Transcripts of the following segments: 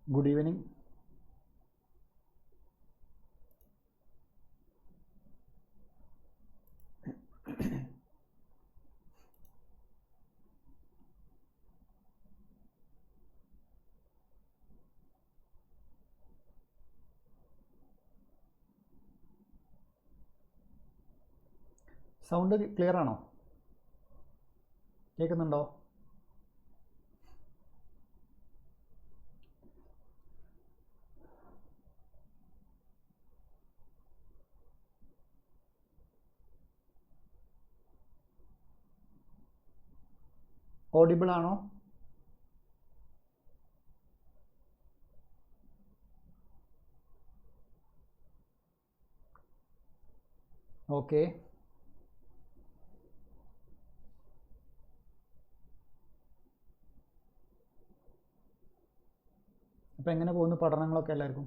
Good evening. Sound clear ആണോ? കേൾക്കുന്നുണ്ടോ? Audible ആണോ? ഓക്കെ. അപ്പോൾ എങ്ങനെ പോകുന്നു പഠനങ്ങളൊക്കെ എല്ലാവർക്കും?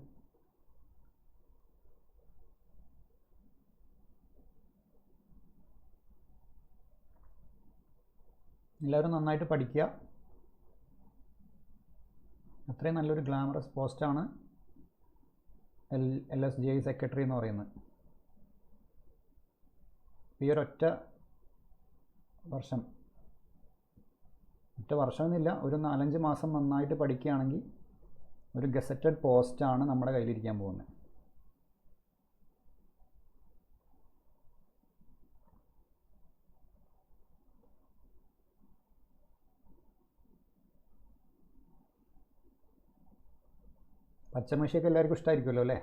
എല്ലാവരും നന്നായിട്ട് പഠിക്കുക. അത്രയും നല്ലൊരു ഗ്ലാമറസ് പോസ്റ്റാണ് LSJI സെക്രട്ടറി എന്ന് പറയുന്നത്. ഈ ഒരൊറ്റ വർഷമെന്നില്ല, ഒരു 4-5 മാസം നന്നായിട്ട് പഠിക്കുകയാണെങ്കിൽ ഒരു ഗസറ്റഡ് പോസ്റ്റാണ് നമ്മുടെ കയ്യിലിരിക്കാൻ പോകുന്നത്. പച്ചമഷിയൊക്കെ എല്ലാവർക്കും ഇഷ്ടമായിരിക്കുമല്ലോ അല്ലേ?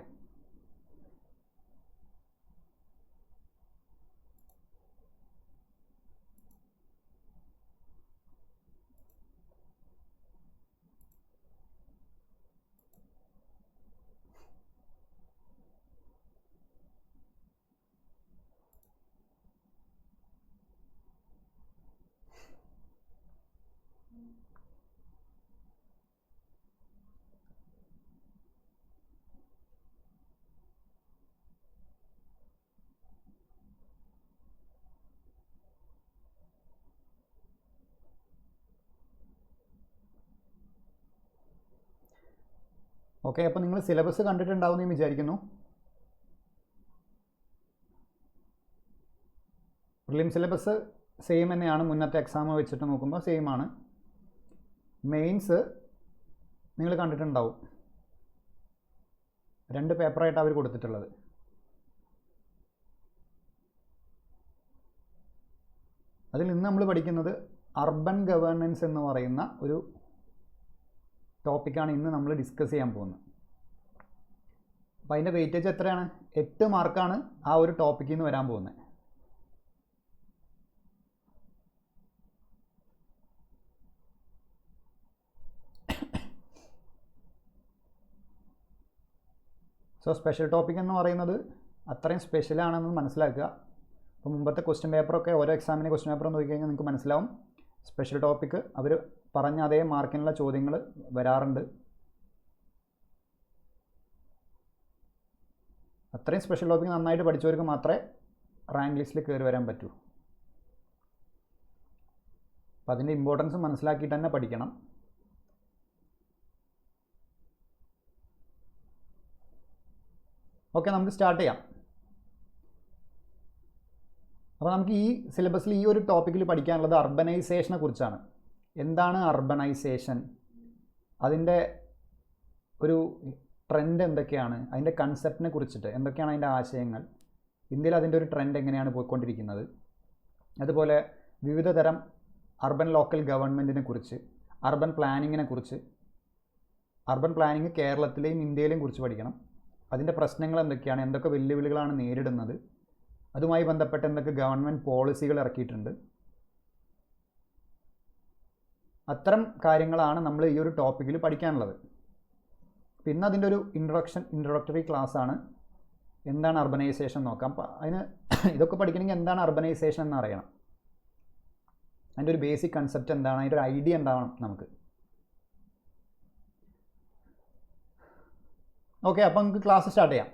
ഓക്കെ, അപ്പോൾ നിങ്ങൾ സിലബസ് കണ്ടിട്ടുണ്ടാവുമെന്ന് ഞാൻ വിചാരിക്കുന്നു. പ്രിലിം സിലബസ് സെയിം തന്നെയാണ്, മുന്നത്തെ എക്സാം വെച്ചിട്ട് നോക്കുമ്പോൾ സെയിം ആണ്. മെയിൻസ് നിങ്ങൾ കണ്ടിട്ടുണ്ടാവും, 2 പേപ്പറായിട്ട് അവർ കൊടുത്തിട്ടുള്ളത്. അതിൽ ഇന്ന് നമ്മൾ പഠിക്കുന്നത് അർബൻ ഗവേണൻസ് എന്ന് പറയുന്ന ഒരു ടോപ്പിക്കാണ് ഇന്ന് നമ്മൾ ഡിസ്കസ് ചെയ്യാൻ പോകുന്നത്. അപ്പോൾ അതിൻ്റെ വെയിറ്റേജ് എത്രയാണ്? 8 മാർക്കാണ് ആ ഒരു ടോപ്പിക്കിൽ നിന്ന് വരാൻ പോകുന്നത്. സോ സ്പെഷ്യൽ ടോപ്പിക് എന്ന് പറയുന്നത് അത്രയും സ്പെഷ്യലാണെന്ന് മനസ്സിലാക്കുക. അപ്പോൾ മുമ്പത്തെ ക്വസ്റ്റ്യൻ പേപ്പറൊക്കെ ഓരോ എക്സാമിൻ്റെ ക്വസ്റ്റ്യൻ പേപ്പർ നോക്കിക്കഴിഞ്ഞാൽ നിങ്ങൾക്ക് മനസ്സിലാവും. സ്പെഷ്യൽ ടോപ്പിക്ക് അവർ പറഞ്ഞ അതേ മാർക്കിനുള്ള ചോദ്യങ്ങൾ വരാറുണ്ട്. അത്രയും സ്പെഷ്യൽ ടോപ്പിക് നന്നായിട്ട് പഠിച്ചവർക്ക് മാത്രമേ റാങ്ക് ലിസ്റ്റിൽ കയറി വരാൻ പറ്റൂ. അപ്പം അതിൻ്റെ ഇമ്പോർട്ടൻസ് മനസ്സിലാക്കിയിട്ട് തന്നെ പഠിക്കണം. ഓക്കെ, നമുക്ക് സ്റ്റാർട്ട് ചെയ്യാം. അപ്പോൾ നമുക്ക് ഈ സിലബസിൽ ഈ ഒരു ടോപ്പിക്കിൽ പഠിക്കാനുള്ളത് അർബനൈസേഷനെ കുറിച്ചാണ്. എന്താണ് അർബനൈസേഷൻ, അതിൻ്റെ ഒരു ട്രെൻഡ് എന്തൊക്കെയാണ്, അതിൻ്റെ കൺസെപ്റ്റിനെ കുറിച്ചിട്ട് എന്തൊക്കെയാണ് അതിൻ്റെ ആശയങ്ങൾ, ഇന്ത്യയിൽ അതിൻ്റെ ഒരു ട്രെൻഡ് എങ്ങനെയാണ് പോയിക്കൊണ്ടിരിക്കുന്നത്, അതുപോലെ വിവിധ തരം അർബൻ ലോക്കൽ ഗവൺമെൻറ്റിനെ കുറിച്ച്, അർബൻ പ്ലാനിങ്ങിനെ കുറിച്ച്, അർബൻ പ്ലാനിങ് കേരളത്തിലെയും ഇന്ത്യയിലെയും കുറിച്ച് പഠിക്കണം. അതിൻ്റെ പ്രശ്നങ്ങൾ എന്തൊക്കെയാണ്, എന്തൊക്കെ വെല്ലുവിളികളാണ് നേരിടുന്നത്, അതുമായി ബന്ധപ്പെട്ട് എന്തൊക്കെ ഗവൺമെൻറ് പോളിസികൾ ഇറക്കിയിട്ടുണ്ട്, അത്തരം കാര്യങ്ങളാണ് നമ്മൾ ഈ ഒരു ടോപ്പിക്കിൽ പഠിക്കാനുള്ളത്. പിന്നെ അതിൻ്റെ ഒരു ഇൻട്രൊഡക്ടറി ക്ലാസ് ആണ്. എന്താണ് അർബനൈസേഷൻ നോക്കാം. അപ്പോൾ അതിന് ഇതൊക്കെ പഠിക്കണമെങ്കിൽ എന്താണ് അർബനൈസേഷൻ എന്ന് അറിയണം, അതിൻ്റെ ഒരു ബേസിക് കൺസെപ്റ്റ് എന്താണ്, അതിൻ്റെ ഒരു ഐഡിയ ഉണ്ടാവണം നമുക്ക്. ഓക്കെ, അപ്പോൾ നമുക്ക് ക്ലാസ് സ്റ്റാർട്ട് ചെയ്യാം.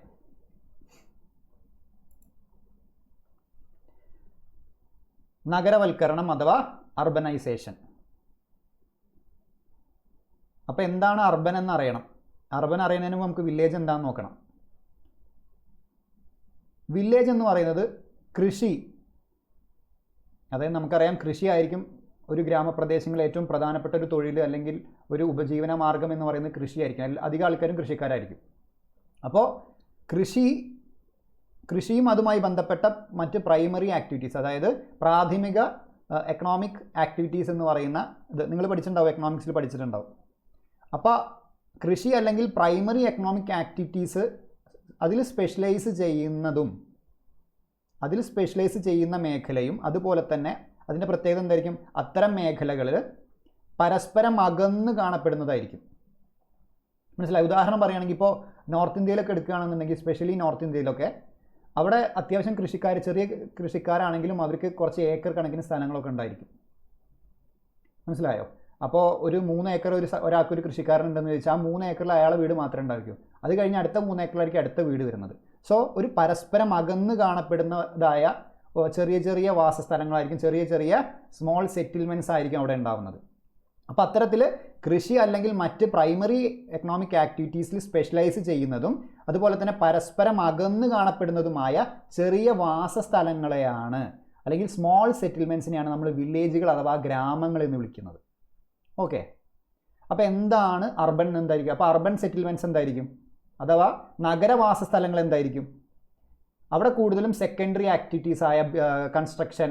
നഗരവൽക്കരണം അഥവാ അർബനൈസേഷൻ. അപ്പോൾ എന്താണ് അർബൻ എന്നറിയണം. അർബൻ അറിയുന്നതിന് മുമ്പ് നമുക്ക് വില്ലേജ് എന്താണെന്ന് നോക്കണം. വില്ലേജ് എന്ന് പറയുന്നത് കൃഷി, അതായത് നമുക്കറിയാം കൃഷി ആയിരിക്കും ഒരു ഗ്രാമപ്രദേശങ്ങളിൽ ഏറ്റവും പ്രധാനപ്പെട്ട ഒരു തൊഴിൽ അല്ലെങ്കിൽ ഒരു ഉപജീവന മാർഗം എന്ന് പറയുന്നത് കൃഷിയായിരിക്കും. അധികം ആൾക്കാരും കൃഷിക്കാരായിരിക്കും. അപ്പോൾ കൃഷിയും അതുമായി ബന്ധപ്പെട്ട മറ്റ് പ്രൈമറി ആക്ടിവിറ്റീസ്, അതായത് പ്രാഥമിക എക്കണോമിക് ആക്ടിവിറ്റീസ് എന്ന് പറയുന്ന ഇത് നിങ്ങൾ പഠിച്ചിട്ടുണ്ടാവും, എക്കണോമിക്സിൽ പഠിച്ചിട്ടുണ്ടാവും. അപ്പോൾ കൃഷി അല്ലെങ്കിൽ പ്രൈമറി എക്കണോമിക് ആക്ടിവിറ്റീസ് അതിൽ സ്പെഷ്യലൈസ് ചെയ്യുന്ന മേഖലയും അതുപോലെ തന്നെ അതിൻ്റെ പ്രത്യേകത എന്തായിരിക്കും, അത്തരം മേഖലകളിൽ പരസ്പരം അകന്ന് കാണപ്പെടുന്നതായിരിക്കും. മനസ്സിലായി? ഉദാഹരണം പറയുകയാണെങ്കിൽ ഇപ്പോൾ നോർത്ത് ഇന്ത്യയിലൊക്കെ എടുക്കുകയാണെന്നുണ്ടെങ്കിൽ, സ്പെഷ്യലി നോർത്ത് ഇന്ത്യയിലൊക്കെ അവിടെ അത്യാവശ്യം ചെറിയ കൃഷിക്കാരാണെങ്കിലും അവർക്ക് കുറച്ച് ഏക്കർ കണക്കിന് സ്ഥലങ്ങളൊക്കെ ഉണ്ടായിരിക്കും. മനസ്സിലായോ? അപ്പോൾ ഒരു 3 ഏക്കർ ഒരാൾക്കൊരു കൃഷിക്കാരനുണ്ടെന്ന് ചോദിച്ചാൽ ആ 3 ഏക്കറിൽ അയാളെ വീട് മാത്രമേ ഉണ്ടായിരിക്കും. അത് കഴിഞ്ഞ് അടുത്ത 3 ഏക്കറിലായിരിക്കും അടുത്ത വീട് വരുന്നത്. സോ ഒരു പരസ്പരം അകന്ന് കാണപ്പെടുന്നതായ ചെറിയ വാസസ്ഥലങ്ങളായിരിക്കും, ചെറിയ സ്മോൾ സെറ്റിൽമെൻറ്റ്സ് ആയിരിക്കും അവിടെ ഉണ്ടാവുന്നത്. അപ്പോൾ അത്തരത്തിൽ കൃഷി അല്ലെങ്കിൽ മറ്റ് പ്രൈമറി എക്കണോമിക് ആക്ടിവിറ്റീസിൽ സ്പെഷ്യലൈസ് ചെയ്യുന്നതും അതുപോലെ തന്നെ പരസ്പരം അകന്ന് കാണപ്പെടുന്നതുമായ ചെറിയ വാസസ്ഥലങ്ങളെയാണ് അല്ലെങ്കിൽ സ്മോൾ സെറ്റിൽമെൻറ്റ്സിനെയാണ് നമ്മൾ വില്ലേജുകൾ അഥവാ ഗ്രാമങ്ങൾ എന്ന് വിളിക്കുന്നത്. ഓക്കെ, അപ്പോൾ എന്താണ് അർബൻ എന്തായിരിക്കും? അപ്പോൾ അർബൻ സെറ്റിൽമെൻറ്റ്സ് എന്തായിരിക്കും, അഥവാ നഗരവാസ സ്ഥലങ്ങൾ എന്തായിരിക്കും? അവിടെ കൂടുതലും സെക്കൻഡറി ആക്ടിവിറ്റീസ് ആയ കൺസ്ട്രക്ഷൻ,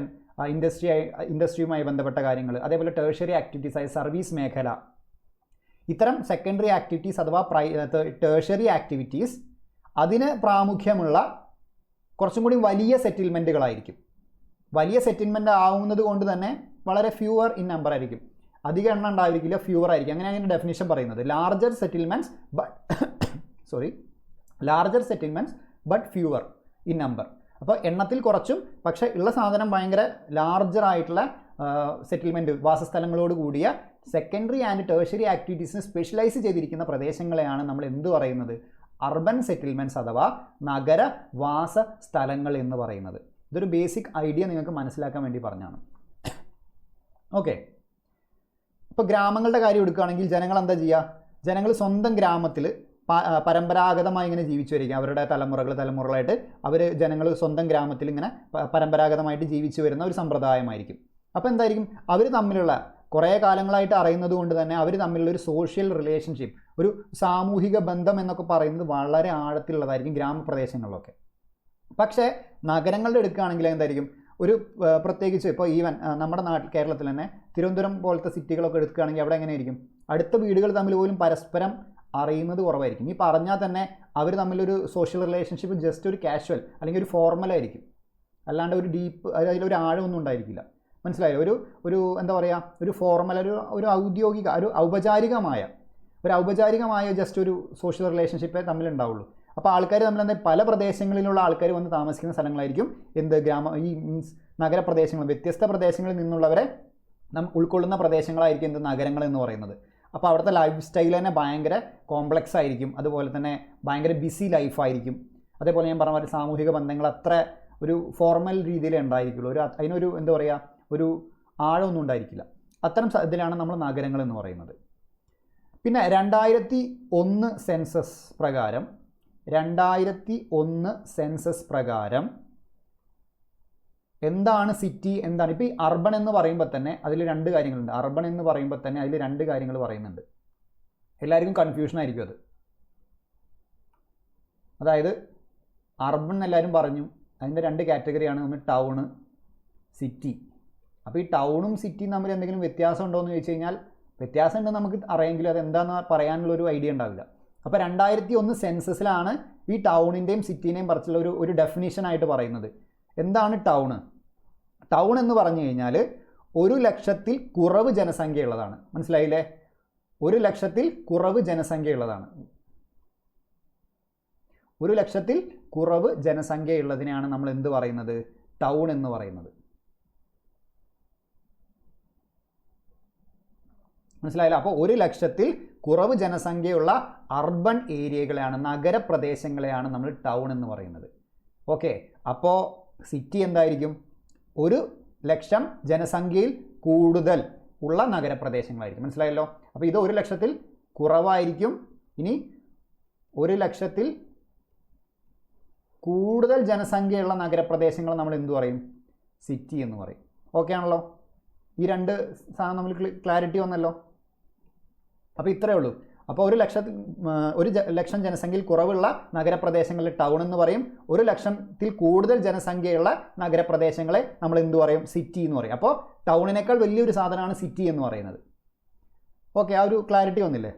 ഇൻഡസ്ട്രിയുമായി ബന്ധപ്പെട്ട കാര്യങ്ങൾ, അതേപോലെ ടേഴ്ഷറി ആക്ടിവിറ്റീസ് ആയ സർവീസ് മേഖല, ഇത്തരം സെക്കൻഡറി ആക്ടിവിറ്റീസ് അഥവാ ടേഴ്ഷറി ആക്ടിവിറ്റീസ് അതിന് പ്രാമുഖ്യമുള്ള കുറച്ചും കൂടി വലിയ സെറ്റിൽമെൻറ്റുകളായിരിക്കും. വലിയ സെറ്റിൽമെൻറ്റ് ആവുന്നത് കൊണ്ട് തന്നെ വളരെ ഫ്യൂവർ ഇൻ നമ്പർ ആയിരിക്കും, അധിക എണ്ണം ഉണ്ടായിരിക്കില്ല, ഫ്യൂവർ ആയിരിക്കും. അങ്ങനെയാണ് അതിൻ്റെ ഡെഫിനിഷൻ പറയുന്നത്. Larger settlements but fewer in number. അപ്പോൾ എണ്ണത്തിൽ കുറച്ചും പക്ഷേ ഉള്ള സാധനം ഭയങ്കര ലാർജർ ആയിട്ടുള്ള സെറ്റിൽമെൻറ്റ്, വാസസ്ഥലങ്ങളോട് കൂടിയ സെക്കൻഡറി ആൻഡ് ടേഴ്ഷറി ആക്ടിവിറ്റീസിന് സ്പെഷ്യലൈസ് ചെയ്തിരിക്കുന്ന പ്രദേശങ്ങളെയാണ് നമ്മൾ എന്ത് പറയുന്നത്, അർബൻ സെറ്റിൽമെൻറ്റ്സ് അഥവാ നഗരവാസ സ്ഥലങ്ങൾ എന്ന് പറയുന്നത്. ഇതൊരു ബേസിക് ഐഡിയ നിങ്ങൾക്ക് മനസ്സിലാക്കാൻ വേണ്ടി പറഞ്ഞാണ്. ഓക്കെ, ഇപ്പോൾ ഗ്രാമങ്ങളുടെ കാര്യം എടുക്കുകയാണെങ്കിൽ ജനങ്ങൾ എന്താ ചെയ്യുക? ജനങ്ങൾ സ്വന്തം ഗ്രാമത്തിൽ പരമ്പരാഗതമായി ഇങ്ങനെ ജീവിച്ചു വരിക. അവരുടെ തലമുറകളായിട്ട് ജനങ്ങൾ സ്വന്തം ഗ്രാമത്തിൽ ഇങ്ങനെ പരമ്പരാഗതമായിട്ട് ജീവിച്ചു വരുന്ന ഒരു സമ്പ്രദായമായിരിക്കും. അപ്പോൾ എന്തായിരിക്കും, അവർ തമ്മിലുള്ള കുറേ കാലങ്ങളായിട്ട് അറിയുന്നത് കൊണ്ട് തന്നെ അവർ തമ്മിലുള്ള ഒരു സോഷ്യൽ റിലേഷൻഷിപ്പ്, ഒരു സാമൂഹിക ബന്ധം എന്നൊക്കെ പറയുന്നത് വളരെ ആഴത്തിലുള്ളതായിരിക്കും ഗ്രാമപ്രദേശങ്ങളിലൊക്കെ. പക്ഷേ നഗരങ്ങളുടെ എടുക്കുകയാണെങ്കിൽ എന്തായിരിക്കും, ഒരു പ്രത്യേകിച്ച് ഇപ്പോൾ ഈവൻ നമ്മുടെ കേരളത്തിൽ തന്നെ തിരുവനന്തപുരം പോലത്തെ സിറ്റികളൊക്കെ എടുക്കുകയാണെങ്കിൽ അവിടെ എങ്ങനെയായിരിക്കും, അടുത്ത വീടുകൾ തമ്മിൽ പോലും പരസ്പരം അറിയുന്നത് കുറവായിരിക്കും. ഈ പറഞ്ഞാൽ തന്നെ അവർ തമ്മിലൊരു സോഷ്യൽ റിലേഷൻഷിപ്പ് ജസ്റ്റ് ഒരു കാഷ്വൽ അല്ലെങ്കിൽ ഒരു ഫോർമലായിരിക്കും, അല്ലാണ്ട് ഒരു ഡീപ്പ് അതിലൊരു ആഴമൊന്നും ഉണ്ടായിരിക്കില്ല. മനസ്സിലായോ? ഒരു എന്താ പറയുക, ഒരു ഫോർമൽ, ഒരു ഔദ്യോഗിക, ഒരു ഔപചാരികമായ ജസ്റ്റ് ഒരു സോഷ്യൽ റിലേഷൻഷിപ്പേ തമ്മിലുണ്ടാവുള്ളൂ. അപ്പോൾ ആൾക്കാർ തമ്മിൽ എന്താ, പല പ്രദേശങ്ങളിലുള്ള ആൾക്കാർ വന്ന് താമസിക്കുന്ന സ്ഥലങ്ങളായിരിക്കും മീൻസ് നഗരപ്രദേശങ്ങൾ. വ്യത്യസ്ത പ്രദേശങ്ങളിൽ നിന്നുള്ളവരെ ഉൾക്കൊള്ളുന്ന പ്രദേശങ്ങളായിരിക്കും നഗരങ്ങൾ എന്ന് പറയുന്നത്. അപ്പോൾ അവിടുത്തെ ലൈഫ് സ്റ്റൈൽ തന്നെ ഭയങ്കര കോംപ്ലക്സ് ആയിരിക്കും, അതുപോലെ തന്നെ ഭയങ്കര ബിസി ലൈഫായിരിക്കും. അതേപോലെ ഞാൻ പറഞ്ഞ പോലെ സാമൂഹിക ബന്ധങ്ങൾ അത്ര ഒരു ഫോർമൽ രീതിയിലേ ഉണ്ടായിരിക്കുള്ളൂ, അതിനൊരു എന്താ പറയുക, ഒരു ആഴമൊന്നും ഉണ്ടായിരിക്കില്ല. അത്തരം ഇതിലാണ് നമ്മൾ നഗരങ്ങൾ എന്ന് പറയുന്നത്. പിന്നെ 2001 സെൻസസ് പ്രകാരം എന്താണ് സിറ്റി, എന്താണ് ഇപ്പോൾ ഈ അർബൻ എന്ന് പറയുമ്പോൾ തന്നെ അതിൽ 2 കാര്യങ്ങളുണ്ട്. അർബൻ എന്ന് പറയുമ്പോൾ തന്നെ അതിൽ 2 കാര്യങ്ങൾ പറയുന്നുണ്ട്. എല്ലാവർക്കും കൺഫ്യൂഷൻ ആയിരിക്കും അത്. അതായത് അർബൻ എല്ലാവരും പറഞ്ഞു, അതിൻ്റെ 2 കാറ്റഗറിയാണ്, ഒന്ന് ടൗണ്, സിറ്റി. അപ്പോൾ ഈ ടൗണും സിറ്റിയും തമ്മിൽ എന്തെങ്കിലും വ്യത്യാസം ഉണ്ടോ എന്ന് ചോദിച്ചു കഴിഞ്ഞാൽ വ്യത്യാസം ഉണ്ടെന്ന് നമുക്ക് അറിയാമെങ്കിലും അത് എന്താണെന്ന് പറയാനുള്ളൊരു ഐഡിയ ഉണ്ടാവില്ല. അപ്പോൾ 2001 സെൻസസിലാണ് ഈ ടൗണിൻ്റെയും സിറ്റീനെയും പറിച്ചുള്ള ഒരു ഡെഫിനിഷനായിട്ട് പറയുന്നത്. എന്താണ് ടൗണ്? ടൗൺ എന്ന് പറഞ്ഞു കഴിഞ്ഞാൽ 100,000-ൽ കുറവ് ജനസംഖ്യയുള്ളതാണ്. മനസ്സിലായില്ലേ? 100,000-ൽ കുറവ് ജനസംഖ്യയുള്ളതാണ്. 100,000-ൽ കുറവ് ജനസംഖ്യയുള്ളതിനെയാണ് നമ്മൾ എന്ത് പറയുന്നത്, ടൗൺ എന്ന് പറയുന്നത്. മനസ്സിലായില്ല? അപ്പോൾ 100,000-ൽ കുറവ് ജനസംഖ്യയുള്ള അർബൻ ഏരിയകളെയാണ്, നഗരപ്രദേശങ്ങളെയാണ് നമ്മൾ ടൗൺ എന്ന് പറയുന്നത്. ഓക്കെ, അപ്പോൾ സിറ്റി എന്തായിരിക്കും, 100,000 ജനസംഖ്യയിൽ കൂടുതൽ ഉള്ള നഗരപ്രദേശങ്ങളായിരിക്കും. മനസ്സിലായല്ലോ? അപ്പോൾ ഇത് 100,000-ൽ കുറവായിരിക്കും. ഇനി 100,000-ൽ കൂടുതൽ ജനസംഖ്യയുള്ള നഗരപ്രദേശങ്ങൾ നമ്മൾ എന്തു പറയും? സിറ്റി എന്ന് പറയും. ഓക്കെ ആണല്ലോ? ഈ രണ്ട് സാധനം നമ്മൾ ക്ലാരിറ്റി വന്നല്ലോ. അപ്പോൾ ഇത്രയേ ഉള്ളൂ. അപ്പോൾ 1,00,000 ജനസംഖ്യയിൽ കുറവുള്ള നഗരപ്രദേശങ്ങളിൽ ടൗൺ എന്ന് പറയും. 1,00,000-ൽ കൂടുതൽ ജനസംഖ്യയുള്ള നഗരപ്രദേശങ്ങളെ നമ്മൾ എന്തു പറയും? സിറ്റി എന്ന് പറയും. അപ്പോൾ ടൗണിനേക്കാൾ വലിയൊരു സാധനമാണ് സിറ്റി എന്ന് പറയുന്നത്. ഓക്കെ, ആ ഒരു ക്ലാരിറ്റി വന്നില്ലേ?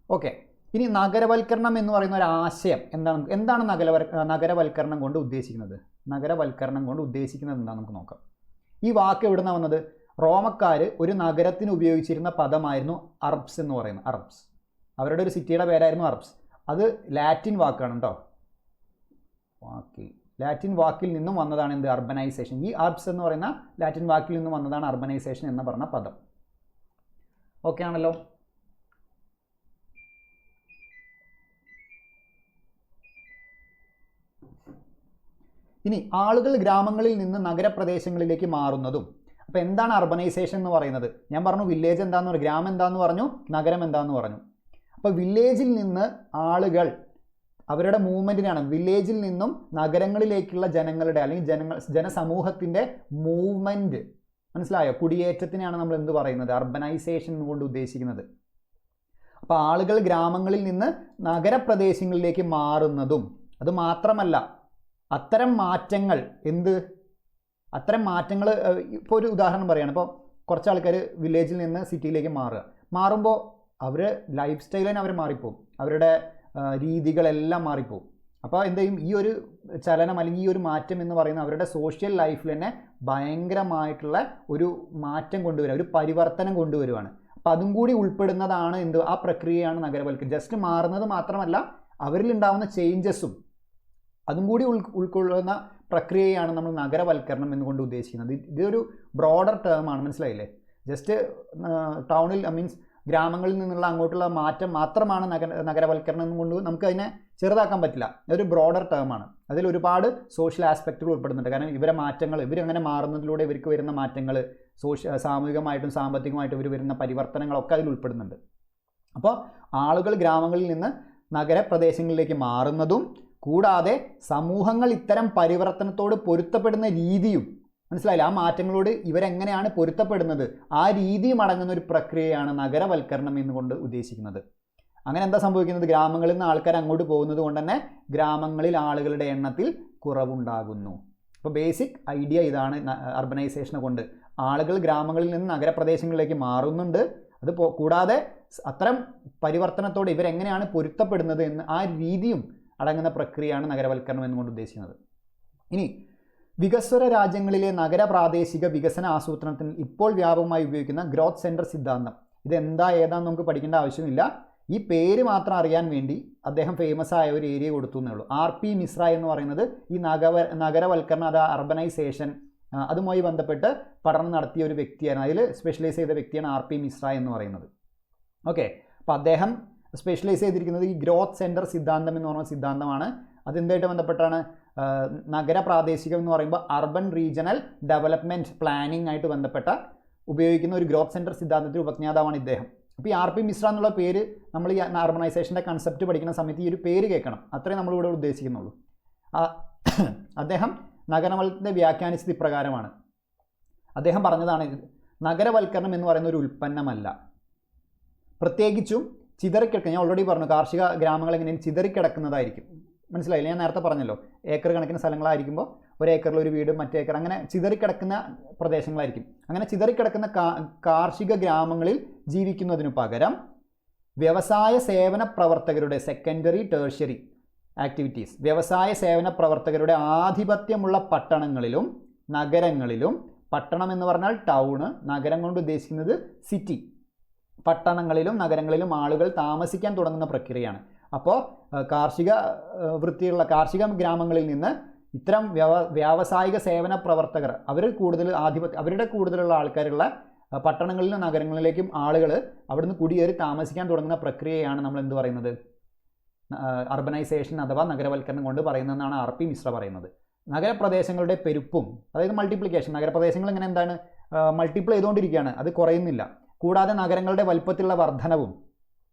ഓക്കെ, ഇനി നഗരവൽക്കരണം എന്ന് പറയുന്ന ഒരു ആശയം എന്താണ് നഗരവൽക്കരണം കൊണ്ട് ഉദ്ദേശിക്കുന്നത്? നഗരവൽക്കരണം കൊണ്ട് ഉദ്ദേശിക്കുന്നത് എന്താണെന്ന് നമുക്ക് നോക്കാം. ഈ വാക്ക് എവിടെ നിന്നാണ് വന്നത്? റോമക്കാർ ഒരു നഗരത്തിന് ഉപയോഗിച്ചിരുന്ന പദമായിരുന്നു അർബ്സ് എന്ന് പറയുന്നത്. അർബ്സ് അവരുടെ ഒരു സിറ്റിയുടെ പേരായിരുന്നു അർബ്സ്. അത് ലാറ്റിൻ വാക്കാണ് കേട്ടോ. ലാറ്റിൻ വാക്കിൽ നിന്നും വന്നതാണ് എന്ത്? അർബനൈസേഷൻ. ഈ അർബ്സ് എന്ന് പറയുന്ന ലാറ്റിൻ വാക്കിൽ നിന്നും വന്നതാണ് അർബനൈസേഷൻ എന്ന് പറഞ്ഞ പദം. ഓക്കെ ആണല്ലോ? ഇനി ആളുകൾ ഗ്രാമങ്ങളിൽ നിന്ന് നഗരപ്രദേശങ്ങളിലേക്ക് മാറുന്നതും. അപ്പോൾ എന്താണ് അർബനൈസേഷൻ എന്ന് പറയുന്നത്? ഞാൻ പറഞ്ഞു വില്ലേജ് എന്താന്ന് പറഞ്ഞു, ഗ്രാമം എന്താന്ന് പറഞ്ഞു, നഗരം എന്താന്ന് പറഞ്ഞു. അപ്പോൾ വില്ലേജിൽ നിന്ന് ആളുകൾ അവരുടെ മൂവ്മെൻറ്റിനാണ്, വില്ലേജിൽ നിന്നും നഗരങ്ങളിലേക്കുള്ള ജനങ്ങളുടെ അല്ലെങ്കിൽ ജനസമൂഹത്തിൻ്റെ മൂവ്മെൻറ്റ്, മനസ്സിലായോ? കുടിയേറ്റത്തിനാണ് നമ്മൾ എന്ത് പറയുന്നത്? അർബനൈസേഷൻ കൊണ്ട് ഉദ്ദേശിക്കുന്നത്. അപ്പോൾ ആളുകൾ ഗ്രാമങ്ങളിൽ നിന്ന് നഗരപ്രദേശങ്ങളിലേക്ക് മാറുന്നതും. അത് മാത്രമല്ല, അത്തരം മാറ്റങ്ങൾ ഇപ്പോൾ ഒരു ഉദാഹരണം പറയുകയാണ്. ഇപ്പോൾ കുറച്ച് ആൾക്കാർ വില്ലേജിൽ നിന്ന് സിറ്റിയിലേക്ക് മാറുമ്പോൾ അവർ ലൈഫ് സ്റ്റൈൽ തന്നെ അവർ മാറിപ്പോവും, അവരുടെ രീതികളെല്ലാം മാറിപ്പോവും. അപ്പോൾ എന്ത് ചെയ്യും? ഈ ഒരു ചലനം അല്ലെങ്കിൽ ഈ ഒരു മാറ്റം എന്ന് പറയുന്നത് അവരുടെ സോഷ്യൽ ലൈഫിൽ തന്നെ ഭയങ്കരമായിട്ടുള്ള ഒരു മാറ്റം കൊണ്ടുവരിക, ഒരു പരിവർത്തനം കൊണ്ടുവരുവാണ്. അപ്പോൾ അതും കൂടി ഉൾപ്പെടുന്നതാണ് ആ പ്രക്രിയയാണ് നഗരവൽക്കരണം. ജസ്റ്റ് മാറുന്നത് മാത്രമല്ല, അവരിൽ ഉണ്ടാകുന്ന ചേഞ്ചസും അതും കൂടി ഉൾക്കൊള്ളുന്ന പ്രക്രിയയാണ് നമ്മൾ നഗരവൽക്കരണം എന്നുകൊണ്ട് ഉദ്ദേശിക്കുന്നത്. ഇതൊരു ബ്രോഡർ ടേമാണ്, മനസ്സിലായില്ലേ? ജസ്റ്റ് ടൗണിൽ മീൻസ് ഗ്രാമങ്ങളിൽ നിന്നുള്ള അങ്ങോട്ടുള്ള മാറ്റം മാത്രമാണ് നഗരവൽക്കരണം എന്നുകൊണ്ട് നമുക്കതിനെ ചെറുതാക്കാൻ പറ്റില്ല. ഇതൊരു ബ്രോഡർ ടേമാണ്. അതിൽ ഒരുപാട് സോഷ്യൽ ആസ്പെക്റ്റുകൾ ഉൾപ്പെടുന്നുണ്ട്. കാരണം ഇവരങ്ങനെ മാറുന്നതിലൂടെ ഇവർക്ക് വരുന്ന മാറ്റങ്ങൾ, സാമൂഹികമായിട്ടും സാമ്പത്തികമായിട്ടും ഇവർ വരുന്ന പരിവർത്തനങ്ങളൊക്കെ അതിൽ ഉൾപ്പെടുന്നുണ്ട്. അപ്പോൾ ആളുകൾ ഗ്രാമങ്ങളിൽ നിന്ന് നഗരപ്രദേശങ്ങളിലേക്ക് മാറുന്നതും കൂടാതെ സമൂഹങ്ങൾ ഇത്തരം പരിവർത്തനത്തോട് പൊരുത്തപ്പെടുന്ന രീതിയും, മനസ്സിലായില്ല? ആ മാറ്റങ്ങളോട് ഇവരെങ്ങനെയാണ് പൊരുത്തപ്പെടുന്നത്, ആ രീതിയും അടങ്ങുന്ന ഒരു പ്രക്രിയയാണ് നഗരവൽക്കരണം എന്നുകൊണ്ട് ഉദ്ദേശിക്കുന്നത്. അങ്ങനെ എന്താ സംഭവിക്കുന്നത്? ഗ്രാമങ്ങളിൽ നിന്ന് ആൾക്കാർ അങ്ങോട്ട് പോകുന്നത് കൊണ്ട് തന്നെ ഗ്രാമങ്ങളിൽ ആളുകളുടെ എണ്ണത്തിൽ കുറവുണ്ടാകുന്നു. അപ്പോൾ ബേസിക് ഐഡിയ ഇതാണ് അർബനൈസേഷനെ കൊണ്ട്. ആളുകൾ ഗ്രാമങ്ങളിൽ നിന്ന് നഗരപ്രദേശങ്ങളിലേക്ക് മാറുന്നുണ്ട്. അത് കൂടാതെ അത്തരം പരിവർത്തനത്തോട് ഇവരെങ്ങനെയാണ് പൊരുത്തപ്പെടുന്നത് എന്ന് ആ രീതിയും അടങ്ങുന്ന പ്രക്രിയയാണ് നഗരവൽക്കരണം എന്നുകൊണ്ട് ഉദ്ദേശിക്കുന്നത്. ഇനി വികസ്വര രാജ്യങ്ങളിലെ നഗര-പ്രാദേശിക വികസന ആസൂത്രണത്തിന് ഇപ്പോൾ വ്യാപകമായി ഉപയോഗിക്കുന്ന ഗ്രോത്ത് സെൻറ്റർ സിദ്ധാന്തം. ഏതാണെന്ന് നമുക്ക് പഠിക്കേണ്ട ആവശ്യമില്ല. ഈ പേര് മാത്രം അറിയാൻ വേണ്ടി അദ്ദേഹം ഫേമസ് ആയ ഒരു ഏരിയ കൊടുത്തു എന്നേ ഉള്ളൂ. R.P. മിശ്ര എന്ന് പറയുന്നത് ഈ നഗരവൽക്കരണം, അത് അർബനൈസേഷൻ, അതുമായി ബന്ധപ്പെട്ട് പഠനം നടത്തിയ ഒരു വ്യക്തിയാണ്. അതിൽ സ്പെഷ്യലൈസ് ചെയ്ത വ്യക്തിയാണ് R.P. മിശ്ര എന്ന് പറയുന്നത്. ഓക്കെ, അപ്പോൾ അദ്ദേഹം സ്പെഷ്യലൈസ് ചെയ്തിരിക്കുന്നത് ഈ ഗ്രോത്ത് സെൻറ്റർ സിദ്ധാന്തം എന്ന് പറയുന്ന സിദ്ധാന്തമാണ്. അതെന്തായിട്ട് ബന്ധപ്പെട്ടാണ്? നഗര-പ്രാദേശികം എന്ന് പറയുമ്പോൾ അർബൻ റീജിയണൽ ഡെവലപ്മെൻറ്റ് പ്ലാനിംഗ് ആയിട്ട് ബന്ധപ്പെട്ട ഉപയോഗിക്കുന്ന ഒരു ഗ്രോത്ത് സെൻറ്റർ സിദ്ധാന്തത്തിൽ ഉപജ്ഞാതാവാണ് ഇദ്ദേഹം. അപ്പോൾ ഈ R.P. മിശ്ര എന്നുള്ള പേര് നമ്മൾ ഈ അർബനൈസേഷൻ്റെ കൺസെപ്റ്റ് പഠിക്കുന്ന സമയത്ത് ഈ ഒരു പേര് കേൾക്കണം. അത്രേ നമ്മളിവിടെ ഉദ്ദേശിക്കുന്നുള്ളൂ. അദ്ദേഹം നഗരവൽക്കരണത്തെ വ്യാഖ്യാനിച്ചത് ഇപ്രകാരമാണ്. അദ്ദേഹം പറഞ്ഞതാണ്, നഗരവൽക്കരണം എന്ന് പറയുന്ന ഒരു ഉൽപ്പന്നമല്ല, പ്രത്യേകിച്ചും ചിതറിക്കിടക്കുക. ഞാൻ ഓൾറെഡി പറഞ്ഞു, കാർഷിക ഗ്രാമങ്ങൾ എങ്ങനെയും ചിതറിക്കിടക്കുന്നതായിരിക്കും. മനസ്സിലായില്ല? ഞാൻ നേരത്തെ പറഞ്ഞല്ലോ, ഏക്കർ കണക്കിന് സ്ഥലങ്ങളായിരിക്കുമ്പോൾ ഒരേക്കറിൽ ഒരു വീട്, മറ്റേക്കർ, അങ്ങനെ ചിതറിക്കിടക്കുന്ന പ്രദേശങ്ങളായിരിക്കും. അങ്ങനെ ചിതറിക്കിടക്കുന്ന കാർഷിക ഗ്രാമങ്ങളിൽ ജീവിക്കുന്നതിനു പകരം വ്യവസായ സേവന പ്രവർത്തകരുടെ സെക്കൻഡറി ടേർഷ്യറി ആക്ടിവിറ്റീസ്, വ്യവസായ സേവന പ്രവർത്തകരുടെ ആധിപത്യമുള്ള പട്ടണങ്ങളിലും നഗരങ്ങളിലും, പട്ടണം എന്ന് പറഞ്ഞാൽ ടൗണ്, നഗരം കൊണ്ട് ഉദ്ദേശിക്കുന്നത് സിറ്റി, പട്ടണങ്ങളിലും നഗരങ്ങളിലും ആളുകൾ താമസിക്കാൻ തുടങ്ങുന്ന പ്രക്രിയയാണ്. അപ്പോൾ കാർഷിക വൃത്തിയുള്ള കാർഷിക ഗ്രാമങ്ങളിൽ നിന്ന് ഇത്തരം വ്യാവസായിക സേവന പ്രവർത്തകർ, അവരുടെ കൂടുതലുള്ള ആൾക്കാരുള്ള പട്ടണങ്ങളിലും നഗരങ്ങളിലേക്കും ആളുകൾ അവിടുന്ന് കുടിയേറി താമസിക്കാൻ തുടങ്ങുന്ന പ്രക്രിയയാണ് നമ്മൾ എന്ത് പറയുന്നത്? അർബനൈസേഷൻ അഥവാ നഗരവൽക്കരണം കൊണ്ട് പറയുന്നതെന്നാണ് R.P. മിശ്ര പറയുന്നത്. നഗരപ്രദേശങ്ങളുടെ പെരുപ്പും, അതായത് മൾട്ടിപ്ലിക്കേഷൻ, നഗരപ്രദേശങ്ങൾ ഇങ്ങനെ എന്താണ് മൾട്ടിപ്ലൈ ചെയ്തുകൊണ്ടിരിക്കുകയാണ്, അത് കുറയുന്നില്ല. കൂടാതെ നഗരങ്ങളുടെ വലുപ്പത്തിലുള്ള വർധനവും,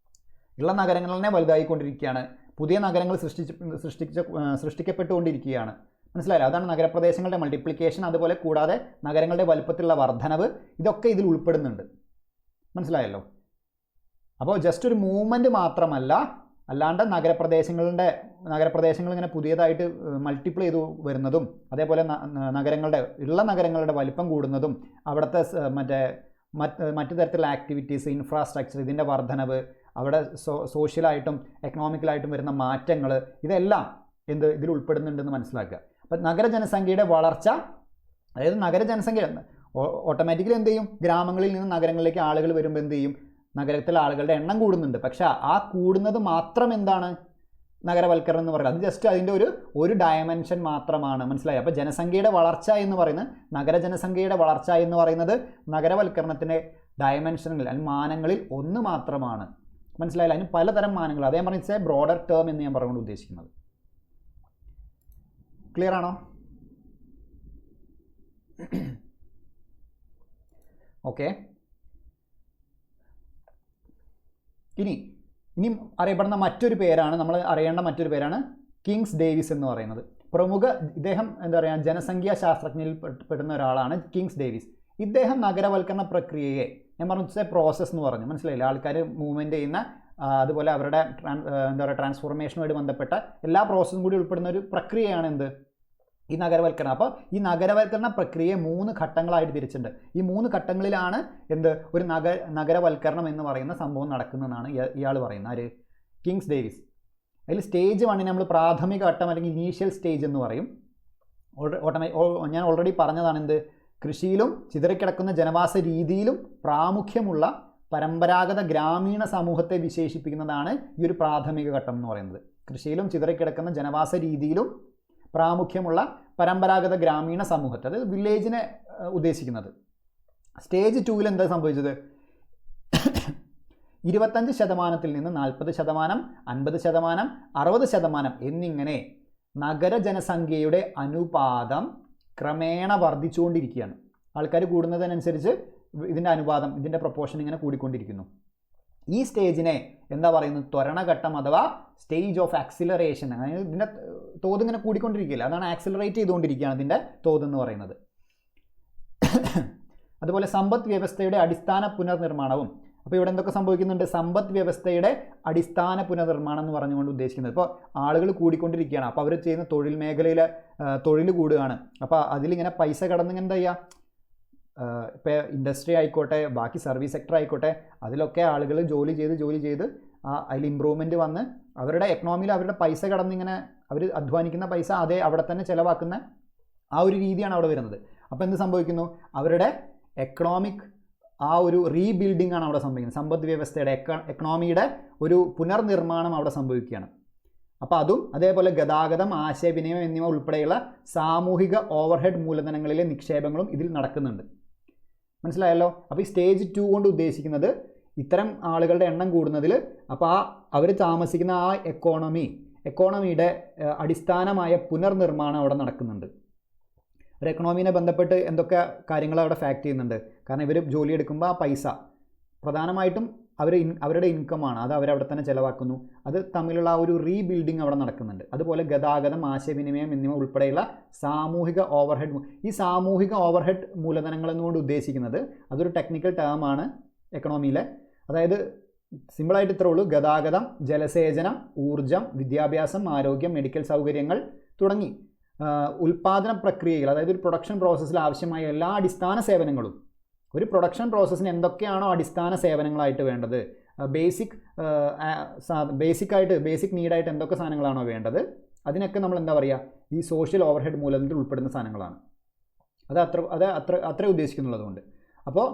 ഉള്ള നഗരങ്ങൾ തന്നെ വലുതായിക്കൊണ്ടിരിക്കുകയാണ്, പുതിയ നഗരങ്ങൾ സൃഷ്ടിക്കപ്പെട്ടുകൊണ്ടിരിക്കുകയാണ്. മനസ്സിലായില്ല? അതാണ് നഗരപ്രദേശങ്ങളുടെ മൾട്ടിപ്ലിക്കേഷൻ. അതുപോലെ കൂടാതെ നഗരങ്ങളുടെ വലുപ്പത്തിലുള്ള വർധനവ്, ഇതൊക്കെ ഇതിൽ ഉൾപ്പെടുന്നുണ്ട്. മനസ്സിലായല്ലോ? അപ്പോൾ ജസ്റ്റ് ഒരു മൂവ്മെൻറ്റ് മാത്രമല്ല, അല്ലാണ്ട് നഗരപ്രദേശങ്ങൾ ഇങ്ങനെ പുതിയതായിട്ട് മൾട്ടിപ്ലൈ ചെയ്ത് വരുന്നതും, അതേപോലെ നഗരങ്ങളുടെ വലിപ്പം കൂടുന്നതും, അവിടുത്തെ മറ്റു തരത്തിലുള്ള ആക്ടിവിറ്റീസ്, ഇൻഫ്രാസ്ട്രക്ചർ, ഇതിൻ്റെ വർധനവ്, അവിടെ സോഷ്യലായിട്ടും എക്കണോമിക്കലായിട്ടും വരുന്ന മാറ്റങ്ങൾ, ഇതെല്ലാം ഇതിൽ ഉൾപ്പെടുന്നുണ്ടെന്ന് മനസ്സിലാക്കുക. അപ്പം നഗരജനസംഖ്യയുടെ വളർച്ച, അതായത് നഗരജനസംഖ്യ ഓട്ടോമാറ്റിക്കലി എന്ത് ചെയ്യും, ഗ്രാമങ്ങളിൽ നിന്ന് നഗരങ്ങളിലേക്ക് ആളുകൾ വരുമ്പോൾ എന്ത് ചെയ്യും, നഗരത്തിലെ ആളുകളുടെ എണ്ണം കൂടുന്നുണ്ട്. പക്ഷേ ആ കൂടുന്നത് മാത്രം എന്താണ് നഗരവൽക്കരണം എന്ന് പറയുന്നത്? അത് ജസ്റ്റ് അതിൻ്റെ ഒരു ഡയമെൻഷൻ മാത്രമാണ്. മനസ്സിലായി? അപ്പോൾ ജനസംഖ്യയുടെ വളർച്ച എന്ന് പറയുന്നത്, നഗരജനസംഖ്യയുടെ വളർച്ച എന്ന് പറയുന്നത് നഗരവൽക്കരണത്തിൻ്റെ ഡയമെൻഷനുകളിൽ അല്ലെങ്കിൽ മാനങ്ങളിൽ ഒന്ന് മാത്രമാണ്. മനസ്സിലായില്ല? അതിന് പലതരം മാനങ്ങൾ, അതേ പറഞ്ഞ ബ്രോഡർ ടേം എന്ന് ഞാൻ പറഞ്ഞുകൊണ്ട് ഉദ്ദേശിക്കുന്നത്. ക്ലിയർ ആണോ? ഓക്കെ. ഇനി അറിയപ്പെടുന്ന മറ്റൊരു പേരാണ്, നമ്മൾ അറിയേണ്ട മറ്റൊരു പേരാണ് കിങ്സ് ഡേവിസ് എന്ന് പറയുന്നത്. ഇദ്ദേഹം എന്താ പറയുക, ജനസംഖ്യാ ശാസ്ത്രജ്ഞരിൽ പെടുന്ന ഒരാളാണ് കിങ്സ് ഡേവിസ്. ഇദ്ദേഹം നഗരവൽക്കരണ പ്രക്രിയയെ, ഞാൻ പറഞ്ഞ പ്രോസസ്സ് എന്ന് പറഞ്ഞു, മനസ്സിലായില്ല? ആൾക്കാർ മൂവ്മെൻറ്റ് ചെയ്യുന്ന, അതുപോലെ അവരുടെ എന്താ പറയുക ട്രാൻസ്ഫോർമേഷനുമായിട്ട് ബന്ധപ്പെട്ട എല്ലാ പ്രോസസ്സും കൂടി ഉൾപ്പെടുന്ന ഒരു പ്രക്രിയയാണ് ഈ നഗരവൽക്കരണം. അപ്പോൾ ഈ നഗരവൽക്കരണ പ്രക്രിയയെ 3 ഘട്ടങ്ങളായിട്ട് തിരിച്ചിട്ടുണ്ട്. ഈ 3 ഘട്ടങ്ങളിലാണ് ഒരു നഗരവൽക്കരണം എന്ന് പറയുന്ന സംഭവം നടക്കുന്നതെന്നാണ് ഇയാൾ പറയുന്നത്. ആര്? Kings Davis. അതിൽ സ്റ്റേജ് 1 നമ്മൾ പ്രാഥമിക ഘട്ടം അല്ലെങ്കിൽ ഇനീഷ്യൽ സ്റ്റേജ് എന്ന് പറയും. ഞാൻ ഓൾറെഡി പറഞ്ഞതാണ് കൃഷിയിലും ചിതറിക്കിടക്കുന്ന ജനവാസ രീതിയിലും പ്രാമുഖ്യമുള്ള പരമ്പരാഗത ഗ്രാമീണ സമൂഹത്തെ വിശേഷിപ്പിക്കുന്നതാണ് ഈ ഒരു പ്രാഥമിക ഘട്ടം എന്ന് പറയുന്നത്. കൃഷിയിലും ചിതറിക്കിടക്കുന്ന ജനവാസ രീതിയിലും പ്രാമുഖ്യമുള്ള പരമ്പരാഗത ഗ്രാമീണ സമൂഹത്തെ, അതായത് വില്ലേജിനെ ഉദ്ദേശിക്കുന്നത്. സ്റ്റേജ് 2 എന്താ സംഭവിച്ചത്? 25% നിന്ന് 40%, 50%, 60% എന്നിങ്ങനെ നഗരജനസംഖ്യയുടെ അനുപാതം ക്രമേണ വർദ്ധിച്ചുകൊണ്ടിരിക്കുകയാണ്. ആൾക്കാർ കൂടുന്നതിനനുസരിച്ച് ഇതിൻ്റെ പ്രൊപ്പോർഷൻ ഇങ്ങനെ കൂടിക്കൊണ്ടിരിക്കുന്നു. ഈ സ്റ്റേജിനെ എന്താ പറയുന്നത്? ത്വരണഘട്ടം അഥവാ സ്റ്റേജ് ഓഫ് ആക്സിലറേഷൻ. അതായത് ഇതിൻ്റെ തോത് ഇങ്ങനെ കൂടിക്കൊണ്ടിരിക്കുകയില്ല, അതാണ് ആക്സിലറേറ്റ് ചെയ്തുകൊണ്ടിരിക്കുകയാണ് ഇതിൻ്റെ തോതെന്ന് പറയുന്നത്. അതുപോലെ സമ്പദ് വ്യവസ്ഥയുടെ അടിസ്ഥാന പുനർനിർമ്മാണവും. അപ്പോൾ ഇവിടെ എന്തൊക്കെ സംഭവിക്കുന്നുണ്ട്? സമ്പദ് വ്യവസ്ഥയുടെ അടിസ്ഥാന പുനർനിർമ്മാണം എന്ന് പറഞ്ഞുകൊണ്ട് ഉദ്ദേശിക്കുന്നത്, ഇപ്പോൾ ആളുകൾ കൂടിക്കൊണ്ടിരിക്കുകയാണ്, അപ്പോൾ അവർ ചെയ്യുന്ന തൊഴിൽ മേഖലയിൽ തൊഴിൽ കൂടുകയാണ്. അപ്പോൾ അതിലിങ്ങനെ പൈസ കടന്നിങ്ങനെ എന്താ ചെയ്യുക, ഇപ്പോൾ ഇൻഡസ്ട്രി ആയിക്കോട്ടെ, ബാക്കി സർവീസ് സെക്ടർ ആയിക്കോട്ടെ, അതിലൊക്കെ ആളുകൾ ജോലി ചെയ്ത് അതിൽ ഇമ്പ്രൂവ്മെൻറ്റ് വന്ന് അവരുടെ എക്കണോമിയിൽ അവരുടെ പൈസ കടന്നിങ്ങനെ അവർ അധ്വാനിക്കുന്ന പൈസ അവിടെ തന്നെ ചിലവാക്കുന്ന ആ ഒരു രീതിയാണ് അവിടെ വരുന്നത്. അപ്പോൾ എന്ത് സംഭവിക്കുന്നു? അവരുടെ എക്കണോമിക് ആ ഒരു റീബിൽഡിംഗ് ആണ് അവിടെ സംഭവിക്കുന്നത്. സമ്പദ് വ്യവസ്ഥയുടെ എക്കണോമിയുടെ ഒരു പുനർനിർമ്മാണം അവിടെ സംഭവിക്കുകയാണ്. അപ്പോൾ അതും അതേപോലെ ഗതാഗതം, ആശയവിനിമയം എന്നിവ ഉൾപ്പെടെയുള്ള സാമൂഹിക ഓവർഹെഡ് മൂലധനങ്ങളിലെ നിക്ഷേപങ്ങളും ഇതിൽ നടക്കുന്നുണ്ട്. മനസ്സിലായല്ലോ? അപ്പോൾ ഈ സ്റ്റേജ് 2 കൊണ്ട് ഉദ്ദേശിക്കുന്നത് ഇത്തരം ആളുകളുടെ എണ്ണം കൂടുന്നതിൽ, അപ്പോൾ അവർ താമസിക്കുന്ന ആ എക്കോണമിയുടെ അടിസ്ഥാനമായ പുനർനിർമ്മാണം അവിടെ നടക്കുന്നുണ്ട്. ഒരു എക്കണോമിനെ ബന്ധപ്പെട്ട് എന്തൊക്കെ കാര്യങ്ങൾ അവിടെ ഫാക്ട് ചെയ്യുന്നുണ്ട്? കാരണം ഇവർ ജോലി എടുക്കുമ്പോൾ ആ പൈസ പ്രധാനമായിട്ടും അവരുടെ ഇൻകമാണ്, അത് അവരവിടെ തന്നെ ചിലവാക്കുന്നു. അത് തമ്മിലുള്ള ആ ഒരു റീബിൽഡിംഗ് അവിടെ നടക്കുന്നുണ്ട്. അതുപോലെ ഗതാഗതം, ആശയവിനിമയം എന്നിവ ഉൾപ്പെടെയുള്ള സാമൂഹിക ഓവർഹെഡ്. ഈ സാമൂഹിക ഓവർഹെഡ് മൂലധനങ്ങൾ എന്നുകൊണ്ട് ഉദ്ദേശിക്കുന്നത് അതൊരു ടെക്നിക്കൽ ടേമാണ് എക്കണോമിയിലെ. അതായത് സിമ്പിളായിട്ട് ഇത്രേ ഉള്ളൂ: ഗതാഗതം, ജലസേചനം, ഊർജം, വിദ്യാഭ്യാസം, ആരോഗ്യം, മെഡിക്കൽ സൗകര്യങ്ങൾ തുടങ്ങി ഉൽപ്പാദന പ്രക്രിയകൾ, അതായത് ഒരു പ്രൊഡക്ഷൻ പ്രോസസ്സിൽ ആവശ്യമായ എല്ലാ അടിസ്ഥാന സേവനങ്ങളും. ഒരു പ്രൊഡക്ഷൻ പ്രോസസ്സിന് എന്തൊക്കെയാണോ അടിസ്ഥാന സേവനങ്ങളായിട്ട് വേണ്ടത്, ബേസിക് നീഡായിട്ട് എന്തൊക്കെ സാധനങ്ങളാണോ വേണ്ടത്, അതിനൊക്കെ നമ്മൾ എന്താ പറയുക, ഈ സോഷ്യൽ ഓവർഹെഡ് മൂലധനത്തിൽ ഉൾപ്പെടുന്ന സാധനങ്ങളാണ്. അത്രേ ഉദ്ദേശിക്കുന്നുള്ളതുകൊണ്ട്. അപ്പോൾ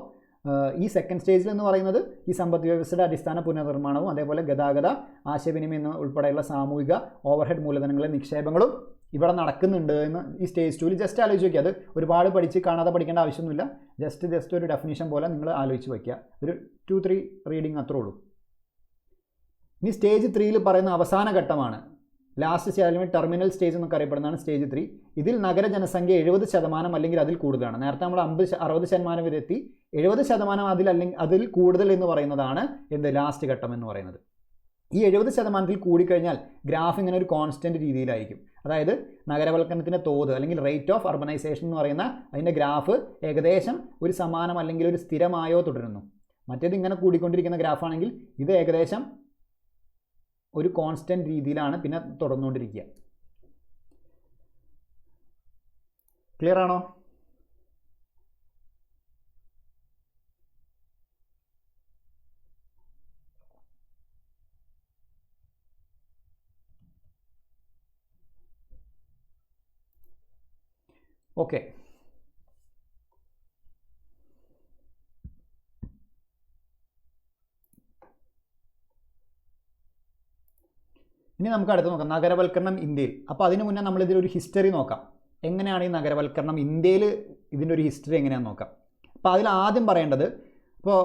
ഈ സെക്കൻഡ് സ്റ്റേജിൽ എന്ന് പറയുന്നത് ഈ സമ്പദ് വ്യവസ്ഥയുടെ അടിസ്ഥാന പുനർനിർമ്മാണവും അതേപോലെ ഗതാഗത, ആശയവിനിമയം ഉൾപ്പെടെയുള്ള സാമൂഹിക ഓവർഹെഡ് മൂലധനങ്ങളിലെ നിക്ഷേപങ്ങളും ഇവിടെ നടക്കുന്നുണ്ട് എന്ന് ഈ സ്റ്റേജ് 2 ജസ്റ്റ് ആലോചിച്ച് വയ്ക്കുക. അത് ഒരുപാട് കാണാതെ പഠിക്കേണ്ട ആവശ്യമൊന്നുമില്ല. ജസ്റ്റ് ഒരു ഡെഫിനിഷൻ പോലെ നിങ്ങൾ ആലോചിച്ച് വയ്ക്കുക. ഒരു 2-3 റീഡിങ് അത്രേ ഉള്ളൂ. ഇനി സ്റ്റേജ് 3 പറയുന്ന അവസാന ഘട്ടമാണ്. ലാസ്റ്റ് സ്റ്റേജ് അല്ലെങ്കിൽ ടെർമിനൽ സ്റ്റേജ് എന്നൊക്കെ അറിയപ്പെടുന്നതാണ് സ്റ്റേജ് 3. ഇതിൽ നഗര ജനസംഖ്യ 70% അല്ലെങ്കിൽ അതിൽ കൂടുതലാണ്. നേരത്തെ നമ്മൾ 60% വരെ എത്തി. 70% അതിൽ കൂടുതൽ എന്ന് പറയുന്നതാണ് എന്ത് ലാസ്റ്റ് ഘട്ടം എന്ന് പറയുന്നത്. ഈ 70% കൂടിക്കഴിഞ്ഞാൽ ഗ്രാഫ് ഇങ്ങനെ ഒരു കോൺസ്റ്റൻറ്റ് രീതിയിലായിരിക്കും. അതായത് നഗരവൽക്കരണത്തിൻ്റെ തോത് അല്ലെങ്കിൽ റേറ്റ് ഓഫ് അർബനൈസേഷൻ എന്ന് പറയുന്ന അതിൻ്റെ ഗ്രാഫ് ഏകദേശം ഒരു സമാനം അല്ലെങ്കിൽ ഒരു സ്ഥിരമായോ തുടരുന്നു. മറ്റേത് ഇങ്ങനെ കൂടിക്കൊണ്ടിരിക്കുന്ന ഗ്രാഫാണെങ്കിൽ ഇത് ഏകദേശം ഒരു കോൺസ്റ്റൻറ്റ് രീതിയിലാണ് പിന്നെ തുടർന്നുകൊണ്ടിരിക്കുക. ക്ലിയർ ആണോ? ഓക്കെ. ഇനി നമുക്ക് അടുത്ത് നോക്കാം നഗരവൽക്കരണം ഇന്ത്യയിൽ. അപ്പോൾ അതിന് മുന്നേ നമ്മളിതിലൊരു ഹിസ്റ്ററി നോക്കാം. എങ്ങനെയാണ് ഈ നഗരവൽക്കരണം ഇന്ത്യയിൽ ഇതിൻ്റെ ഒരു ഹിസ്റ്ററി എങ്ങനെയാണെന്ന് നോക്കാം. അപ്പോൾ അതിൽ ആദ്യം പറയേണ്ടത്, ഇപ്പോൾ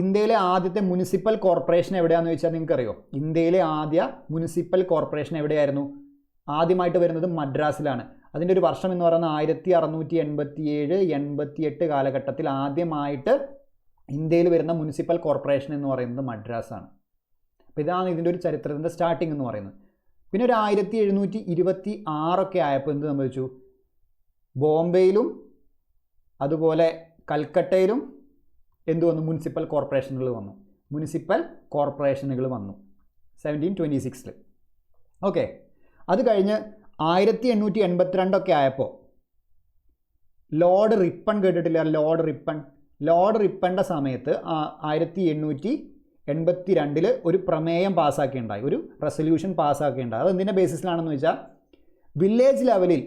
ഇന്ത്യയിലെ ആദ്യത്തെ മുനിസിപ്പൽ കോർപ്പറേഷൻ എവിടെയാണെന്ന് ചോദിച്ചാൽ നിങ്ങൾക്കറിയോ? ഇന്ത്യയിലെ ആദ്യ മുനിസിപ്പൽ കോർപ്പറേഷൻ എവിടെയായിരുന്നു? ആദ്യമായിട്ട് വരുന്നത് മദ്രാസിലാണ്. അതിൻ്റെ ഒരു വർഷം എന്ന് പറയുന്നത് 1687-88 കാലഘട്ടത്തിൽ ആദ്യമായിട്ട് ഇന്ത്യയിൽ വരുന്ന മുനിസിപ്പൽ കോർപ്പറേഷൻ എന്ന് പറയുന്നത് മദ്രാസാണ്. അപ്പോൾ ഇതാണ് ഇതിൻ്റെ ഒരു ചരിത്രത്തിൻ്റെ സ്റ്റാർട്ടിങ് എന്ന് പറയുന്നത്. പിന്നെ ഒരു 1726 ആയപ്പോൾ എന്ത് സംഭവിച്ചു? ബോംബെയിലും അതുപോലെ കൽക്കട്ടയിലും എന്ത് വന്നു? മുനിസിപ്പൽ കോർപ്പറേഷനുകൾ വന്നു. 1726 ഓക്കെ. അത് കഴിഞ്ഞ് 1882 ആയപ്പോൾ ലോർഡ് റിപ്പൺ കേട്ടിട്ടില്ല? ലോർഡ് റിപ്പണിൻ്റെ സമയത്ത് 1882 ഒരു പ്രമേയം പാസ്സാക്കിയുണ്ടായി, ഒരു റെസൊല്യൂഷൻ പാസ്സാക്കിയുണ്ടായി. അത് എന്തിൻ്റെ ബേസിസിലാണെന്ന് വെച്ചാൽ വില്ലേജ് ലെവലിൽ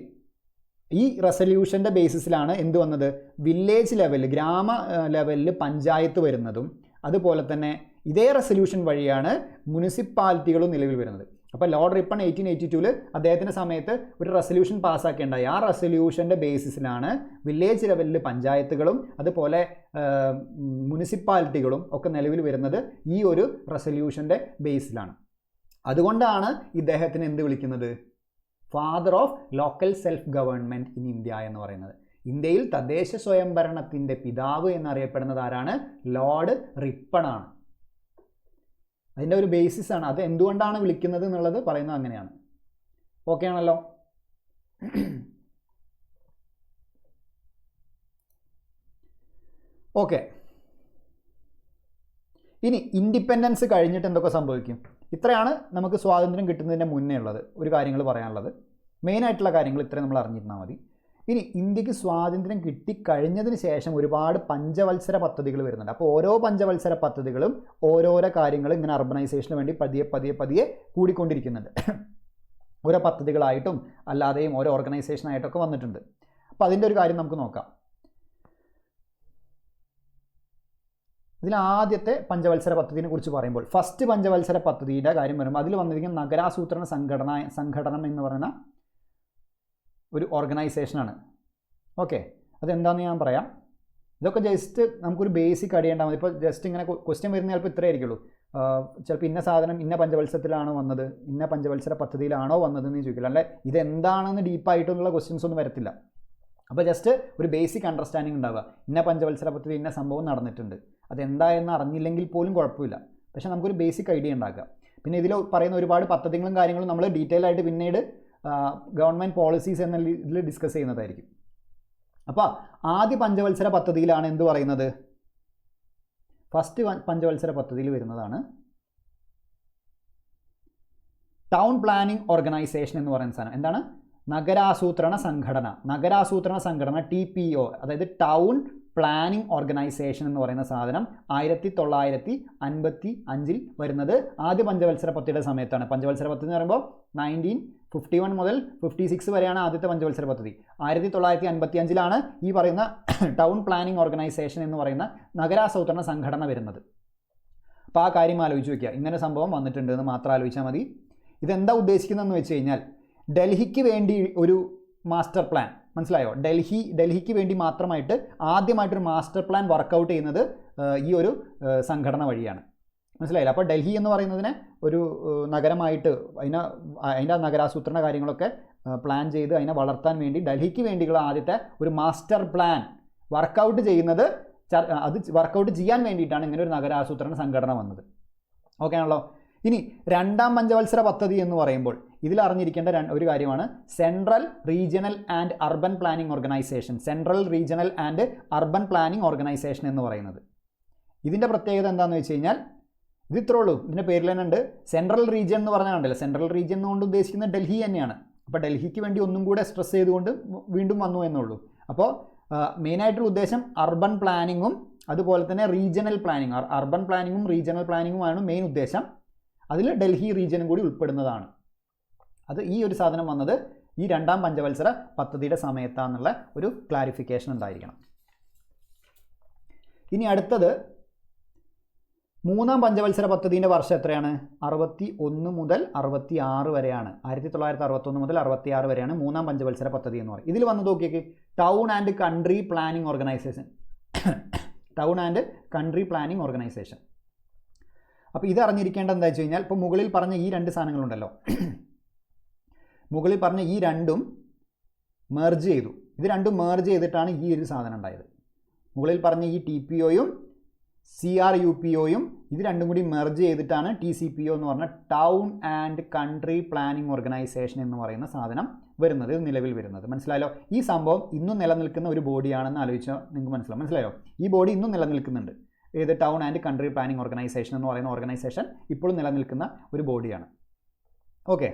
ഈ റെസൊല്യൂഷൻ്റെ ബേസിസിലാണ് എന്ത് വന്നത്? വില്ലേജ് ലെവലിൽ, ഗ്രാമ ലെവലിൽ പഞ്ചായത്ത് വരുന്നതും അതുപോലെ തന്നെ ഇതേ റെസൊല്യൂഷൻ വഴിയാണ് മുനിസിപ്പാലിറ്റികളും നിലവിൽ വരുന്നത്. അപ്പോൾ ലോർഡ് റിപ്പൺ 1882 അദ്ദേഹത്തിൻ്റെ സമയത്ത് ഒരു റെസൊല്യൂഷൻ പാസ്സാക്കിയുണ്ടായി. ആ റെസൊല്യൂഷൻ്റെ ബേസിസിലാണ് വില്ലേജ് ലെവലിൽ പഞ്ചായത്തുകളും അതുപോലെ മുനിസിപ്പാലിറ്റികളും ഒക്കെ നിലവിൽ വരുന്നത്. ഈ ഒരു റെസൊല്യൂഷൻ്റെ ബേസിലാണ്. അതുകൊണ്ടാണ് ഇദ്ദേഹത്തിന് എന്ത് വിളിക്കുന്നത്? Father of local self government in India എന്ന് പറയുന്നത്. ഇന്ത്യയിൽ തദ്ദേശ സ്വയംഭരണത്തിൻ്റെ പിതാവ് എന്നറിയപ്പെടുന്നത് ആരാണ്? ലോർഡ് റിപ്പൺ ആണ്. അതിൻ്റെ ഒരു ബേസിസ് ആണ്. അത് എന്തുകൊണ്ടാണ് വിളിക്കുന്നത് എന്നുള്ളത് പറയുന്നത് അങ്ങനെയാണ്. ഓക്കെ ആണല്ലോ? ഓക്കെ. ഇനി ഇൻഡിപെൻഡൻസ് കഴിഞ്ഞിട്ട് എന്തൊക്കെ സംഭവിക്കും? ഇത്രയാണ് നമുക്ക് സ്വാതന്ത്ര്യം കിട്ടുന്നതിൻ്റെ മുന്നേ ഉള്ളത് ഒരു കാര്യങ്ങൾ പറയാനുള്ളത്. മെയിനായിട്ടുള്ള കാര്യങ്ങൾ ഇത്രയും നമ്മൾ അറിഞ്ഞിരുന്നാൽ മതി. ഇനി ഇന്ത്യക്ക് സ്വാതന്ത്ര്യം കിട്ടിക്കഴിഞ്ഞതിന് ശേഷം ഒരുപാട് പഞ്ചവത്സര പദ്ധതികൾ വരുന്നുണ്ട്. അപ്പോൾ ഓരോ പഞ്ചവത്സര പദ്ധതികളും ഓരോരോ കാര്യങ്ങൾ ഇങ്ങനെ അർബനൈസേഷന് വേണ്ടി പതിയെ കൂടിക്കൊണ്ടിരിക്കുന്നുണ്ട്. ഓരോ പദ്ധതികളായിട്ടും അല്ലാതെയും ഓരോ ഓർഗനൈസേഷനായിട്ടൊക്കെ വന്നിട്ടുണ്ട്. അപ്പോൾ അതിൻ്റെ ഒരു കാര്യം നമുക്ക് നോക്കാം. ഇതിൽ ആദ്യത്തെ പഞ്ചവത്സര പദ്ധതിയെ കുറിച്ച് പറയുമ്പോൾ ഫസ്റ്റ് പഞ്ചവത്സര പദ്ധതിയുടെ കാര്യം വരുമ്പോൾ അതിൽ വന്നിരിക്കുന്ന നഗരാസൂത്രണ സംഘടനം എന്ന് പറയുന്ന ഒരു ഓർഗനൈസേഷനാണ്. ഓക്കെ, അതെന്താണെന്ന് ഞാൻ പറയാം. ഇതൊക്കെ ജസ്റ്റ് നമുക്കൊരു ബേസിക് അറിയേണ്ടാൽ മതി. ഇപ്പോൾ ജസ്റ്റ് ഇങ്ങനെ ക്വസ്റ്റ്യൻ വരുന്ന ചിലപ്പോൾ ഇത്രേ ആയിരിക്കുള്ളൂ. ചിലപ്പോൾ ഇന്ന സാധനം ഇന്ന പഞ്ചവത്സരത്തിലാണോ വന്നത്, ഇന്ന പഞ്ചവത്സര പദ്ധതിയിലാണോ വന്നതെന്ന് ചോദിക്കില്ല. അല്ലെ ഇതെന്താണെന്ന് ഡീപ്പായിട്ടുള്ള ക്വസ്റ്റ്യൻസ് ഒന്നും വരത്തില്ല. അപ്പോൾ ജസ്റ്റ് ഒരു ബേസിക് അണ്ടർസ്റ്റാൻഡിങ് ഉണ്ടാവുക. ഇന്ന പഞ്ചവത്സര പദ്ധതി ഇന്ന സംഭവം നടന്നിട്ടുണ്ട്, അതെന്തായെന്ന് അറിഞ്ഞില്ലെങ്കിൽ പോലും കുഴപ്പമില്ല. പക്ഷേ നമുക്കൊരു ബേസിക് ഐഡിയ ഉണ്ടാക്കുക. പിന്നെ ഇതിൽ പറയുന്ന ഒരുപാട് പദ്ധതികളും കാര്യങ്ങളും നമ്മൾ ഡീറ്റെയിൽ ആയിട്ട് പിന്നീട് ഗവൺമെൻറ് പോളിസീസ് എന്ന ഇതിൽ ഡിസ്കസ് ചെയ്യുന്നതായിരിക്കും. അപ്പോൾ ആദ്യ പഞ്ചവത്സര പദ്ധതിയിലാണ് എന്ത് പറയുന്നത്? ഫസ്റ്റ് പഞ്ചവത്സര പദ്ധതിയിൽ വരുന്നതാണ് ടൗൺ പ്ലാനിംഗ് ഓർഗനൈസേഷൻ എന്ന് പറയുന്ന സാധനം. എന്താണ്? നഗരാസൂത്രണ സംഘടന TPO, അതായത് ടൗൺ പ്ലാനിംഗ് ഓർഗനൈസേഷൻ എന്ന് പറയുന്ന സാധനം 1955 വരുന്നത് ആദ്യ പഞ്ചവത്സര പദ്ധതിയുടെ സമയത്താണ്. പഞ്ചവത്സര പദ്ധതി എന്ന് പറയുമ്പോൾ 1951 മുതൽ 56 വരെയാണ് ആദ്യത്തെ പഞ്ചവത്സര പദ്ധതി. 1955 ഈ പറയുന്ന ടൗൺ പ്ലാനിംഗ് ഓർഗനൈസേഷൻ എന്ന് പറയുന്ന നഗരാസൂത്രണ സംഘടന വരുന്നത്. അപ്പോൾ ആ കാര്യം ആലോചിച്ച് വയ്ക്കുക. ഇങ്ങനെ സംഭവം വന്നിട്ടുണ്ട് എന്ന് മാത്രം ആലോചിച്ചാൽ മതി. ഇതെന്താ ഉദ്ദേശിക്കുന്നതെന്ന് വെച്ച് കഴിഞ്ഞാൽ ഡൽഹിക്ക് വേണ്ടി ഒരു മാസ്റ്റർ പ്ലാൻ, മനസ്സിലായോ? ഡൽഹിക്ക് വേണ്ടി മാത്രമായിട്ട് ആദ്യമായിട്ടൊരു മാസ്റ്റർ പ്ലാൻ വർക്കൗട്ട് ചെയ്യുന്നത് ഈ ഒരു സംഘടന വഴിയാണ്. മനസ്സിലായില്ല? അപ്പോൾ ഡൽഹി എന്ന് പറയുന്നതിനെ ഒരു നഗരമായിട്ട് അതിൻ്റെ നഗരാസൂത്രണ കാര്യങ്ങളൊക്കെ പ്ലാൻ ചെയ്ത് അതിനെ വളർത്താൻ വേണ്ടി ഡൽഹിക്ക് വേണ്ടിയുള്ള ആദ്യത്തെ ഒരു മാസ്റ്റർ പ്ലാൻ വർക്കൗട്ട് ചെയ്യുന്നത്, അത് വർക്കൗട്ട് ചെയ്യാൻ വേണ്ടിയിട്ടാണ് ഇങ്ങനെ ഒരു നഗരാസൂത്രണ സംഘടന വന്നത്. ഓക്കെ ആണല്ലോ. ഇനി രണ്ടാം പഞ്ചവത്സര പദ്ധതി എന്ന് പറയുമ്പോൾ ഇതിൽ അറിഞ്ഞിരിക്കേണ്ട ഒരു കാര്യമാണ് central regional and urban planning organisation. Central regional and urban planning organisation എന്ന് പറയുന്നത് ഇതിൻ്റെ പ്രത്യേകത എന്താണെന്ന് വെച്ച് കഴിഞ്ഞാൽ ഇത് ഇത്രേ ഉള്ളൂ. ഇതിൻ്റെ പേരിൽ തന്നെ ഉണ്ട് സെൻട്രൽ റീജിയൻ എന്ന് പറഞ്ഞാൽ കണ്ടല്ലോ. സെൻട്രൽ റീജിയൻ എന്നുകൊണ്ട് ഉദ്ദേശിക്കുന്നത് ഡൽഹി തന്നെയാണ്. അപ്പോൾ ഡൽഹിക്ക് വേണ്ടി ഒന്നും കൂടെ സ്ട്രെസ് ചെയ്തുകൊണ്ട് വീണ്ടും വന്നു എന്നുള്ളൂ. അപ്പോൾ മെയിനായിട്ടുള്ള ഉദ്ദേശം അർബൻ പ്ലാനിങ്ങും അതുപോലെ തന്നെ റീജിയണൽ പ്ലാനിങ്, അർബൻ പ്ലാനിങ്ങും റീജിയണൽ പ്ലാനിങ്ങുമാണ് മെയിൻ ഉദ്ദേശം. അതിൽ ഡൽഹി റീജിയനും കൂടി ഉൾപ്പെടുന്നതാണ്. അത് ഈ ഒരു സാധനം വന്നത് ഈ രണ്ടാം പഞ്ചവത്സര പദ്ധതിയുടെ സമയത്താണെന്നുള്ള ഒരു ക്ലാരിഫിക്കേഷൻ ഉണ്ടായിരിക്കണം. ഇനി അടുത്തത് മൂന്നാം പഞ്ചവത്സര പദ്ധതിൻ്റെ വർഷം എത്രയാണ്? 61 മുതൽ 66 വരെയാണ്. 1961 മുതൽ 66 വരെയാണ് മൂന്നാം പഞ്ചവത്സര പദ്ധതി എന്ന് പറയും. ഇതിൽ വന്ന് നോക്കിയേക്ക് town and country planning organisation. Town and country planning organisation. അപ്പോൾ ഇത് അറിഞ്ഞിരിക്കേണ്ടത് എന്താ വെച്ച് കഴിഞ്ഞാൽ, ഇപ്പോൾ മുകളിൽ പറഞ്ഞ ഈ രണ്ട് സാധനങ്ങളുണ്ടല്ലോ, മുകളിൽ പറഞ്ഞ ഈ രണ്ടും മെർജ് ചെയ്തു. ഇത് രണ്ടും മെർജ് ചെയ്തിട്ടാണ് ഈ ഒരു സാധനം ഉണ്ടായത്. മുകളിൽ പറഞ്ഞ ഈ TPOയും CRUPOയും ഇത് രണ്ടും കൂടി മെർജ് ചെയ്തിട്ടാണ് TCPO എന്ന് പറഞ്ഞ town and country planning organisation എന്ന് പറയുന്ന സാധനം വരുന്നത്, ഇത് നിലവിൽ വരുന്നത്. മനസ്സിലായല്ലോ? ഈ സംഭവം ഇന്നും നിലനിൽക്കുന്ന ഒരു ബോഡിയാണെന്ന് ആലോചിച്ചാൽ നിങ്ങൾക്ക് മനസ്സിലായോ? ഈ ബോഡി ഇന്നും നിലനിൽക്കുന്നുണ്ട്. ഏത്? Town and country planning organisation എന്ന് പറയുന്ന ഓർഗനൈസേഷൻ ഇപ്പോഴും നിലനിൽക്കുന്ന ഒരു ബോഡിയാണ്. ഓക്കെ.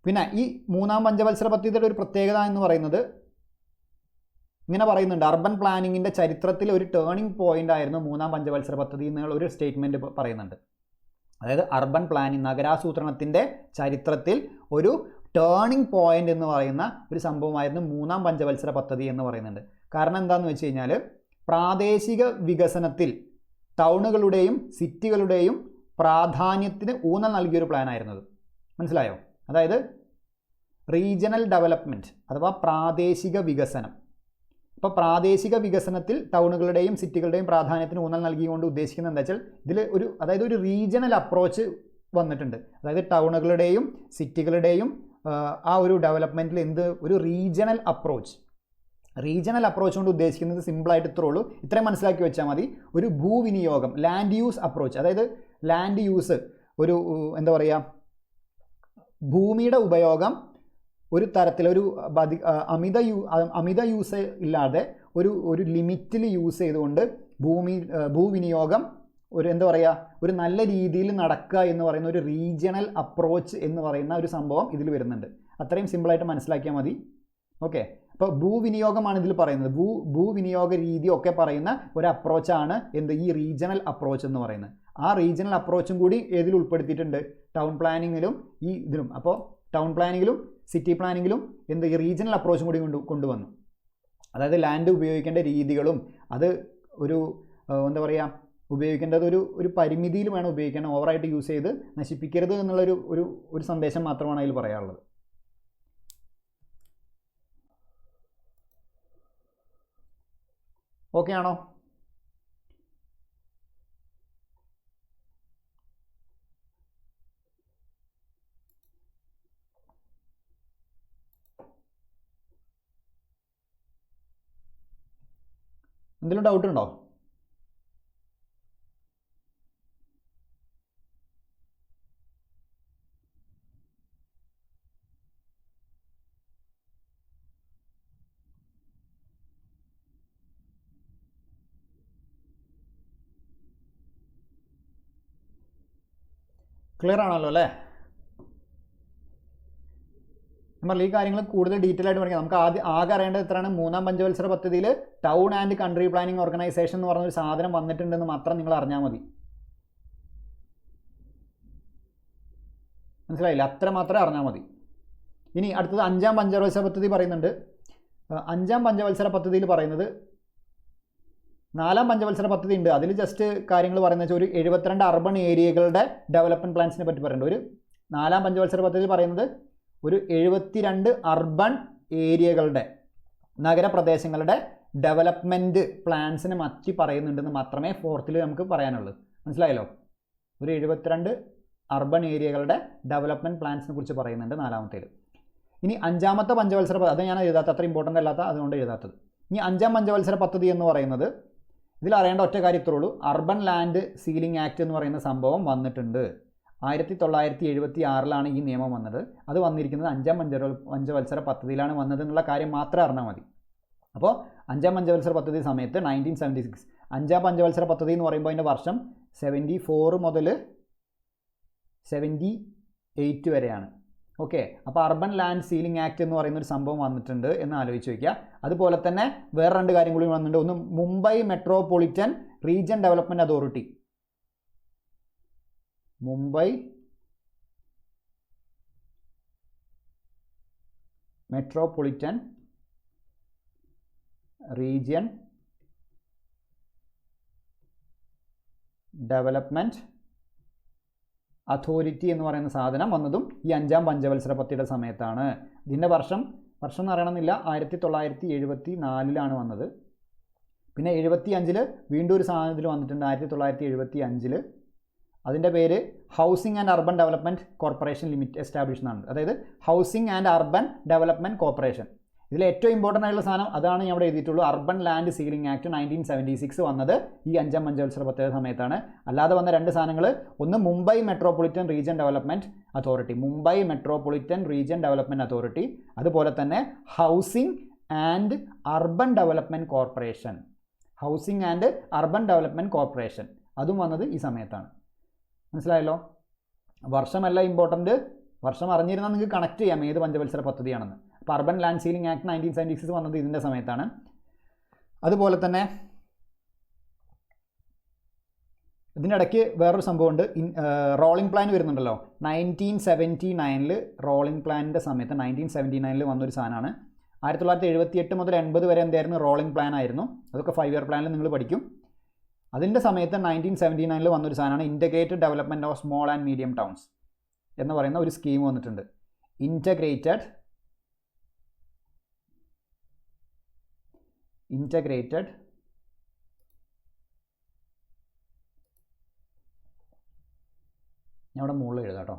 പിന്നെ ഈ മൂന്നാം പഞ്ചവത്സര പദ്ധതിയുടെ ഒരു പ്രത്യേകത എന്ന് പറയുന്നത് ഇങ്ങനെ പറയുന്നുണ്ട്, അർബൻ പ്ലാനിങ്ങിൻ്റെ ചരിത്രത്തിൽ ഒരു ടേണിംഗ് പോയിന്റ് ആയിരുന്നു മൂന്നാം പഞ്ചവത്സര പദ്ധതി എന്നുള്ള ഒരു സ്റ്റേറ്റ്മെൻറ്റ് പറയുന്നുണ്ട്. അതായത് അർബൻ പ്ലാനിങ്, നഗരാസൂത്രണത്തിൻ്റെ ചരിത്രത്തിൽ ഒരു ടേണിംഗ് പോയിന്റ് എന്ന് പറയുന്ന ഒരു സംഭവമായിരുന്നു മൂന്നാം പഞ്ചവത്സര പദ്ധതി എന്ന് പറയുന്നുണ്ട്. കാരണം എന്താണെന്ന് വെച്ച് കഴിഞ്ഞാൽ പ്രാദേശിക വികസനത്തിൽ ടൗണുകളുടെയും സിറ്റികളുടെയും പ്രാധാന്യത്തിന് ഊന്നൽ നൽകിയൊരു പ്ലാനായിരുന്നത്. മനസ്സിലായോ? അതായത് റീജിയണൽ ഡെവലപ്മെൻറ്റ് അഥവാ പ്രാദേശിക വികസനം. അപ്പോൾ പ്രാദേശിക വികസനത്തിൽ ടൗണുകളുടെയും സിറ്റികളുടെയും പ്രാധാന്യത്തിന് ഊന്നൽ നൽകിക്കൊണ്ട് ഉദ്ദേശിക്കുന്നത് എന്താ വെച്ചാൽ ഇതിൽ അതായത് ഒരു റീജിയണൽ അപ്രോച്ച് വന്നിട്ടുണ്ട്. അതായത് ടൗണുകളുടെയും സിറ്റികളുടെയും ആ ഒരു ഡെവലപ്മെൻറ്റിൽ ഒരു റീജിയണൽ അപ്രോച്ച് കൊണ്ട് ഉദ്ദേശിക്കുന്നത് സിമ്പിളായിട്ട് ഇത്രേ ഉള്ളൂ. ഇത്രയും മനസ്സിലാക്കി വെച്ചാൽ മതി. ഒരു ഭൂവിനിയോഗം, ലാൻഡ് യൂസ് അപ്രോച്ച്. അതായത് ലാൻഡ് യൂസ് ഒരു എന്താ പറയുക, ഭൂമിയുടെ ഉപയോഗം ഒരു തരത്തിലൊരു അമിത യൂസ് ഇല്ലാതെ ഒരു ലിമിറ്റിൽ യൂസ് ചെയ്തുകൊണ്ട് ഭൂവിനിയോഗം ഒരു എന്താ പറയുക, ഒരു നല്ല രീതിയിൽ നടക്കുക എന്ന് പറയുന്ന ഒരു റീജിയണൽ അപ്രോച്ച് എന്ന് പറയുന്ന ഒരു സംഭവം ഇതിൽ വരുന്നുണ്ട്. അത്രയും സിമ്പിളായിട്ട് മനസ്സിലാക്കിയാൽ മതി. ഓക്കെ. അപ്പോൾ ഭൂവിനിയോഗമാണ് ഇതിൽ പറയുന്നത്. ഭൂവിനിയോഗ രീതി ഒക്കെ പറയുന്ന ഒരു അപ്രോച്ചാണ് ഈ റീജിയണൽ അപ്രോച്ച് എന്ന് പറയുന്നത്. ആ റീജിയണൽ അപ്രോച്ചും കൂടി ഏതിൽ ഉൾപ്പെടുത്തിയിട്ടുണ്ട്? ടൗൺ പ്ലാനിങ്ങിലും ഈ ഇതിലും. അപ്പോൾ ടൗൺ പ്ലാനിങ്ങിലും സിറ്റി പ്ലാനിങ്ങിലും ഈ റീജിയണൽ അപ്രോച്ചും കൂടി കൊണ്ടുവന്നു. അതായത് ലാൻഡ് ഉപയോഗിക്കേണ്ട രീതികളും അത് ഒരു എന്താ പറയുക, ഉപയോഗിക്കേണ്ടത് ഒരു പരിമിതിയിൽ വേണം ഉപയോഗിക്കണം. ഓവറായിട്ട് യൂസ് ചെയ്ത് നശിപ്പിക്കരുത് എന്നുള്ളൊരു ഒരു സന്ദേശം മാത്രമാണ് അതിൽ പറയാനുള്ളത്. ഓക്കെ ആണോ? എന്തെങ്കിലും ഡൗട്ട് ഉണ്ടോ? ക്ലിയർ ആണല്ലോ അല്ലേ? നമ്മൾ ഈ കാര്യങ്ങൾ കൂടുതൽ ഡീറ്റെയിൽ ആയിട്ട് പഠിക്കാം. നമുക്ക് ആകെ അറിയേണ്ടത് എത്രയാണ്? മൂന്നാം പഞ്ചവത്സര പദ്ധതിയിൽ town and country planning organisation എന്ന് പറഞ്ഞൊരു സാധനം വന്നിട്ടുണ്ടെന്ന് മാത്രം നിങ്ങൾ അറിഞ്ഞാൽ മതി. മനസ്സിലായില്ല? അത്ര മാത്രമേ അറിഞ്ഞാൽ മതി. ഇനി അടുത്തത് അഞ്ചാം പഞ്ചവത്സര പദ്ധതി പറയുന്നുണ്ട്. അഞ്ചാം പഞ്ചവത്സര പദ്ധതിയിൽ പറയുന്നത് നാലാം പഞ്ചവത്സര പദ്ധതി ഉണ്ട്. അതിൽ ജസ്റ്റ് കാര്യങ്ങൾ പറയുന്നത് വെച്ചാൽ ഒരു 72 അർബൺ ഏരിയകളുടെ ഡെവലപ്മെൻറ്റ് പ്ലാൻസിനെ പറ്റി പറയുന്നുണ്ട്. ഒരു നാലാം പഞ്ചവത്സര പദ്ധതി പറയുന്നത് ഒരു 72 അർബൺ ഏരിയകളുടെ, നഗരപ്രദേശങ്ങളുടെ ഡെവലപ്മെൻറ്റ് പ്ലാൻസിനെ മാറ്റി പറയുന്നുണ്ടെന്ന് മാത്രമേ ഫോർത്തിൽ നമുക്ക് പറയാനുള്ളൂ. മനസ്സിലായല്ലോ? ഒരു 72 അർബൻ ഏരിയകളുടെ ഡെവലപ്മെൻറ്റ് പ്ലാൻസിനെ കുറിച്ച് പറയുന്നുണ്ട് 4-ാമത്തേൽ. ഇനി 5-ാമത്തെ പഞ്ചവത്സര പദ്ധതി, അത് ഞാൻ എഴുതാത്ത, അത്ര ഇമ്പോർട്ടൻ്റ് അല്ലാത്ത, അതുകൊണ്ട് എഴുതാത്തത്. ഇനി 5-ാം പഞ്ചവത്സര പദ്ധതി എന്ന് പറയുന്നത്, ഇതിൽ അറിയേണ്ട ഒറ്റ കാര്യത്രേ ഉള്ളൂ, അർബൻ ലാൻഡ് സീലിംഗ് ആക്ട് എന്ന് പറയുന്ന സംഭവം വന്നിട്ടുണ്ട്. 1976-ലാണ് ഈ നിയമം വന്നത്. അത് വന്നിരിക്കുന്നത് 5-ാം പഞ്ചവത്സര പദ്ധതിയിലാണ് വന്നത് എന്നുള്ള കാര്യം മാത്രം അറിഞ്ഞാൽ മതി. അപ്പോൾ 5-ാം പഞ്ചവത്സര പദ്ധതി സമയത്ത് 1976, 5-ാം പഞ്ചവത്സര പദ്ധതി എന്ന് പറയുമ്പോൾ അതിൻ്റെ വർഷം 74 മുതൽ 78 വരെയാണ്. ഓക്കെ, അപ്പോൾ അർബൻ ലാൻഡ് സീലിംഗ് ആക്ട് എന്ന് പറയുന്ന ഒരു സംഭവം വന്നിട്ടുണ്ട് എന്ന് ആലോചിച്ച് വയ്ക്കുക. അതുപോലെ തന്നെ വേറെ 2 കാര്യം കൂടി വന്നിട്ടുണ്ട്. ഒന്ന്, Mumbai metropolitan region development authority, Mumbai metropolitan region development authority എന്ന് പറയുന്ന സാധനം വന്നതും ഈ 5-ാം പഞ്ചവത്സര പദ്ധതിയുടെ സമയത്താണ്. ഇതിൻ്റെ വർഷം എന്ന് അറിയണമെന്നില്ല, 1974-ലാണ് വന്നത്. പിന്നെ 75-ൽ വീണ്ടും ഒരു സാധനത്തിൽ വന്നിട്ടുണ്ട്, 1975-ൽ. അതിൻ്റെ പേര് housing and urban development corporation limit establish എന്നാണ്. അതായത് housing and urban development corporation. ഇതിൽ ഏറ്റവും ഇമ്പോർട്ടൻ്റ് ആയിട്ടുള്ള സാധനം അതാണ് ഞാൻ ഇവിടെ എഴുതിയിട്ടുള്ളൂ. അർബൻ ലാൻഡ് സീലിംഗ് ആക്ട് 1976 വന്നത് ഈ 5-ാം പഞ്ചവത്സര പദ്ധതി സമയത്താണ്. അല്ലാതെ വന്ന 2 സാധനങ്ങൾ, ഒന്ന് Mumbai metropolitan region development authority, Mumbai metropolitan region development authority. അതുപോലെ തന്നെ housing and urban development corporation, housing and urban development corporation, അതും വന്നത് ഈ സമയത്താണ്. മനസ്സിലായല്ലോ? വർഷമല്ല ഇമ്പോർട്ടൻറ്റ്, വർഷം അറിഞ്ഞിരുന്നാൽ നിങ്ങൾക്ക് കണക്ട് ചെയ്യാം ഏത് പഞ്ചവത്സര പദ്ധതിയാണെന്ന്. അപ്പോൾ അർബൻ ലാൻഡ് സീലിംഗ് ആക്ട് 1976 വന്നത് ഇതിൻ്റെ സമയത്താണ്. അതുപോലെ തന്നെ ഇതിനിടയ്ക്ക് വേറൊരു സംഭവമുണ്ട്, റോളിംഗ് പ്ലാൻ വരുന്നുണ്ടല്ലോ. 1979 റോളിംഗ് പ്ലാനിൻ്റെ സമയത്ത് 1979 വന്നൊരു സാധനമാണ്. 1978 മുതൽ 80 വരെ എന്തായിരുന്നു, റോളിംഗ് പ്ലാൻ ആയിരുന്നു. അതൊക്കെ 5 ഇയർ പ്ലാനിൽ നിങ്ങൾ പഠിക്കും. അതിൻ്റെ സമയത്ത് 1979 വന്നൊരു സാധനമാണ് integrated development of small and medium towns എന്ന് പറയുന്ന ഒരു സ്കീം വന്നിട്ടുണ്ട്. ഇൻ്റഗ്രേറ്റഡ് ഞാൻ ഇവിടെ മുകളിൽ എഴുതാം കേട്ടോ.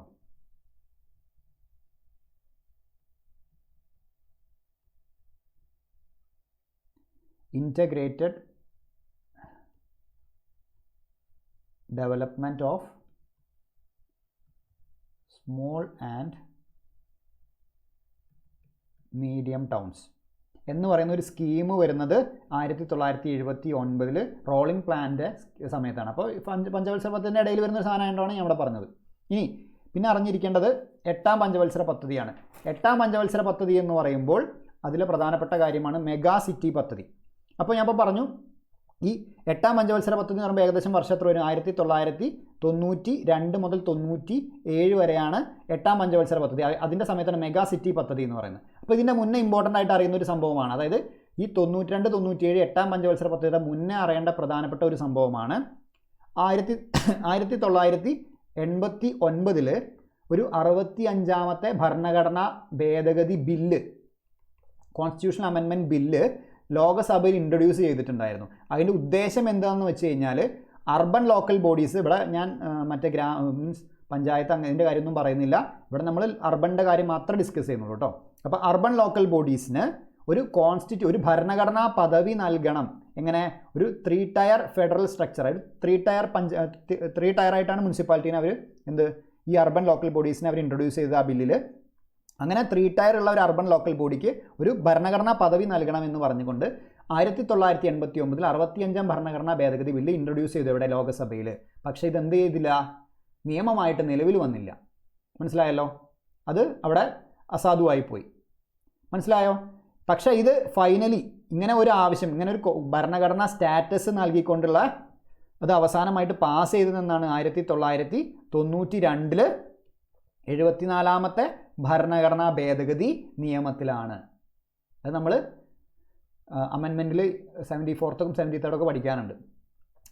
Integrated development of small and medium towns എന്ന് പറയുന്ന ഒരു സ്കീം വരുന്നത് 1979 റോളിംഗ് പ്ലാനിൻ്റെ സമയത്താണ്. അപ്പോൾ പഞ്ചവത്സര പദ്ധതിൻ്റെ ഇടയിൽ വരുന്ന ഒരു സാധനമായിട്ടാണ് ഞാൻ ഇവിടെ പറഞ്ഞത്. ഇനി പിന്നെ അറിഞ്ഞിരിക്കേണ്ടത് 8-ാം പഞ്ചവത്സര പദ്ധതിയാണ്. 8-ാം പഞ്ചവത്സര പദ്ധതി എന്ന് പറയുമ്പോൾ അതിലെ പ്രധാനപ്പെട്ട കാര്യമാണ് മെഗാ സിറ്റി പദ്ധതി. അപ്പോൾ ഞാൻ ഇപ്പോൾ പറഞ്ഞു, ഈ 8-ാം പഞ്ചവത്സര പദ്ധതി എന്ന് പറയുമ്പോൾ ഏകദേശം വർഷം എത്ര വരും, 1992 മുതൽ 97 വരെയാണ് 8-ാം പഞ്ചവത്സര പദ്ധതി. അതിൻ്റെ സമയത്താണ് മെഗാ സിറ്റി പദ്ധതി എന്ന് പറയുന്നത്. അപ്പോൾ ഇതിൻ്റെ മുന്നേ ഇമ്പോർട്ടൻ്റ് ആയിട്ട് അറിയുന്ന ഒരു സംഭവമാണ്. അതായത് ഈ 92-97 8-ാം പഞ്ചവത്സര പദ്ധതിയുടെ മുന്നേ അറിയേണ്ട പ്രധാനപ്പെട്ട ഒരു സംഭവമാണ് 1989 ഒരു 65-ാമത്തെ ഭരണഘടനാ ഭേദഗതി ബില്ല്, കോൺസ്റ്റിറ്റ്യൂഷണൽ അമെൻമെൻറ്റ് ബില്ല് ലോകസഭയിൽ ഇൻട്രൊഡ്യൂസ് ചെയ്തിട്ടുണ്ടായിരുന്നു. അതിൻ്റെ ഉദ്ദേശം എന്താണെന്ന് വെച്ച് കഴിഞ്ഞാൽ, അർബൻ ലോക്കൽ ബോഡീസ്, ഇവിടെ ഞാൻ മറ്റേ മീൻസ് പഞ്ചായത്ത് ഇതിൻ്റെ കാര്യമൊന്നും പറയുന്നില്ല, ഇവിടെ നമ്മൾ അർബൻ്റെ കാര്യം മാത്രമേ ഡിസ്കസ് ചെയ്യുന്നുള്ളൂ കേട്ടോ. അപ്പോൾ അർബൻ ലോക്കൽ ബോഡീസിന് ഒരു ഭരണഘടനാ പദവി നൽകണം. എങ്ങനെ? ഒരു 3 ടയർ ഫെഡറൽ സ്ട്രക്ചർ, ഒരു 3 ടയർ ആയിട്ടാണ് മുനിസിപ്പാലിറ്റീനെ അവർ ഈ അർബൻ ലോക്കൽ ബോഡീസിനെ അവർ ഇൻട്രൊഡ്യൂസ് ചെയ്തത് ആ ബില്ലിൽ. അങ്ങനെ 3 ടയർ ഉള്ള ഒരു അർബൻ ലോക്കൽ ബോഡിക്ക് ഒരു ഭരണഘടനാ പദവി നൽകണമെന്ന് പറഞ്ഞുകൊണ്ട് 1989 65-ാം ഭരണഘടനാ ഭേദഗതി ബില്ല് ഇൻട്രൊഡ്യൂസ് ചെയ്തു ഇവിടെ ലോകസഭയിൽ. പക്ഷേ ഇതെന്ത് ചെയ്തില്ല, നിയമമായിട്ട് നിലവിൽ വന്നില്ല. മനസ്സിലായല്ലോ? അത് അവിടെ അസാധുവായിപ്പോയി. മനസ്സിലായോ? പക്ഷേ ഇത് ഫൈനലി ഇങ്ങനെ ഒരു ആവശ്യം, ഇങ്ങനെ ഒരു ഭരണഘടനാ സ്റ്റാറ്റസ് നൽകിക്കൊണ്ടുള്ള അത് അവസാനമായിട്ട് പാസ് ചെയ്തതെന്നാണ് 1992 74-ാമത്തെ ഭരണഘടനാ ഭേദഗതി നിയമത്തിലാണ്. അത് നമ്മൾ അമെൻമെൻറ്റിൽ 74th 73rd പഠിക്കാനുണ്ട്.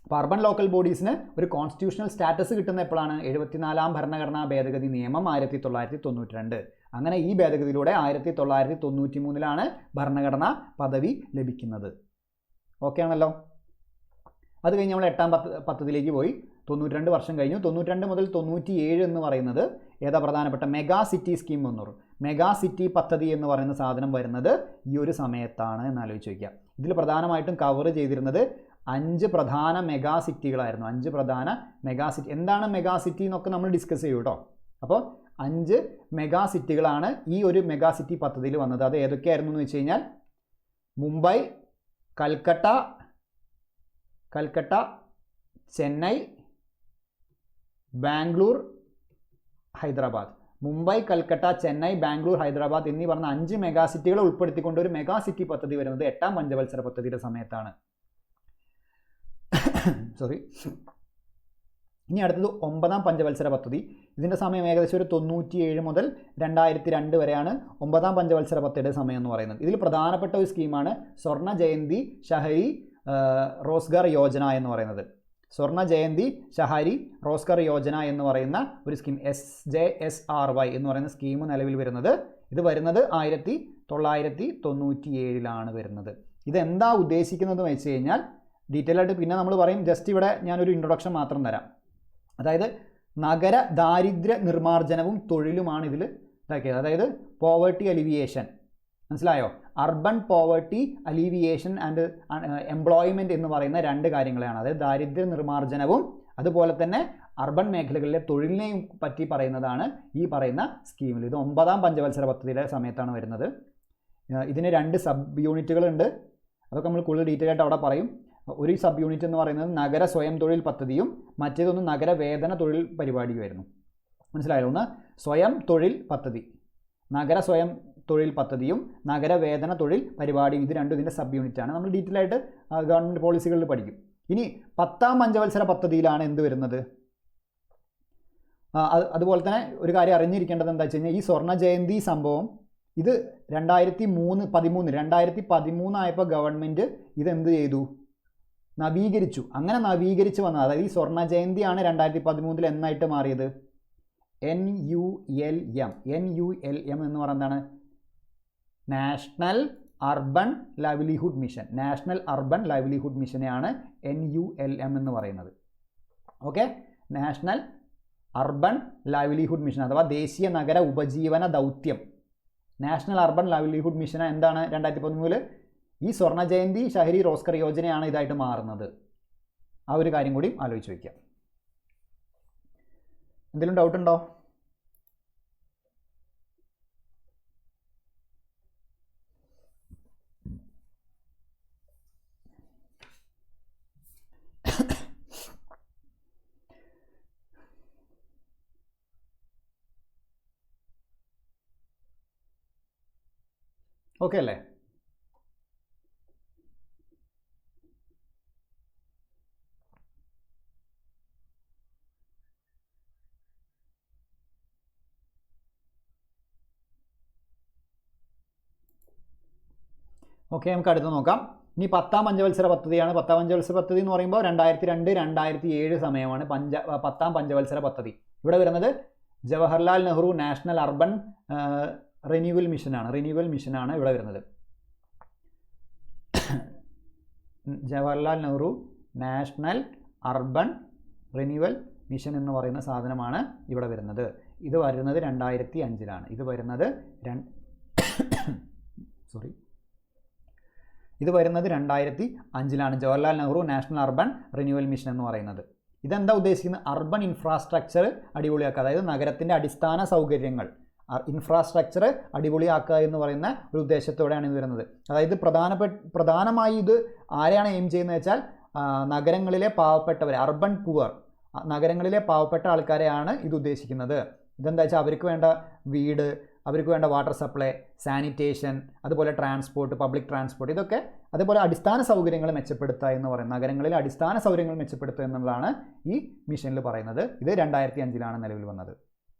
അപ്പോൾ അർബൻ ലോക്കൽ ബോഡീസിന് ഒരു കോൺസ്റ്റിറ്റ്യൂഷണൽ സ്റ്റാറ്റസ് കിട്ടുന്ന എപ്പോഴാണ്? 74-ാം ഭരണഘടനാ ഭേദഗതി നിയമം 1992. അങ്ങനെ ഈ ഭേദഗതിയിലൂടെ 1993 ഭരണഘടനാ പദവി ലഭിക്കുന്നത്. ഓക്കെ ആണല്ലോ? അത് കഴിഞ്ഞ് നമ്മൾ 8-ാം പദ്ധതിയിലേക്ക് പോയി. 92 വർഷം കഴിഞ്ഞു. 92 മുതൽ 97 എന്ന് പറയുന്നത് ഏതാ പ്രധാനപ്പെട്ട മെഗാ സിറ്റി സ്കീം വന്നു. മെഗാ സിറ്റി പദ്ധതി എന്ന് പറയുന്ന സാധനം വരുന്നത് ഈ ഒരു സമയത്താണ് എന്ന് ആലോചിച്ച് വയ്ക്കുക. ഇതിൽ പ്രധാനമായിട്ടും കവർ ചെയ്തിരുന്നത് 5 പ്രധാന മെഗാ സിറ്റികളായിരുന്നു. 5 പ്രധാന മെഗാ സിറ്റി. എന്താണ് മെഗാ സിറ്റി എന്നൊക്കെ നമ്മൾ ഡിസ്കസ് ചെയ്യും കേട്ടോ. അപ്പോൾ 5 മെഗാ സിറ്റികളാണ് ഈ ഒരു മെഗാ സിറ്റി പദ്ധതിയിൽ വന്നത്. അത് ഏതൊക്കെയായിരുന്നു എന്ന് വെച്ച് കഴിഞ്ഞാൽ മുംബൈ, കൽക്കട്ട, ചെന്നൈ, ബാംഗ്ലൂർ, ഹൈദരാബാദ്. മുംബൈ, കൽക്കട്ട, ചെന്നൈ, ബാംഗ്ലൂർ, ഹൈദരാബാദ് എന്നീ പറഞ്ഞ 5 മെഗാ സിറ്റികളെ ഉൾപ്പെടുത്തിക്കൊണ്ട് ഒരു മെഗാ സിറ്റി പദ്ധതി വരുന്നത് 8ാം പഞ്ചവത്സര പദ്ധതിയുടെ സമയത്താണ്. ഇനി അടുത്തത് 9ാം പഞ്ചവത്സര പദ്ധതി. ഇതിൻ്റെ സമയം ഏകദേശം ഒരു 97 മുതൽ 2002 വരെയാണ് 9ാം പഞ്ചവത്സര പദ്ധതിയുടെ സമയം എന്ന് പറയുന്നത്. ഇതിൽ പ്രധാനപ്പെട്ട ഒരു സ്കീമാണ് സ്വർണ്ണ ജയന്തി ഷഹരി റോസ്ഗാർ യോജന എന്ന് പറയുന്നത്. സ്വർണ്ണ ജയന്തി ഷഹരി റോസ്ഗാർ യോജന എന്ന് പറയുന്ന ഒരു സ്കീം, SJSRY എന്ന് പറയുന്ന സ്കീം നിലവിൽ വരുന്നത്. ഇത് വരുന്നത് 1997 വരുന്നത്. ഇതെന്താ ഉദ്ദേശിക്കുന്നതെന്ന് വെച്ച് കഴിഞ്ഞാൽ ഡീറ്റെയിൽ ആയിട്ട് പിന്നെ നമ്മൾ പറയും. ജസ്റ്റ് ഇവിടെ ഞാനൊരു ഇൻട്രൊഡക്ഷൻ മാത്രം തരാം. അതായത് നഗര ദാരിദ്ര്യ നിർമ്മാർജ്ജനവും തൊഴിലുമാണ് ഇതിൽ ഇതാക്കിയത്. അതായത് പോവേർട്ടി അലിവിയേഷൻ, മനസ്സിലായോ? Urban poverty alleviation and employment എന്ന് പറയുന്ന 2 കാര്യങ്ങളാണ്. അതായത് ദാരിദ്ര്യ നിർമ്മാർജ്ജനവും അതുപോലെ തന്നെ അർബൻ മേഖലകളിലെ തൊഴിലിനെയും പറ്റി പറയുന്നതാണ് ഈ പറയുന്ന സ്കീമിൽ. ഇത് 9ാം പഞ്ചവത്സര പദ്ധതിയുടെ സമയത്താണ് വരുന്നത്. ഇതിന് 2 സബ് യൂണിറ്റുകളുണ്ട്. അതൊക്കെ നമ്മൾ കൂടുതൽ ഡീറ്റെയിൽ ആയിട്ട് അവിടെ പറയും. ഒരു സബ് യൂണിറ്റ് എന്ന് പറയുന്നത് നഗര സ്വയം തൊഴിൽ പദ്ധതിയും മറ്റേതൊന്ന് നഗരവേതന തൊഴിൽ പരിപാടിയുമായിരുന്നു. മനസ്സിലായല്ലോ? ഒന്ന് സ്വയം തൊഴിൽ പദ്ധതി, നഗര സ്വയം തൊഴിൽ പദ്ധതിയും നഗരവേതന തൊഴിൽ പരിപാടിയും. ഇത് രണ്ടും ഇതിൻ്റെ സബ് യൂണിറ്റാണ്. നമ്മൾ ഡീറ്റെയിൽ ആയിട്ട് ഗവൺമെൻറ് പോളിസികളിൽ പഠിക്കും. ഇനി 10ാം പഞ്ചവത്സര പദ്ധതിയിലാണ് എന്ത് വരുന്നത്? അതുപോലെ തന്നെ ഒരു കാര്യം അറിഞ്ഞിരിക്കേണ്ടത് എന്താ വെച്ച് കഴിഞ്ഞാൽ ഈ സ്വർണ്ണ ജയന്തി സംഭവം ഇത് 2013 ആയപ്പോൾ ഗവൺമെൻറ് ഇതെന്ത് ചെയ്തു? നവീകരിച്ചു. അങ്ങനെ നവീകരിച്ച് വന്നത്, അതായത് ഈ സ്വർണ്ണ ജയന്തിയാണ് 2013 എന്നായിട്ട് മാറിയത് NULM എന്ന് പറയുന്നതാണ് national urban livelihood mission. National urban livelihood മിഷനെയാണ് NULM എന്ന് പറയുന്നത്. Okay, national urban livelihood mission അഥവാ ദേശീയ നഗര ഉപജീവന ദൗത്യം. നാഷണൽ അർബൻ ലൈവ്ലിഹുഡ് മിഷൻ എന്താണ് 2013 ഈ സ്വർണ്ണ ജയന്തി ഷഹരി റോസ്ഗാർ യോജനയാണ് ഇതായിട്ട് മാറുന്നത്. ആ ഒരു കാര്യം കൂടി ആലോചിച്ച് വയ്ക്കാം. എന്തെങ്കിലും ഡൗട്ട് ഉണ്ടോ? ഓക്കെ അല്ലേ? ഓക്കെ, നമുക്ക് അടുത്ത് നോക്കാം. ഇനി 10ാം പഞ്ചവത്സര പദ്ധതിയാണ്. 10ാം പഞ്ചവത്സര പദ്ധതി എന്ന് പറയുമ്പോൾ 2002-2007 സമയമാണ് 10ാം പഞ്ചവത്സര പദ്ധതി. ഇവിടെ വരുന്നത് Jawaharlal Nehru national urban renewal മിഷനാണ് ഇവിടെ വരുന്നത്. Jawaharlal Nehru national urban renewal mission എന്ന് പറയുന്ന സാധനമാണ് ഇവിടെ വരുന്നത്. ഇത് വരുന്നത് 2005 ഇത് വരുന്നത് 2005 Jawaharlal Nehru national urban renewal mission എന്ന് പറയുന്നത്. ഇതെന്താ ഉദ്ദേശിക്കുന്നത്? അർബൻ ഇൻഫ്രാസ്ട്രക്ചർ അടിപൊളിയാക്കുക, അതായത് നഗരത്തിൻ്റെ അടിസ്ഥാന സൗകര്യങ്ങൾ ഇൻഫ്രാസ്ട്രക്ചർ അടിപൊളിയാക്കുക എന്ന് പറയുന്ന ഒരു ഉദ്ദേശത്തോടെയാണ് ഇത് വരുന്നത്. അതായത് പ്രധാനമായി ഇത് ആരെയാണ് എയിം ചെയ്യുന്നത് വെച്ചാൽ നഗരങ്ങളിലെ പാവപ്പെട്ടവരെ, അർബൻ പുവർ, നഗരങ്ങളിലെ പാവപ്പെട്ട ആൾക്കാരെയാണ് ഇത് ഉദ്ദേശിക്കുന്നത്. ഇതെന്താ വെച്ചാൽ അവർക്ക് വേണ്ട വീട്, അവർക്ക് വേണ്ട വാട്ടർ സപ്ലൈ, സാനിറ്റേഷൻ, അതുപോലെ ട്രാൻസ്പോർട്ട്, പബ്ലിക് ട്രാൻസ്പോർട്ട്, ഇതൊക്കെ അതുപോലെ അടിസ്ഥാന സൗകര്യങ്ങൾ മെച്ചപ്പെടുത്തുക എന്ന് പറയുന്നത്, നഗരങ്ങളിലെ അടിസ്ഥാന സൗകര്യങ്ങൾ മെച്ചപ്പെടുത്തുക എന്നുള്ളതാണ് ഈ മിഷനിൽ പറയുന്നത്. ഇത് 2005 നിലവിൽ വന്നത്.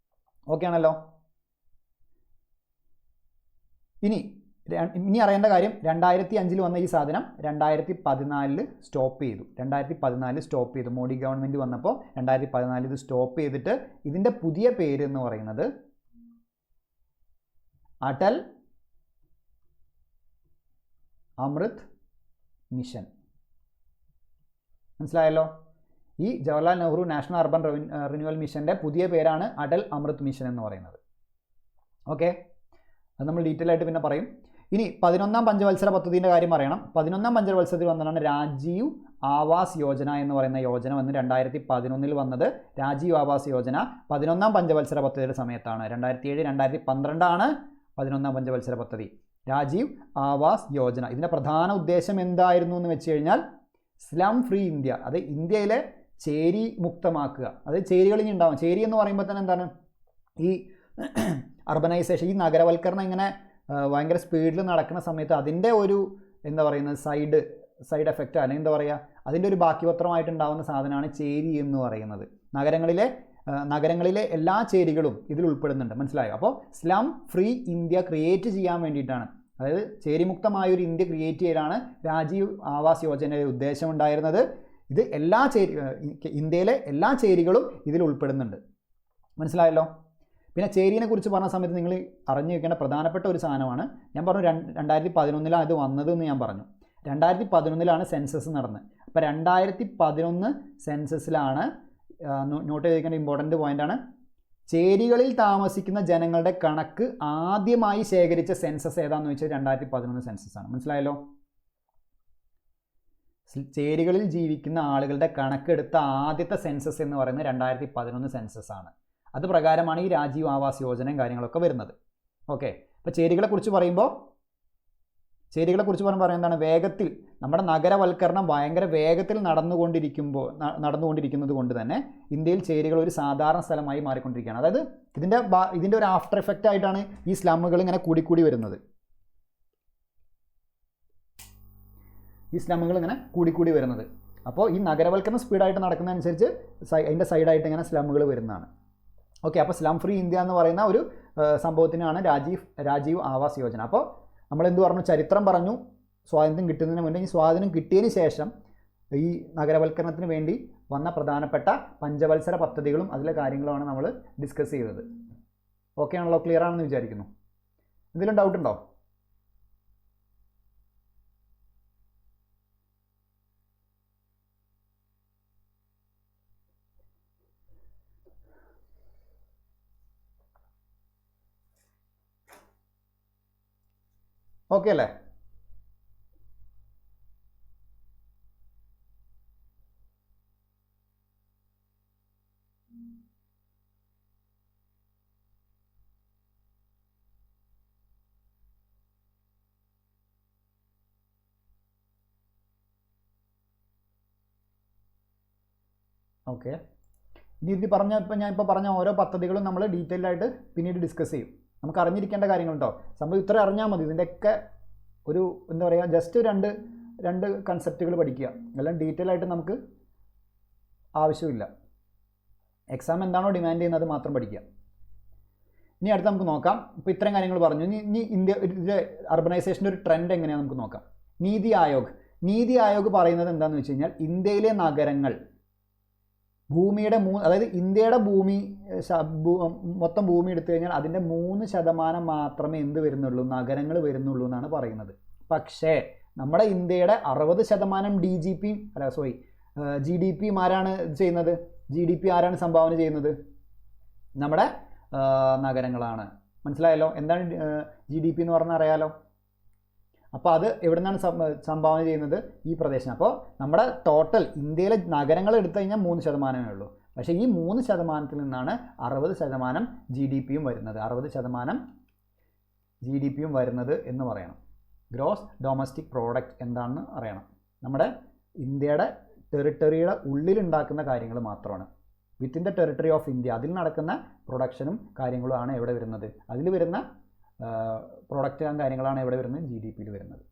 ഓക്കെ ആണല്ലോ? ഇനി അറിയേണ്ട കാര്യം, 2005 വന്ന ഈ സാധനം 2014 സ്റ്റോപ്പ് ചെയ്തു. 2014 സ്റ്റോപ്പ് ചെയ്തു. മോഡി ഗവൺമെൻറ് വന്നപ്പോൾ 2014 ഇത് സ്റ്റോപ്പ് ചെയ്തിട്ട് ഇതിൻ്റെ പുതിയ പേര് എന്ന് പറയുന്നത് അടൽ അമൃത് മിഷൻ. മനസ്സിലായല്ലോ? ഈ Jawaharlal Nehru national urban renewal മിഷൻ്റെ പുതിയ പേരാണ് അടൽ അമൃത് മിഷൻ എന്ന് പറയുന്നത്. ഓക്കെ, അത് നമ്മൾ ഡീറ്റെയിൽ ആയിട്ട് പിന്നെ പറയും. ഇനി 11ാം പഞ്ചവത്സര പദ്ധതിൻ്റെ കാര്യം പറയണം. 11ാം പഞ്ചവത്സരത്തിൽ വന്നതാണ് രാജീവ് ആവാസ് യോജന എന്ന് പറയുന്ന യോജന വന്ന് 2011 വന്നത്. രാജീവ് ആവാസ് യോജന 11ാം പഞ്ചവത്സര പദ്ധതിയുടെ സമയത്താണ്. 2007-2012 ആണ് 11ാം പഞ്ചവത്സര പദ്ധതി. രാജീവ് ആവാസ് യോജന ഇതിൻ്റെ പ്രധാന ഉദ്ദേശം എന്തായിരുന്നു എന്ന് വെച്ച് കഴിഞ്ഞാൽ സ്ലം ഫ്രീ ഇന്ത്യ, അത് ഇന്ത്യയിലെ ചേരി മുക്തമാക്കുക. അത് ചേരികൾ ഇനി ഉണ്ടാവും. ചേരി എന്ന് പറയുമ്പോൾ തന്നെ എന്താണ്, ഈ അർബനൈസേഷൻ, ഈ നഗരവൽക്കരണം ഇങ്ങനെ ഭയങ്കര സ്പീഡിൽ നടക്കുന്ന സമയത്ത് അതിൻ്റെ ഒരു എന്താ പറയുന്നത് സൈഡ് എഫക്റ്റ് അല്ലെങ്കിൽ എന്താ പറയുക, അതിൻ്റെ ഒരു ബാക്കിപത്രമായിട്ടുണ്ടാകുന്ന സാധനമാണ് ചേരി എന്ന് പറയുന്നത്. നഗരങ്ങളിലെ എല്ലാ ചേരികളും ഇതിൽ ഉൾപ്പെടുന്നുണ്ട്. മനസ്സിലായോ? അപ്പോൾ സ്ലം ഫ്രീ ഇന്ത്യ ക്രിയേറ്റ് ചെയ്യാൻ വേണ്ടിയിട്ടാണ്, അതായത് ചേരിമുക്തമായൊരു ഇന്ത്യ ക്രിയേറ്റ് ചെയ്യലാണ് രാജീവ് ആവാസ് യോജനയുടെ ഉദ്ദേശം ഉണ്ടായിരുന്നത്. ഇത് ഇന്ത്യയിലെ എല്ലാ ചേരികളും ഇതിൽ ഉൾപ്പെടുന്നുണ്ട്. മനസ്സിലായല്ലോ? പിന്നെ ചേരിനെ കുറിച്ച് പറഞ്ഞ സമയത്ത് നിങ്ങൾ അറിഞ്ഞു വയ്ക്കേണ്ട പ്രധാനപ്പെട്ട ഒരു സാധനമാണ്, ഞാൻ പറഞ്ഞു 2011 അത് വന്നതെന്ന് ഞാൻ പറഞ്ഞു. 2011 സെൻസസ് നടന്നത്. അപ്പോൾ 2011 സെൻസസിലാണ് നോട്ട് ചെയ്തിരിക്കേണ്ട ഇമ്പോർട്ടൻ്റ് പോയിൻ്റാണ്, ചേരികളിൽ താമസിക്കുന്ന ജനങ്ങളുടെ കണക്ക് ആദ്യമായി ശേഖരിച്ച സെൻസസ് ഏതാണെന്ന് വെച്ചാൽ 2011 സെൻസസാണ്. മനസ്സിലായല്ലോ? ചേരികളിൽ ജീവിക്കുന്ന ആളുകളുടെ കണക്കെടുത്ത ആദ്യത്തെ സെൻസസ് എന്ന് പറയുന്നത് 2011 സെൻസസ് ആണ്. അത് പ്രകാരമാണ് ഈ രാജീവ് ആവാസ് യോജനയും കാര്യങ്ങളൊക്കെ വരുന്നത്. ഓക്കെ, അപ്പോൾ ചേരികളെക്കുറിച്ച് പറയുമ്പോൾ എന്താണ്, വേഗത്തിൽ നമ്മുടെ നഗരവൽക്കരണം ഭയങ്കര വേഗത്തിൽ നടന്നുകൊണ്ടിരിക്കുന്നത് കൊണ്ട് തന്നെ ഇന്ത്യയിൽ ചേരികൾ ഒരു സാധാരണ സ്ഥലമായി മാറിക്കൊണ്ടിരിക്കുകയാണ്. അതായത് ഇതിൻ്റെ ഒരു ആഫ്റ്റർ എഫക്റ്റ് ആയിട്ടാണ് ഈ സ്ലമ്മുകൾ ഇങ്ങനെ കൂടിക്കൂടി വരുന്നത്. അപ്പോൾ ഈ നഗരവൽക്കരണം സ്പീഡായിട്ട് നടക്കുന്നതനുസരിച്ച് അതിൻ്റെ സൈഡായിട്ട് ഇങ്ങനെ സ്ലമ്മുകൾ വരുന്നതാണ്. ഓക്കെ, അപ്പോൾ സ്ലം ഫ്രീ ഇന്ത്യ എന്ന് പറയുന്ന ഒരു സംഭവത്തിനാണ് രാജീവ് ആവാസ് യോജന. അപ്പോൾ നമ്മളെന്ത് പറഞ്ഞു, ചരിത്രം പറഞ്ഞു, സ്വാതന്ത്ര്യം കിട്ടുന്നതിന് മുന്നേ. ഈ സ്വാതന്ത്ര്യം കിട്ടിയതിന് ശേഷം ഈ നഗരവൽക്കരണത്തിന് വേണ്ടി വന്ന പ്രധാനപ്പെട്ട പഞ്ചവത്സര പദ്ധതികളും അതിലെ കാര്യങ്ങളുമാണ് നമ്മൾ ഡിസ്കസ് ചെയ്തത്. ഓക്കെ ആണല്ലോ? ക്ലിയർ ആണെന്ന് വിചാരിക്കുന്നു. എന്തെങ്കിലും ഡൗട്ട് ഉണ്ടോ? ഓക്കെ അല്ലേ? ഓക്കെ, ഇനി ഞാൻ ഇപ്പോൾ പറഞ്ഞ ഓരോ പദ്ധതികളും നമ്മൾ ഡീറ്റെയിൽ ആയിട്ട് പിന്നീട് ഡിസ്കസ് ചെയ്യും. നമുക്ക് അറിഞ്ഞിരിക്കേണ്ട കാര്യങ്ങളുണ്ടോ, സംഭവം ഇത്ര അറിഞ്ഞാൽ മതി. ഇതിൻ്റെയൊക്കെ ഒരു എന്താ പറയുക, ജസ്റ്റ് രണ്ട് കൺസെപ്റ്റുകൾ പഠിക്കുക, എല്ലാം ഡീറ്റെയിൽ ആയിട്ട് നമുക്ക് ആവശ്യമില്ല. എക്സാം എന്താണോ ഡിമാൻഡ് ചെയ്യുന്നത് മാത്രം പഠിക്കുക. ഇനി അടുത്ത് നമുക്ക് നോക്കാം. ഇപ്പോൾ ഇത്രയും കാര്യങ്ങൾ പറഞ്ഞു. ഇനി ഇതിൻ്റെ അർബനൈസേഷൻ്റെ ഒരു ട്രെൻഡ് എങ്ങനെയാണെന്ന് നമുക്ക് നോക്കാം. നീതി ആയോഗ് പറയുന്നത് എന്താണെന്ന് വെച്ച് കഴിഞ്ഞാൽ, ഇന്ത്യയിലെ നഗരങ്ങൾ ഭൂമിയുടെ അതായത് ഇന്ത്യയുടെ മൊത്തം ഭൂമി എടുത്തു കഴിഞ്ഞാൽ അതിൻ്റെ 3% മാത്രമേ വരുന്നുള്ളൂ, നഗരങ്ങൾ വരുന്നുള്ളൂ എന്നാണ് പറയുന്നത്. പക്ഷേ നമ്മുടെ ഇന്ത്യയുടെ 60% GDP ആരാണ് ചെയ്യുന്നത്? GDP ആരാണ് സംഭാവന ചെയ്യുന്നത്? നമ്മുടെ നഗരങ്ങളാണ്. മനസ്സിലായല്ലോ? എന്താണ് GDP എന്ന് പറഞ്ഞാൽ അറിയാലോ? അപ്പോൾ അത് എവിടെ നിന്നാണ് സംഭാവന ചെയ്യുന്നത്? ഈ പ്രദേശം. അപ്പോൾ നമ്മുടെ ടോട്ടൽ ഇന്ത്യയിലെ നഗരങ്ങൾ എടുത്തു കഴിഞ്ഞാൽ 3%മേ ഉള്ളൂ. പക്ഷേ ഈ 3% നിന്നാണ് 60% GDPയും വരുന്നത്. 60% GDPയും വരുന്നത് എന്ന് പറയണം. ഗ്രോസ് ഡൊമസ്റ്റിക് പ്രോഡക്റ്റ് എന്താണെന്ന് അറിയണം. നമ്മുടെ ഇന്ത്യയുടെ ടെറിട്ടറിയുടെ ഉള്ളിലുണ്ടാക്കുന്ന കാര്യങ്ങൾ മാത്രമാണ്. Within the territory of India അതിൽ നടക്കുന്ന പ്രൊഡക്ഷനും കാര്യങ്ങളുമാണ് എവിടെ വരുന്നത്. അതിൽ വരുന്ന പ്രൊഡക്റ്റ് കാര്യങ്ങളാണ് എവിടെ വരുന്നത്? GDP വരുന്നത്.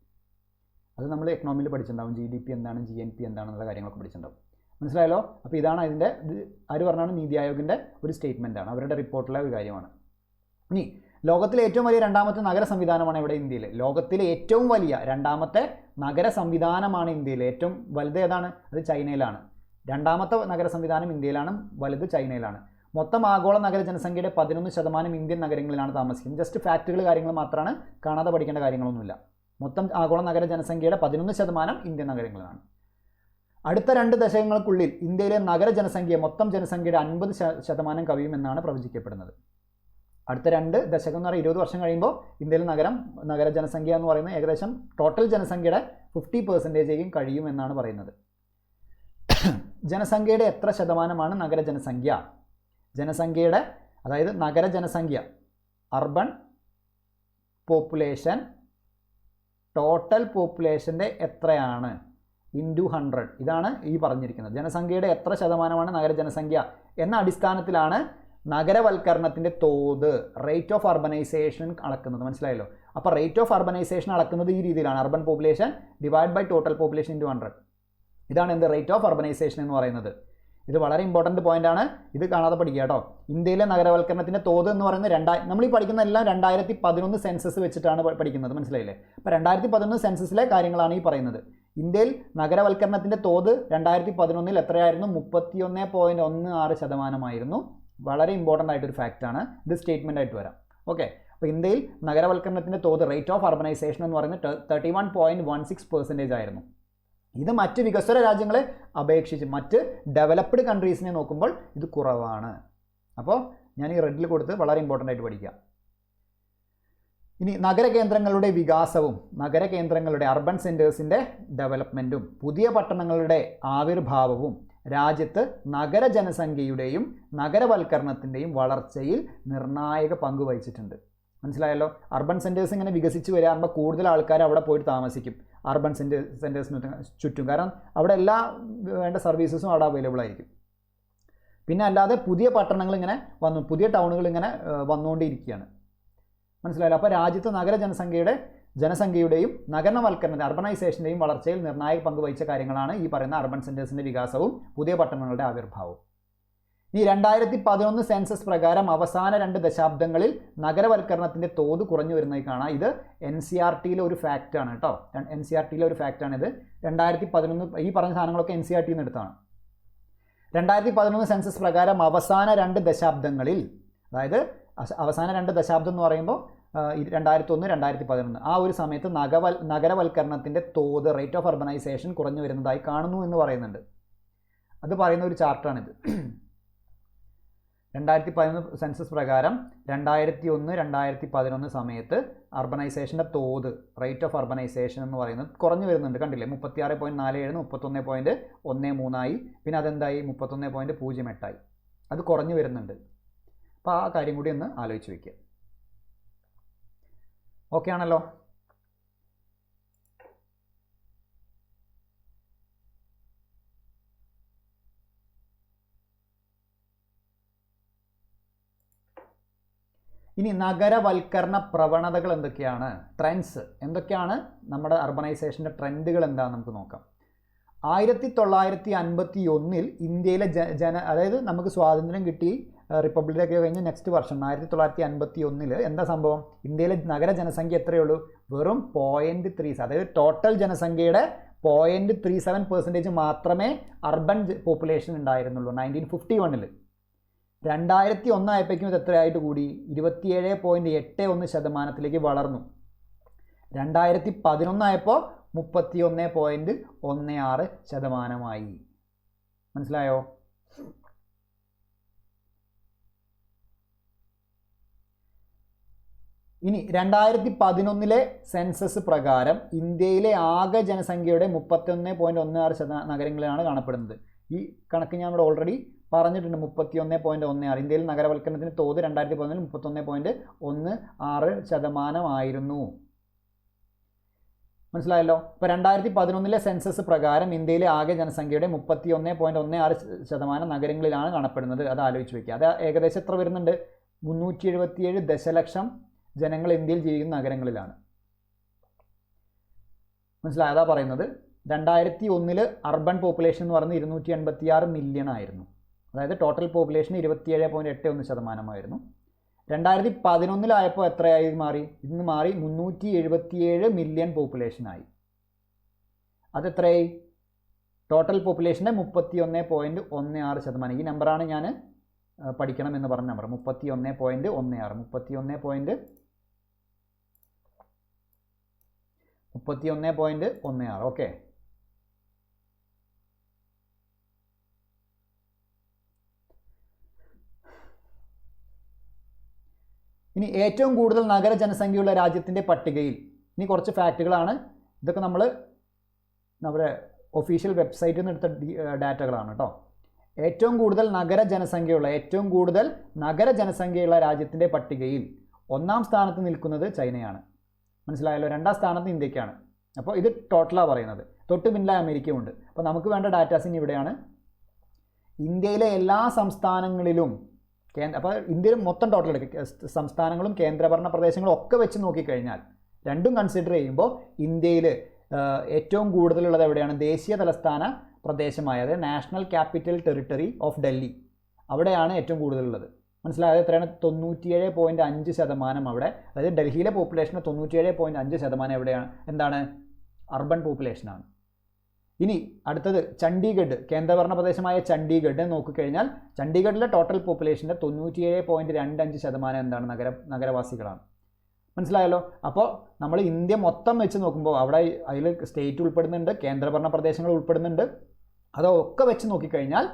അത് നമ്മൾ എക്കണോമിയിൽ പഠിച്ചിട്ടുണ്ടാവും. GDP എന്താണ്, GNP എന്താണെന്നുള്ള കാര്യങ്ങളൊക്കെ പഠിച്ചിട്ടുണ്ടാവും. മനസ്സിലായല്ലോ? അപ്പോൾ ഇതാണ് ഇതിൻ്റെ ആര് പറഞ്ഞാണ്? നീതി ആയോഗിൻ്റെ ഒരു സ്റ്റേറ്റ്മെൻറ്റാണ്, അവരുടെ റിപ്പോർട്ടിലെ ഒരു കാര്യമാണ്. ഇനി ലോകത്തിലെ ഏറ്റവും വലിയ രണ്ടാമത്തെ നഗര സംവിധാനമാണ് ഇവിടെ ഇന്ത്യയിൽ. ലോകത്തിലെ ഏറ്റവും വലിയ രണ്ടാമത്തെ നഗര സംവിധാനമാണ് ഇന്ത്യയിൽ. ഏറ്റവും വലുത് ഏതാണ്? അത് ചൈനയിലാണ്. രണ്ടാമത്തെ നഗര സംവിധാനം ഇന്ത്യയിലാണ്, വലുത് ചൈനയിലാണ്. മൊത്തം ആഗോള നഗര ജനസംഖ്യയുടെ 11% ഇന്ത്യൻ നഗരങ്ങളിലാണ് താമസിക്കുന്നത്. ജസ്റ്റ് ഫാക്റ്റുകൾ കാര്യങ്ങൾ മാത്രമാണ്, കാണാതെ പഠിക്കേണ്ട കാര്യങ്ങളൊന്നുമില്ല. മൊത്തം ആഗോള നഗര ജനസംഖ്യയുടെ 11% ഇന്ത്യൻ നഗരങ്ങളിലാണ്. അടുത്ത 2 ദശകങ്ങൾക്കുള്ളിൽ ഇന്ത്യയിലെ നഗര ജനസംഖ്യ മൊത്തം ജനസംഖ്യയുടെ 50% കവിയുമെന്നാണ് പ്രവചിക്കപ്പെടുന്നത്. അടുത്ത 2 ദശകം എന്ന് പറയുന്നത് 20 വർഷം കഴിയുമ്പോൾ ഇന്ത്യയിൽ നഗര ജനസംഖ്യ എന്ന് പറയുന്നത് ഏകദേശം ടോട്ടൽ ജനസംഖ്യയുടെ 50% കഴിയുമെന്നാണ് പറയുന്നത്. ജനസംഖ്യയുടെ എത്ര ശതമാനമാണ് നഗര ജനസംഖ്യ? ജനസംഖ്യയുടെ, അതായത് നഗര ജനസംഖ്യ, അർബൻ പോപ്പുലേഷൻ ടോട്ടൽ പോപ്പുലേഷൻ്റെ എത്രയാണ് ഇൻറ്റു 100. ഇതാണ് ഈ പറഞ്ഞിരിക്കുന്നത്. ജനസംഖ്യയുടെ എത്ര ശതമാനമാണ് നഗര ജനസംഖ്യ എന്ന അടിസ്ഥാനത്തിലാണ് നഗരവൽക്കരണത്തിൻ്റെ തോത്, റേറ്റ് ഓഫ് അർബനൈസേഷൻ അളക്കുന്നത്. മനസ്സിലായല്ലോ? അപ്പോൾ റേറ്റ് ഓഫ് അർബനൈസേഷൻ അളക്കുന്നത് ഈ രീതിയിലാണ്: urban population divide by total population into 100. ഇതാണ് എന്ത് റേറ്റ് ഓഫ് അർബനൈസേഷൻ എന്ന് പറയുന്നത്. ഇത് വളരെ ഇമ്പോർട്ടൻറ്റ് പോയിൻ്റാണ്. ഇത് കാണാതെ പഠിക്കുക കേട്ടോ. ഇന്ത്യയിലെ നഗരവൽക്കരണത്തിൻ്റെ തോത് എന്ന് പറയുന്നത് നമ്മൾ ഈ പഠിക്കുന്ന എല്ലാം 2011 സെൻസസ് വെച്ചിട്ടാണ് പഠിക്കുന്നത്. മനസ്സിലായില്ലേ? അപ്പോൾ 2011 സെൻസസിലെ കാര്യങ്ങളാണ് ഈ പറയുന്നത്. ഇന്ത്യയിൽ നഗരവൽക്കരണത്തിൻ്റെ തോത് 2011 എത്രയായിരുന്നു? 31.16%. വളരെ ഇമ്പോർട്ടൻ്റ് ആയിട്ടൊരു ഫാക്റ്റാണ്. ഇത് സ്റ്റേറ്റ്മെൻ്റ് ആയിട്ട് വരാം. ഓക്കെ. അപ്പോൾ ഇന്ത്യയിൽ നഗരവൽക്കരണത്തിൻ്റെ തോത്, റേറ്റ് ഓഫ് അർബനൈസേഷൻ എന്ന് പറയുന്നത് 31.16% ആയിരുന്നു. ഇത് മറ്റ് വികസ്വര രാജ്യങ്ങളെ അപേക്ഷിച്ച് മറ്റ് ഡെവലപ്ഡ് കൺട്രീസിനെ നോക്കുമ്പോൾ ഇത് കുറവാണ്. അപ്പോൾ ഞാൻ ഈ റെഡിൽ കൊടുത്ത് വളരെ ഇമ്പോർട്ടൻ്റ് ആയിട്ട് പഠിക്കുക. ഇനി നഗരകേന്ദ്രങ്ങളുടെ വികാസവും നഗരകേന്ദ്രങ്ങളുടെ അർബൻ സെൻറ്റേഴ്സിൻ്റെ ഡെവലപ്മെൻറ്റും പുതിയ പട്ടണങ്ങളുടെ ആവിർഭാവവും രാജ്യത്ത് നഗര ജനസംഖ്യയുടെയും നഗരവൽക്കരണത്തിൻ്റെയും വളർച്ചയിൽ നിർണായക പങ്ക് വഹിച്ചിട്ടുണ്ട്. മനസ്സിലായല്ലോ? അർബൻ സെൻറ്റേഴ്സ് ഇങ്ങനെ വികസിച്ച് വരാകുമ്പോൾ കൂടുതൽ ആൾക്കാർ അവിടെ പോയിട്ട് താമസിക്കും, അർബൻ സെൻറ്റേഴ്സിന് ചുറ്റും. കാരണം അവിടെ എല്ലാ വേണ്ട സർവീസസും അവിടെ അവൈലബിൾ ആയിരിക്കും. പിന്നെ അല്ലാതെ പുതിയ പട്ടണങ്ങൾ ഇങ്ങനെ പുതിയ ടൗണുകൾ ഇങ്ങനെ വന്നുകൊണ്ടിരിക്കുകയാണ്. മനസ്സിലായല്ലോ? അപ്പോൾ രാജ്യത്ത് നഗര ജനസംഖ്യയുടെയും നഗരവൽക്കരണ അർബനൈസേഷൻ്റെയും വളർച്ചയിൽ നിർണായക പങ്ക് വഹിച്ച കാര്യങ്ങളാണ് ഈ പറയുന്ന അർബൻ സെൻറ്റേഴ്സിൻ്റെ വികാസവും പുതിയ പട്ടണങ്ങളുടെ ആവിർഭാവവും. ഈ 2011 സെൻസസ് പ്രകാരം അവസാന 2 ദശാബ്ദങ്ങളിൽ നഗരവൽക്കരണത്തിൻ്റെ തോത് കുറഞ്ഞു വരുന്നതായി കാണാം. ഇത് NCERTയിലെ ഒരു ഫാക്റ്റാണ് കേട്ടോ. NCERTയിലെ ഒരു ഫാക്റ്റാണിത്. 2011 ഈ പറഞ്ഞ സാധനങ്ങളൊക്കെ NCERTയിൽ നിന്ന് എടുത്താണ്. 2011 സെൻസസ് പ്രകാരം അവസാന 2 ദശാബ്ദങ്ങളിൽ, അതായത് അവസാന 2 ദശാബ്ദം എന്ന് പറയുമ്പോൾ 2001, 2011 ആ ഒരു സമയത്ത് നഗരവൽക്കരണത്തിൻ്റെ തോത്, റേറ്റ് ഓഫ് അർബനൈസേഷൻ കുറഞ്ഞു വരുന്നതായി കാണുന്നു എന്ന് പറയുന്നുണ്ട്. അത് പറയുന്ന ഒരു ചാർട്ടാണിത്. 2011 സെൻസസ് പ്രകാരം 2001, 2011 സമയത്ത് അർബനൈസേഷൻ്റെ തോത്, റേറ്റ് ഓഫ് അർബനൈസേഷൻ എന്ന് പറയുന്നത് കുറഞ്ഞു വരുന്നുണ്ട്. കണ്ടില്ലേ? 36.47 31.13 പിന്നെ അതെന്തായി? 31.08. അത് കുറഞ്ഞു വരുന്നുണ്ട്. അപ്പോൾ ആ കാര്യം കൂടി ഒന്ന് ആലോചിച്ച് വയ്ക്കുക. ഓക്കെ ആണല്ലോ? ഇനി നഗരവൽക്കരണ പ്രവണതകൾ എന്തൊക്കെയാണ്? ട്രെൻഡ്സ് എന്തൊക്കെയാണ്? നമ്മുടെ അർബനൈസേഷൻ്റെ ട്രെൻഡുകൾ എന്താണെന്ന് നമുക്ക് നോക്കാം. 1951 ഇന്ത്യയിലെ അതായത് നമുക്ക് സ്വാതന്ത്ര്യം കിട്ടി, റിപ്പബ്ലിക്കൊക്കെ കഴിഞ്ഞ് നെക്സ്റ്റ് വർഷം 1951 എന്താ സംഭവം? ഇന്ത്യയിലെ നഗര ജനസംഖ്യ എത്രയേ ഉള്ളൂ? വെറും 0.37. അതായത് ടോട്ടൽ ജനസംഖ്യയുടെ 0.37% മാത്രമേ അർബൻ പോപ്പുലേഷൻ ഉണ്ടായിരുന്നുള്ളൂ 1951. 2001 ആയപ്പോഴേക്കും ഇത് എത്രയായിട്ട് കൂടി? 27.81% വളർന്നു. 2011 ആയപ്പോൾ 31.16%. മനസ്സിലായോ? ഇനി 2011 സെൻസസ് പ്രകാരം ഇന്ത്യയിലെ ആകെ ജനസംഖ്യയുടെ 31.16% നഗരങ്ങളിലാണ് കാണപ്പെടുന്നത്. ഈ കണക്ക് ഞാൻ ഇവിടെ ഓൾറെഡി പറഞ്ഞിട്ടുണ്ട്. 31.16. ഇന്ത്യയിൽ നഗരവൽക്കരണത്തിന് തോത് 2011 31.16% ആയിരുന്നു. മനസ്സിലായല്ലോ? ഇപ്പോൾ 2011 സെൻസസ് പ്രകാരം ഇന്ത്യയിലെ ആകെ ജനസംഖ്യയുടെ 31.16% നഗരങ്ങളിലാണ് കാണപ്പെടുന്നത്. അത് ആലോചിച്ച് വയ്ക്കുക. അത് ഏകദേശം എത്ര വരുന്നുണ്ട്? 377 ദശലക്ഷം ജനങ്ങൾ ഇന്ത്യയിൽ ജീവിക്കുന്ന നഗരങ്ങളിലാണ്. മനസ്സിലായി? അതാ പറയുന്നത്. 2001 അർബൻ പോപ്പുലേഷൻ എന്ന് പറയുന്നത് 286 മില്യൺ ആയിരുന്നു. അതായത് ടോട്ടൽ പോപ്പുലേഷൻ 27.81% ആയിരുന്നു. 2011 എത്രയായി മാറി? ഇന്ന് മാറി 377 മില്യൺ പോപ്പുലേഷനായി. അതെത്രയായി? ടോട്ടൽ പോപ്പുലേഷൻ്റെ 31.16%. ഈ നമ്പറാണ് ഞാൻ പഠിക്കണം എന്ന് പറഞ്ഞ നമ്പർ. 31.16. ഓക്കെ. ഇനി ഏറ്റവും കൂടുതൽ നഗര ജനസംഖ്യയുള്ള രാജ്യത്തിൻ്റെ പട്ടികയിൽ ഇനി കുറച്ച് ഫാക്റ്റുകളാണ്. ഇതൊക്കെ നമ്മുടെ ഒഫീഷ്യൽ വെബ്സൈറ്റിൽ നിന്ന് എടുത്ത ഡാറ്റകളാണ് കേട്ടോ. ഏറ്റവും കൂടുതൽ നഗര ജനസംഖ്യയുള്ള രാജ്യത്തിൻ്റെ പട്ടികയിൽ 1-ാം സ്ഥാനത്ത് നിൽക്കുന്നത് ചൈനയാണ്. മനസ്സിലായല്ലോ. 2-ാം സ്ഥാനത്ത് ഇന്ത്യക്കാണ്. അപ്പോൾ ഇത് ടോട്ടലാണ് പറയുന്നത്. തൊട്ട് പിന്നിലായി അമേരിക്കയുണ്ട്. അപ്പോൾ നമുക്ക് വേണ്ട ഡാറ്റാസിന് ഇവിടെയാണ്. ഇന്ത്യയിലെ എല്ലാ സംസ്ഥാനങ്ങളിലും അപ്പോൾ ഇന്ത്യയിൽ മൊത്തം ടോട്ടൽ എടുക്കുക, സംസ്ഥാനങ്ങളും കേന്ദ്രഭരണ പ്രദേശങ്ങളും ഒക്കെ വെച്ച് നോക്കിക്കഴിഞ്ഞാൽ രണ്ടും കൺസിഡർ ചെയ്യുമ്പോൾ ഇന്ത്യയിൽ ഏറ്റവും കൂടുതലുള്ളത് എവിടെയാണ്? ദേശീയ തലസ്ഥാന പ്രദേശമായ national capital territory of Delhi, അവിടെയാണ് ഏറ്റവും കൂടുതലുള്ളത്. മനസ്സിലായത് എത്രയാണ്? 97.5% അവിടെ. അതായത് ഡൽഹിയിലെ പോപ്പുലേഷന് 97.5% എവിടെയാണ്? എന്താണ്? അർബൻ പോപ്പുലേഷനാണ്. ഇനി അടുത്തത് ചണ്ഡീഗഡ്, കേന്ദ്രഭരണ പ്രദേശമായ ചണ്ഡീഗഡ് നോക്കിക്കഴിഞ്ഞാൽ ചണ്ഡീഗഡിലെ ടോട്ടൽ പോപ്പുലേഷൻ്റെ 97.25% എന്താണ്? നഗരവാസികളാണ്. മനസ്സിലായല്ലോ. അപ്പോൾ നമ്മൾ ഇന്ത്യ മൊത്തം വെച്ച് നോക്കുമ്പോൾ അവിടെ അതിൽ സ്റ്റേറ്റ് ഉൾപ്പെടുന്നുണ്ട്, കേന്ദ്രഭരണ പ്രദേശങ്ങൾ ഉൾപ്പെടുന്നുണ്ട്. അതൊക്കെ വെച്ച് നോക്കിക്കഴിഞ്ഞാൽ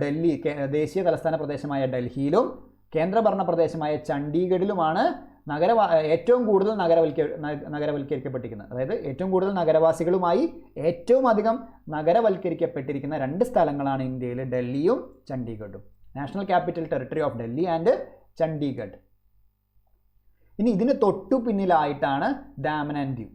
ഡൽഹി, ദേശീയ തലസ്ഥാന പ്രദേശമായ ഡൽഹിയിലും കേന്ദ്രഭരണ പ്രദേശമായ ചണ്ഡീഗഡിലുമാണ് ഏറ്റവും കൂടുതൽ നഗരവൽക്കരിക്കപ്പെട്ടിരിക്കുന്നത്. അതായത് ഏറ്റവും കൂടുതൽ നഗരവാസികളുമായി ഏറ്റവും അധികം നഗരവൽക്കരിക്കപ്പെട്ടിരിക്കുന്ന 2 സ്ഥലങ്ങളാണ് ഇന്ത്യയിൽ, ഡൽഹിയും ചണ്ഡീഗഡും. National capital territory of Delhi and Chandigarh. ഇനി ഇതിന് തൊട്ടു പിന്നിലായിട്ടാണ് ദാമൻ ആൻഡ് ദിയു.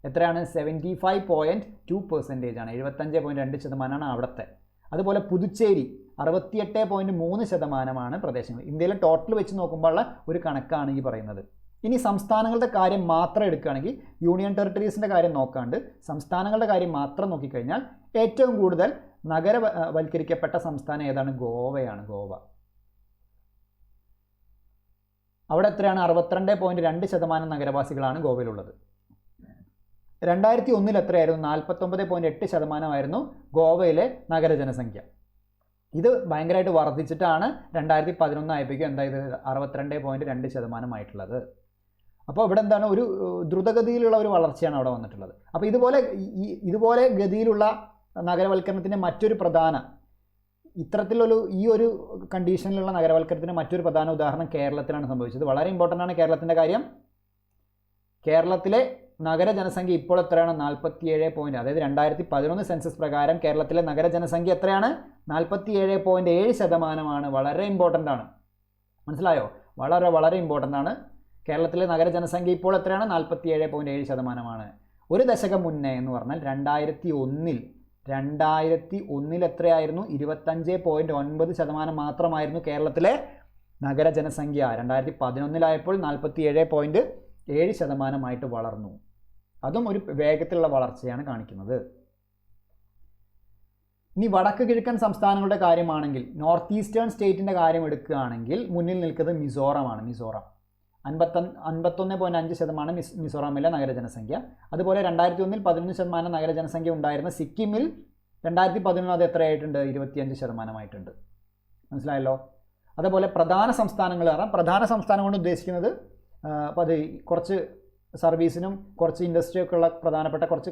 എത്രയാണ്? 75.2% ആണ്. 75.2% അവിടുത്തെ. അതുപോലെ പുതുച്ചേരി 68.3% പ്രദേശങ്ങൾ. ഇന്ത്യയിലെ ടോട്ടൽ വെച്ച് നോക്കുമ്പോഴുള്ള ഒരു കണക്കാണ് ഈ പറയുന്നത്. ഇനി സംസ്ഥാനങ്ങളുടെ കാര്യം മാത്രം എടുക്കുകയാണെങ്കിൽ, യൂണിയൻ ടെറിട്ടറീസിൻ്റെ കാര്യം നോക്കാണ്ട് സംസ്ഥാനങ്ങളുടെ കാര്യം മാത്രം നോക്കിക്കഴിഞ്ഞാൽ ഏറ്റവും കൂടുതൽ നഗരവൽക്കരിക്കപ്പെട്ട സംസ്ഥാനം ഏതാണ്? ഗോവയാണ്. ഗോവ. അവിടെ എത്രയാണ്? 62.2% നഗരവാസികളാണ് ഗോവയിലുള്ളത്. 2001 എത്രയായിരുന്നു? 49.8% ഗോവയിലെ നഗരജനസംഖ്യ. ഇത് ഭയങ്കരമായിട്ട് വർദ്ധിച്ചിട്ടാണ് 2011 ആയപ്പോഴേക്കും എന്തായത്? 62.2% ആയിട്ടുള്ളത്. അപ്പോൾ ഇവിടെ എന്താണ്? ഒരു ദ്രുതഗതിയിലുള്ള ഒരു വളർച്ചയാണ് അവിടെ വന്നിട്ടുള്ളത്. അപ്പോൾ ഇതുപോലെ ഗതിയിലുള്ള നഗരവൽക്കരണത്തിൻ്റെ മറ്റൊരു പ്രധാന ഈ ഒരു കണ്ടീഷനിലുള്ള നഗരവൽക്കരണത്തിന് മറ്റൊരു പ്രധാന ഉദാഹരണം കേരളത്തിലാണ് സംഭവിച്ചത്. വളരെ ഇമ്പോർട്ടൻ്റ് ആണ് കേരളത്തിൻ്റെ കാര്യം. കേരളത്തിലെ നഗരജനസംഖ്യ ഇപ്പോൾ എത്രയാണ്? 47. അതായത് 2011 സെൻസസ് പ്രകാരം കേരളത്തിലെ നഗരജനസംഖ്യ എത്രയാണ്? 47.7%. വളരെ ഇമ്പോർട്ടൻ്റ് ആണ്. മനസ്സിലായോ? വളരെ വളരെ ഇമ്പോർട്ടൻ്റ് ആണ്. കേരളത്തിലെ നഗരജനസംഖ്യ ഇപ്പോൾ എത്രയാണ്? 47.7%. ഒരു ദശകം മുന്നേ എന്ന് പറഞ്ഞാൽ 2001 എത്രയായിരുന്നു? 25.9% മാത്രമായിരുന്നു കേരളത്തിലെ നഗരജനസംഖ്യ. 2011 47.7% വളർന്നു. അതും ഒരു വേഗത്തിലുള്ള വളർച്ചയാണ് കാണിക്കുന്നത്. ഇനി വടക്ക് കിഴക്കൻ സംസ്ഥാനങ്ങളുടെ കാര്യമാണെങ്കിൽ, നോർത്ത് ഈസ്റ്റേൺ സ്റ്റേറ്റിൻ്റെ കാര്യം എടുക്കുകയാണെങ്കിൽ മുന്നിൽ നിൽക്കുന്നത് മിസോറമാണ്. മിസോറാം 51.5% മിസോറാമിലെ നഗരജനസംഖ്യ. അതുപോലെ 2001 11% നഗരജനസംഖ്യ ഉണ്ടായിരുന്ന സിക്കിമിൽ 2011 അത് എത്രയായിട്ടുണ്ട്? 25% മനസ്സിലായല്ലോ. അതുപോലെ പ്രധാന സംസ്ഥാനങ്ങൾ കാരണം പ്രധാന സംസ്ഥാനം കൊണ്ട് ഉദ്ദേശിക്കുന്നത് അപ്പോൾ അത് കുറച്ച് സർവീസിനും കുറച്ച് ഇൻഡസ്ട്രിയൊക്കെ ഉള്ള പ്രധാനപ്പെട്ട കുറച്ച്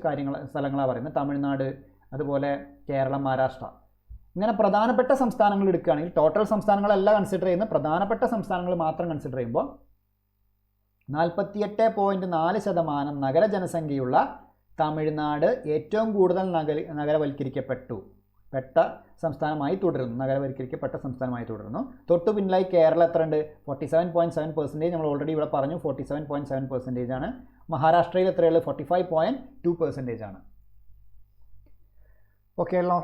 സ്ഥലങ്ങളാണ് പറയുന്നത്. തമിഴ്നാട്, അതുപോലെ കേരളം, മഹാരാഷ്ട്ര. ഇങ്ങനെ പ്രധാനപ്പെട്ട സംസ്ഥാനങ്ങൾ എടുക്കുകയാണെങ്കിൽ ടോട്ടൽ സംസ്ഥാനങ്ങളെല്ലാം കൺസിഡർ ചെയ്യുന്ന പ്രധാനപ്പെട്ട സംസ്ഥാനങ്ങൾ മാത്രം കൺസിഡർ ചെയ്യുമ്പോൾ 48.4% നഗരജനസംഖ്യയുള്ള തമിഴ്നാട് ഏറ്റവും കൂടുതൽ നഗരവൽക്കരിക്കപ്പെട്ട സംസ്ഥാനമായി തുടരുന്നു. തൊട്ടു പിന്നിലായി കേരളം എത്രയുണ്ട്? 47.7%. നമ്മൾ ഓൾറെഡി ഇവിടെ പറഞ്ഞു 47.7% ആണ്. മഹാരാഷ്ട്രയിൽ എത്രയുള്ളത്? 45.2% ആണ്. ഓക്കെ ആണല്ലോ.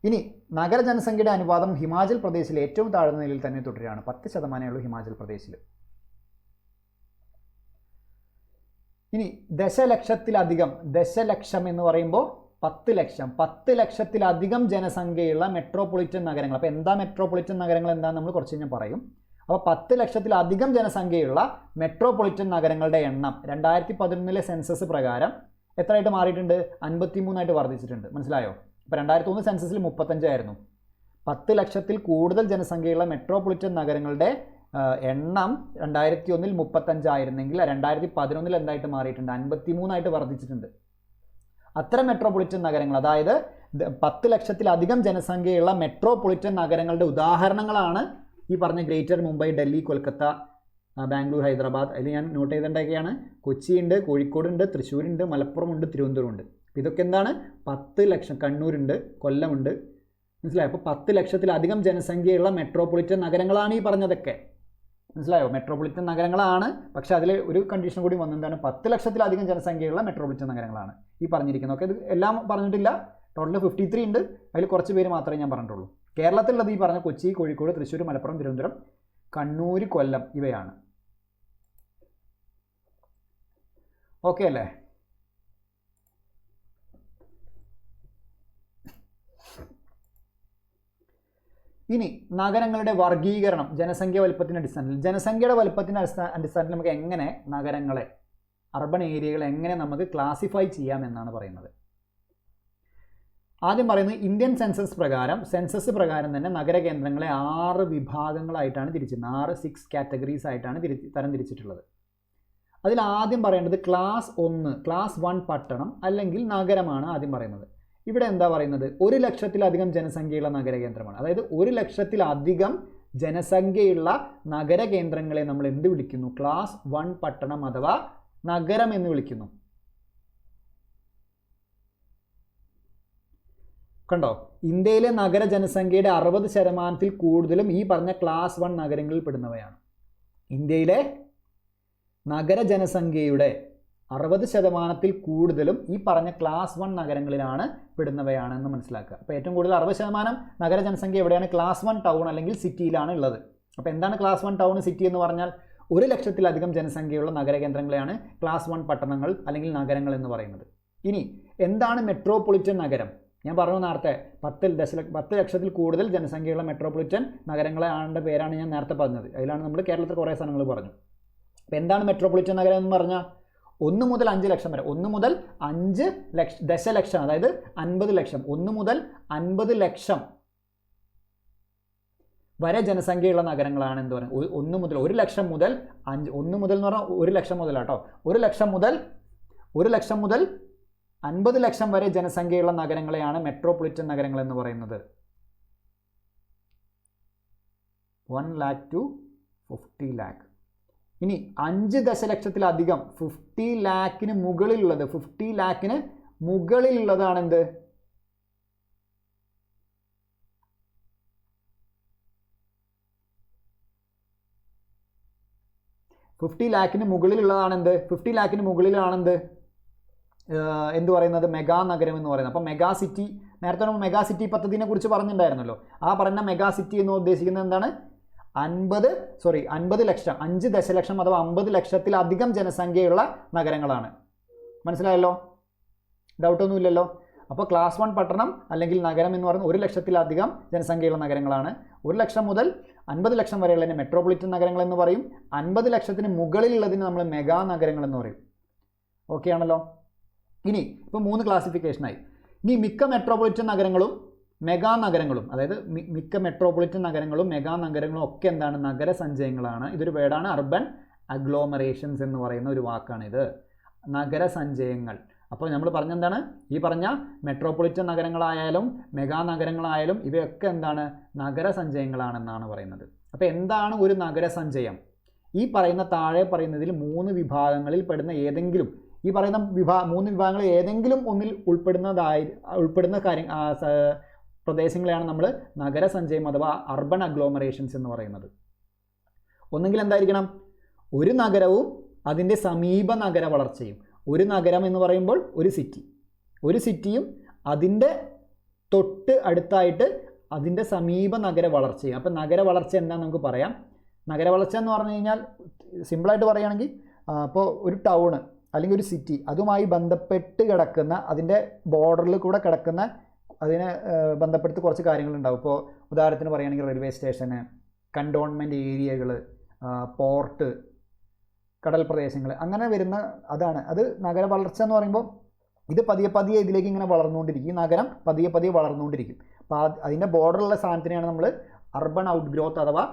ഇനി നഗരജനസംഖ്യയുടെ അനുപാതം ഹിമാചൽ പ്രദേശിൽ ഏറ്റവും താഴ്ന്ന നിലയിൽ തന്നെ തുടരുകയാണ്. 10% ഉള്ളൂ ഹിമാചൽ പ്രദേശിൽ. ഇനി ദശലക്ഷം എന്ന് പറയുമ്പോൾ 10 ലക്ഷത്തിലധികം ജനസംഖ്യയുള്ള മെട്രോപൊളിറ്റൻ നഗരങ്ങൾ. അപ്പോൾ എന്താ മെട്രോപൊളിറ്റൻ നഗരങ്ങൾ എന്താണെന്ന് നമ്മൾ കുറച്ച് കഴിഞ്ഞാൽ പറയും. അപ്പോൾ 10 ലക്ഷത്തിലധികം ജനസംഖ്യയുള്ള മെട്രോപൊളിറ്റൻ നഗരങ്ങളുടെ എണ്ണം 2011 സെൻസസ് പ്രകാരം എത്രയായിട്ട് മാറിയിട്ടുണ്ട്? 53 വർദ്ധിച്ചിട്ടുണ്ട്. മനസ്സിലായോ? ഇപ്പോൾ 2001 സെൻസസിൽ 35 ആയിരുന്നു. 10 ലക്ഷത്തിൽ കൂടുതൽ ജനസംഖ്യയുള്ള മെട്രോപൊളിറ്റൻ നഗരങ്ങളുടെ എണ്ണം 2001 35 ആയിരുന്നെങ്കിൽ 2011 എന്തായിട്ട് മാറിയിട്ടുണ്ട്? 53 വർദ്ധിച്ചിട്ടുണ്ട്. അത്തരം മെട്രോപൊളിറ്റൻ നഗരങ്ങൾ, അതായത് 10 ലക്ഷത്തിലധികം ജനസംഖ്യയുള്ള മെട്രോപൊളിറ്റൻ നഗരങ്ങളുടെ ഉദാഹരണങ്ങളാണ് ഈ പറഞ്ഞ ഗ്രേറ്റർ മുംബൈ, ഡൽഹി, കൊൽക്കത്ത, ബാംഗ്ലൂർ, ഹൈദരാബാദ്. അതിൽ ഞാൻ നോട്ട് ചെയ്തേണ്ടതൊക്കെയാണ് കൊച്ചിയുണ്ട്, കോഴിക്കോടുണ്ട്, തൃശ്ശൂരുണ്ട്, മലപ്പുറമുണ്ട്, തിരുവനന്തപുരമുണ്ട്. ഇതൊക്കെ എന്താണ്? 10 ലക്ഷം. കണ്ണൂരുണ്ട്, കൊല്ലമുണ്ട്. മനസ്സിലായോ? അപ്പോൾ 10 ലക്ഷത്തിലധികം ജനസംഖ്യയുള്ള മെട്രോപൊളിറ്റൻ നഗരങ്ങളാണ് ഈ പറഞ്ഞതൊക്കെ. മനസ്സിലായോ? മെട്രോപൊളിറ്റൻ നഗരങ്ങളാണ്. പക്ഷേ അതിൽ ഒരു കണ്ടീഷൻ കൂടി വന്നെന്താണ്? 10 ലക്ഷത്തിലധികം ജനസംഖ്യയുള്ള മെട്രോപൊളിറ്റൻ നഗരങ്ങളാണ് ഈ പറഞ്ഞിരിക്കുന്നത്. ഓക്കെ, ഇത് എല്ലാം പറഞ്ഞിട്ടില്ല. ടോട്ടൽ 53 ഉണ്ട്. അതിൽ കുറച്ച് പേര് മാത്രമേ ഞാൻ പറഞ്ഞിട്ടുള്ളൂ. കേരളത്തിലുള്ളത് ഈ പറഞ്ഞ കൊച്ചി, കോഴിക്കോട്, തൃശ്ശൂർ, മലപ്പുറം, തിരുവനന്തപുരം, കണ്ണൂർ, കൊല്ലം ഇവയാണ്. ഓക്കെ അല്ലേ? ഇനി നഗരങ്ങളുടെ വർഗീകരണം ജനസംഖ്യ വലുപ്പത്തിൻ്റെ അടിസ്ഥാനത്തിൽ. ജനസംഖ്യയുടെ വലുപ്പത്തിൻ്റെ അടിസ്ഥാനത്തിൽ നമുക്ക് എങ്ങനെ നഗരങ്ങളെ, അർബൻ ഏരിയകളെ എങ്ങനെ നമുക്ക് ക്ലാസിഫൈ ചെയ്യാമെന്നാണ് പറയുന്നത്. ആദ്യം പറയുന്നത് ഇന്ത്യൻ സെൻസസ് പ്രകാരം തന്നെ നഗരകേന്ദ്രങ്ങളെ 6 വിഭാഗങ്ങളായിട്ടാണ് തിരിച്ചിരുന്നത്. 6 കാറ്റഗറീസ് ആയിട്ടാണ് തരംതിരിച്ചിട്ടുള്ളത്. അതിൽ ആദ്യം പറയേണ്ടത് ക്ലാസ് 1 പട്ടണം അല്ലെങ്കിൽ നഗരമാണ് ആദ്യം പറയുന്നത്. ഇവിടെ എന്താ പറയുന്നത്? 1 ലക്ഷത്തിലധികം ജനസംഖ്യയുള്ള നഗരകേന്ദ്രമാണ്. അതായത് 1 ലക്ഷത്തിലധികം ജനസംഖ്യയുള്ള നഗരകേന്ദ്രങ്ങളെ നമ്മൾ എന്ത് വിളിക്കുന്നു? ക്ലാസ് 1 പട്ടണം അഥവാ നഗരം എന്ന് വിളിക്കുന്നു. കണ്ടോ? ഇന്ത്യയിലെ നഗര ജനസംഖ്യയുടെ 60% കൂടുതലും ഈ പറഞ്ഞ ക്ലാസ് 1 നഗരങ്ങളിൽ പെടുന്നവയാണ്. ഇന്ത്യയിലെ നഗര ജനസംഖ്യയുടെ 60% കൂടുതലും ഈ പറഞ്ഞ ക്ലാസ് 1 നഗരങ്ങളിലാണ് പെടുന്നവയാണെന്ന് മനസ്സിലാക്കുക. അപ്പോൾ ഏറ്റവും കൂടുതൽ 60% നഗര ജനസംഖ്യ എവിടെയാണ്? ക്ലാസ് 1 ടൗൺ അല്ലെങ്കിൽ സിറ്റിയിലാണ് ഉള്ളത്. അപ്പോൾ എന്താണ് ക്ലാസ് 1 ടൗൺ സിറ്റി എന്ന് പറഞ്ഞാൽ? 1 ലക്ഷത്തിലധികം ജനസംഖ്യയുള്ള നഗരകേന്ദ്രങ്ങളെയാണ് ക്ലാസ് 1 പട്ടണങ്ങൾ അല്ലെങ്കിൽ നഗരങ്ങൾ എന്ന് പറയുന്നത്. ഇനി എന്താണ് മെട്രോപൊളിറ്റൻ നഗരം? ഞാൻ പറഞ്ഞു നേരത്തെ 10 ലക്ഷത്തിൽ കൂടുതൽ ജനസംഖ്യയുള്ള മെട്രോപൊളിറ്റൻ നഗരങ്ങളെ പേരാണ് ഞാൻ നേരത്തെ പറഞ്ഞത്. അതിലാണ് നമ്മൾ കേരളത്തിൽ കുറേ സ്ഥലങ്ങൾ പറഞ്ഞു. അപ്പോൾ എന്താണ് മെട്രോപൊളിറ്റൻ നഗരം എന്ന് പറഞ്ഞാൽ? 1 മുതൽ 5 ലക്ഷം വരെ, 1 മുതൽ 5 ദശലക്ഷം, അതായത് 50 ലക്ഷം, 1 മുതൽ 50 ലക്ഷം വരെ ജനസംഖ്യയുള്ള നഗരങ്ങളാണ് എന്ത് പറയുന്നത്? 1 മുതൽ 1 ലക്ഷം മുതൽ 1 മുതൽ എന്ന് പറഞ്ഞാൽ 1 ലക്ഷം മുതലാട്ടോ. 1 ലക്ഷം മുതൽ 50 ലക്ഷം വരെ ജനസംഖ്യയുള്ള നഗരങ്ങളെയാണ് മെട്രോപൊളിറ്റൻ നഗരങ്ങൾ എന്ന് പറയുന്നത്. 1 lakh to 50 lakh. ഇനി 5 ദശലക്ഷത്തിലധികം 50 ലാഖിന് മുകളിലുള്ളത്, 50 ലാഖിന് മുകളിലുള്ളതാണ് എന്ത്? $50 ലാഖിന് മുകളിലുള്ളതാണെന്ത്? 50 ലാഖിന് മുകളിലാണെന്ത് എന്ത് പറയുന്നത്? മെഗാ നഗരം എന്ന് പറയുന്നത്. അപ്പോൾ മെഗാ സിറ്റി, നേരത്തെ നമ്മൾ മെഗാ സിറ്റി പദ്ധതിനെ കുറിച്ച് പറഞ്ഞിട്ടുണ്ടായിരുന്നല്ലോ. ആ പറഞ്ഞ മെഗാ സിറ്റി എന്ന് ഉദ്ദേശിക്കുന്നത് എന്താണ്? 50 ലക്ഷം, 5 ദശലക്ഷം അഥവാ 50 ലക്ഷത്തിലധികം ജനസംഖ്യയുള്ള നഗരങ്ങളാണ്. മനസ്സിലായല്ലോ? ഡൗട്ടൊന്നുമില്ലല്ലോ? അപ്പോൾ ക്ലാസ് 1 പട്ടണം അല്ലെങ്കിൽ നഗരം എന്ന് പറയുന്നത് 1 ലക്ഷത്തിലധികം ജനസംഖ്യയുള്ള നഗരങ്ങളാണ്. 1 ലക്ഷം മുതൽ 50 ലക്ഷം വരെയുള്ളതിനെ മെട്രോപൊളിറ്റൻ നഗരങ്ങൾ എന്ന് പറയും. 50 ലക്ഷത്തിന് മുകളിലുള്ളതിന് നമ്മൾ മെഗാ നഗരങ്ങൾ എന്ന് പറയും. ഓക്കെ ആണല്ലോ? ഇനി ഇപ്പോൾ 3 ക്ലാസിഫിക്കേഷനായി. ഇനി മിക്ക മെട്രോപൊളിറ്റൻ നഗരങ്ങളും മെഗാ നഗരങ്ങളും, അതായത് മിക്ക മെട്രോപൊളിറ്റൻ നഗരങ്ങളും മെഗാ നഗരങ്ങളും ഒക്കെ എന്താണ്? നഗരസഞ്ചയങ്ങളാണ്. ഇതൊരു വേർഡാണ്. അർബൻ അഗ്ലോമറേഷൻസ് എന്ന് പറയുന്ന ഒരു വാക്കാണിത്. നഗരസഞ്ചയങ്ങൾ. അപ്പോൾ നമ്മൾ പറഞ്ഞെന്താണ്? ഈ പറഞ്ഞ മെട്രോപൊളിറ്റൻ നഗരങ്ങളായാലും മെഗാ നഗരങ്ങളായാലും ഇവയൊക്കെ എന്താണ്? നഗരസഞ്ചയങ്ങളാണെന്നാണ് പറയുന്നത്. അപ്പോൾ എന്താണ് ഒരു നഗരസഞ്ചയം? ഈ പറയുന്ന താഴെ പറയുന്നതിൽ 3 വിഭാഗങ്ങളിൽ പെടുന്ന ഏതെങ്കിലും, ഈ പറയുന്ന 3 വിഭാഗങ്ങൾ ഏതെങ്കിലും ഒന്നിൽ ഉൾപ്പെടുന്ന പ്രദേശങ്ങളെയാണ് നമ്മൾ നഗരസഞ്ചയം അഥവാ അർബൻ അഗ്ലോമറേഷൻസ് എന്ന് പറയുന്നത്. ഒന്നെങ്കിൽ എന്തായിരിക്കണം? ഒരു നഗരവും അതിൻ്റെ സമീപ നഗര വളർച്ചയും. ഒരു നഗരം എന്ന് പറയുമ്പോൾ ഒരു സിറ്റിയും അതിൻ്റെ തൊട്ട് അടുത്തായിട്ട് അതിൻ്റെ സമീപ നഗര വളർച്ചയും. അപ്പം നഗര വളർച്ച എന്താണെന്ന് നമുക്ക് പറയാം. നഗര വളർച്ച എന്ന് പറഞ്ഞു കഴിഞ്ഞാൽ സിമ്പിളായിട്ട് പറയുകയാണെങ്കിൽ അപ്പോൾ ഒരു ടൗണ് അല്ലെങ്കിൽ ഒരു സിറ്റി അതുമായി ബന്ധപ്പെട്ട് കിടക്കുന്ന, അതിൻ്റെ ബോർഡറിൽ കൂടെ കിടക്കുന്ന, അതിനെ ബന്ധപ്പെടുത്തി കുറച്ച് കാര്യങ്ങളുണ്ടാവും. ഇപ്പോൾ ഉദാഹരണത്തിന് പറയുകയാണെങ്കിൽ റെയിൽവേ സ്റ്റേഷന്, കണ്ടോൺമെൻറ്റ് ഏരിയകൾ, പോർട്ട്, കടൽ പ്രദേശങ്ങൾ, അങ്ങനെ വരുന്ന അതാണ്. അത് നഗര വളർച്ച എന്ന് പറയുമ്പോൾ ഇത് പതിയെ ഇതിലേക്ക് ഇങ്ങനെ വളർന്നുകൊണ്ടിരിക്കും. ഈ നഗരം പതിയെ വളർന്നുകൊണ്ടിരിക്കും. അപ്പോൾ അതിൻ്റെ ബോർഡറുള്ള സാധനത്തിനെയാണ് നമ്മൾ അർബൻ ഔട്ട് ഗ്രോത്ത് അഥവാ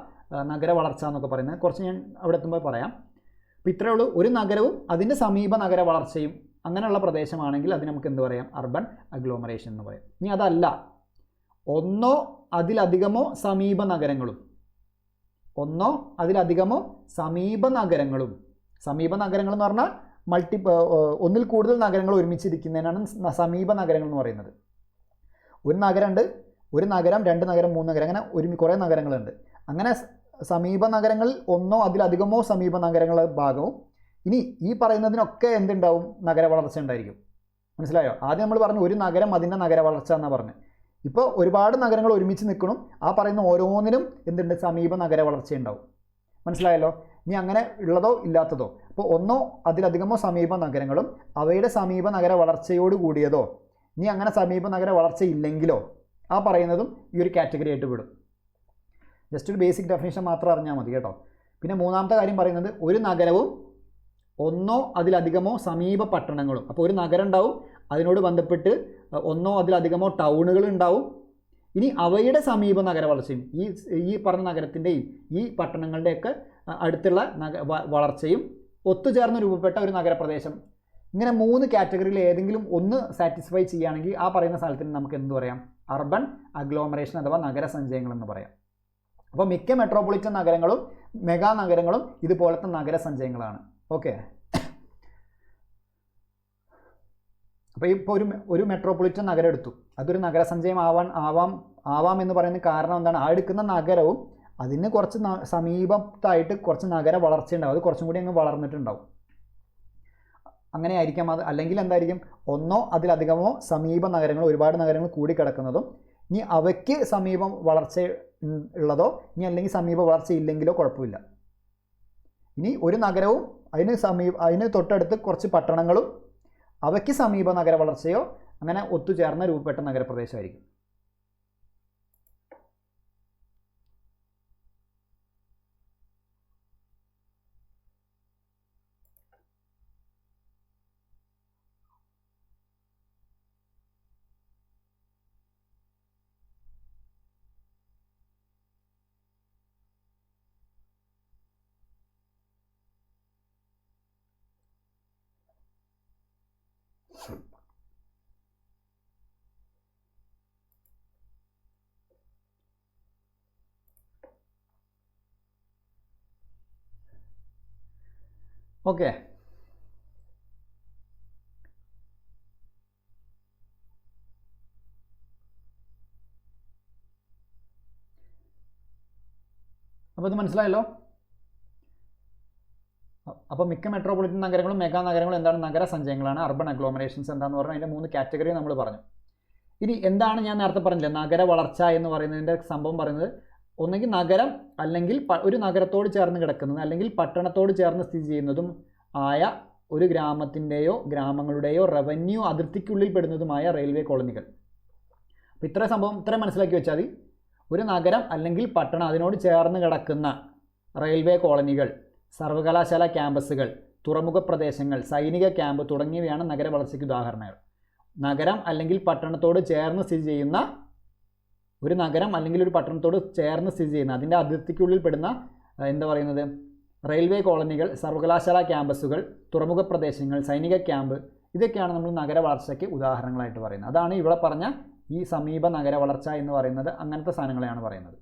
നഗര വളർച്ച എന്നൊക്കെ പറയുന്നത്. കുറച്ച് ഞാൻ അവിടെ എത്തുമ്പോൾ പറയാം. അപ്പോൾ ഇത്രയേ ഉള്ളൂ. ഒരു നഗരവും അതിൻ്റെ സമീപ നഗര വളർച്ചയും അങ്ങനെയുള്ള പ്രദേശമാണെങ്കിൽ അത് നമുക്ക് എന്ത് പറയാം? അർബൻ അഗ്ലോമറേഷൻ എന്ന് പറയാം. ഇനി അതല്ല, ഒന്നോ അതിലധികമോ സമീപ നഗരങ്ങളും, ഒന്നോ അതിലധികമോ സമീപ നഗരങ്ങളും. സമീപ നഗരങ്ങൾ എന്ന് പറഞ്ഞാൽ ഒന്നിൽ കൂടുതൽ നഗരങ്ങൾ ഒരുമിച്ചിരിക്കുന്നതിനാണ് സമീപ നഗരങ്ങൾ എന്ന് പറയുന്നത്. ഒരു നഗരമുണ്ട്, ഒരു നഗരം, രണ്ട് നഗരം, മൂന്ന് നഗരം, അങ്ങനെ കുറേ നഗരങ്ങളുണ്ട്. അങ്ങനെ സമീപ നഗരങ്ങളിൽ ഒന്നോ അതിലധികമോ സമീപ നഗരങ്ങളുടെ ഭാഗവും. ഇനി ഈ പറയുന്നതിനൊക്കെ എന്തുണ്ടാവും? നഗര വളർച്ച ഉണ്ടായിരിക്കും. മനസ്സിലായോ? ആദ്യം നമ്മൾ പറഞ്ഞു ഒരു നഗരം അതിൻ്റെ നഗര വളർച്ച എന്നാണ് പറഞ്ഞത്. ഇപ്പോൾ ഒരുപാട് നഗരങ്ങൾ ഒരുമിച്ച് നിൽക്കണം, ആ പറയുന്ന ഓരോന്നിനും എന്തുണ്ട്? സമീപ നഗര വളർച്ച ഉണ്ടാവും. മനസ്സിലായല്ലോ? ഇനി അങ്ങനെ ഉള്ളതോ ഇല്ലാത്തതോ, അപ്പോൾ ഒന്നോ അതിലധികമോ സമീപ നഗരങ്ങളും അവയുടെ സമീപ നഗര വളർച്ചയോട് കൂടിയതോ, ഇനി അങ്ങനെ സമീപ നഗര വളർച്ച ഇല്ലെങ്കിലോ, ആ പറയുന്നതും ഈ ഒരു കാറ്റഗറി ആയിട്ട് വിടും. ജസ്റ്റ് ഒരു ബേസിക് ഡെഫിനേഷൻ മാത്രം അറിഞ്ഞാൽ മതി കേട്ടോ. പിന്നെ മൂന്നാമത്തെ കാര്യം പറയുന്നത് ഒരു നഗരവും ഒന്നോ അതിലധികമോ സമീപ പട്ടണങ്ങളും. അപ്പോൾ ഒരു നഗരം ഉണ്ടാവും, അതിനോട് ബന്ധപ്പെട്ട് ഒന്നോ അതിലധികമോ ടൗണുകൾ ഉണ്ടാവും. ഇനി അവയുടെ സമീപ നഗര വളർച്ചയും ഈ പറഞ്ഞ നഗരത്തിൻ്റെയും ഈ പട്ടണങ്ങളുടെയൊക്കെ അടുത്തുള്ള വളർച്ചയും ഒത്തുചേർന്ന് രൂപപ്പെട്ട ഒരു നഗരപ്രദേശം. ഇങ്ങനെ മൂന്ന് കാറ്റഗറിയിൽ ഏതെങ്കിലും ഒന്ന് സാറ്റിസ്ഫൈ ചെയ്യുകയാണെങ്കിൽ ആ പറയുന്ന സ്ഥലത്തിന് നമുക്ക് എന്ത് പറയാം? അർബൻ അഗ്ലോമറേഷൻ അഥവാ നഗരസഞ്ചയങ്ങൾ എന്ന് പറയാം. അപ്പോൾ മിക്ക മെട്രോപൊളിറ്റൻ നഗരങ്ങളും മെഗാ നഗരങ്ങളും ഇതുപോലത്തെ നഗരസഞ്ചയങ്ങളാണ്. ഓക്കെ. അപ്പോൾ ഇപ്പോൾ ഒരു മെട്രോപൊളിറ്റൻ നഗരം എടുത്തു, അതൊരു നഗരസഞ്ചയം ആവാം എന്ന് പറയുന്ന കാരണം എന്താണ്? ആ എടുക്കുന്ന നഗരവും അതിന് കുറച്ച് സമീപത്തായിട്ട് കുറച്ച് നഗര വളർച്ച ഉണ്ടാവും, അത് കുറച്ചും കൂടി അങ്ങ് വളർന്നിട്ടുണ്ടാവും. അങ്ങനെ ആയിരിക്കാം അത്. അല്ലെങ്കിൽ എന്തായിരിക്കും? ഒന്നോ അതിലധികമോ സമീപ നഗരങ്ങൾ, ഒരുപാട് നഗരങ്ങൾ കൂടിക്കിടക്കുന്നതും ഇനി അവയ്ക്ക് സമീപം വളർച്ച ഉള്ളതോ ഇനി അല്ലെങ്കിൽ സമീപ വളർച്ച ഇല്ലെങ്കിലോ കുഴപ്പമില്ല. ഇനി ഒരു നഗരവും അതിന് തൊട്ടടുത്ത് കുറച്ച് പട്ടണങ്ങളും അവയ്ക്ക് സമീപ നഗര വളർച്ചയോ അങ്ങനെ ഒത്തുചേർന്ന രൂപപ്പെട്ട നഗരപ്രദേശമായിരിക്കും. ഓക്കെ. അപ്പോൾ ഇത് മനസ്സിലായല്ലോ. അപ്പോൾ മിക്ക മെട്രോപൊളിറ്റൻ നഗരങ്ങളും മെഗാ നഗരങ്ങളും എന്താണ്? നഗരസഞ്ചയങ്ങളാണ്. അർബൻ അഗ്ലോമറേഷൻസ് എന്താണെന്ന് പറഞ്ഞാൽ അതിൻ്റെ മൂന്ന് കാറ്റഗറി നമ്മൾ പറഞ്ഞു. ഇനി എന്താണ് ഞാൻ നേരത്തെ പറഞ്ഞില്ല നഗര വളർച്ച എന്ന് പറയുന്നതിൻ്റെ സംഭവം പറയുന്നത്? ഒന്നെങ്കിൽ നഗരം, അല്ലെങ്കിൽ ഒരു നഗരത്തോട് ചേർന്ന് കിടക്കുന്നത്, അല്ലെങ്കിൽ പട്ടണത്തോട് ചേർന്ന് സ്ഥിതി ചെയ്യുന്നതും ആയ ഒരു ഗ്രാമത്തിൻ്റെയോ ഗ്രാമങ്ങളുടെയോ റവന്യൂ അതിർത്തിക്കുള്ളിൽ പെടുന്നതുമായ റെയിൽവേ കോളനികൾ. അപ്പോൾ ഇത്രയും മനസ്സിലാക്കി വെച്ചാൽ മതി. ഒരു നഗരം അല്ലെങ്കിൽ പട്ടണം, അതിനോട് ചേർന്ന് കിടക്കുന്ന റെയിൽവേ കോളനികൾ, സർവകലാശാല ക്യാമ്പസുകൾ, തുറമുഖ പ്രദേശങ്ങൾ, സൈനിക ക്യാമ്പ് തുടങ്ങിയവയാണ് നഗര വളർച്ചയ്ക്ക് ഉദാഹരണങ്ങൾ. നഗരം അല്ലെങ്കിൽ പട്ടണത്തോട് ചേർന്ന് സ്ഥിതി ചെയ്യുന്ന ഒരു നഗരം അല്ലെങ്കിൽ ഒരു പട്ടണത്തോട് ചേർന്ന് സ്ഥിതി ചെയ്യുന്ന അതിൻ്റെ അതിർത്തിക്കുള്ളിൽ പെടുന്ന എന്താ പറയുന്നത്? റെയിൽവേ കോളനികൾ, സർവകലാശാല ക്യാമ്പസുകൾ, തുറമുഖ പ്രദേശങ്ങൾ, സൈനിക ക്യാമ്പ്, ഇതൊക്കെയാണ് നമ്മൾ നഗര വളർച്ചയ്ക്ക് ഉദാഹരണങ്ങളായിട്ട് പറയുന്നത്. അതാണ് ഇവിടെ പറഞ്ഞ ഈ സമീപ നഗര വളർച്ച എന്ന് പറയുന്നത്. അങ്ങനത്തെ സാധനങ്ങളെയാണ് പറയുന്നത്.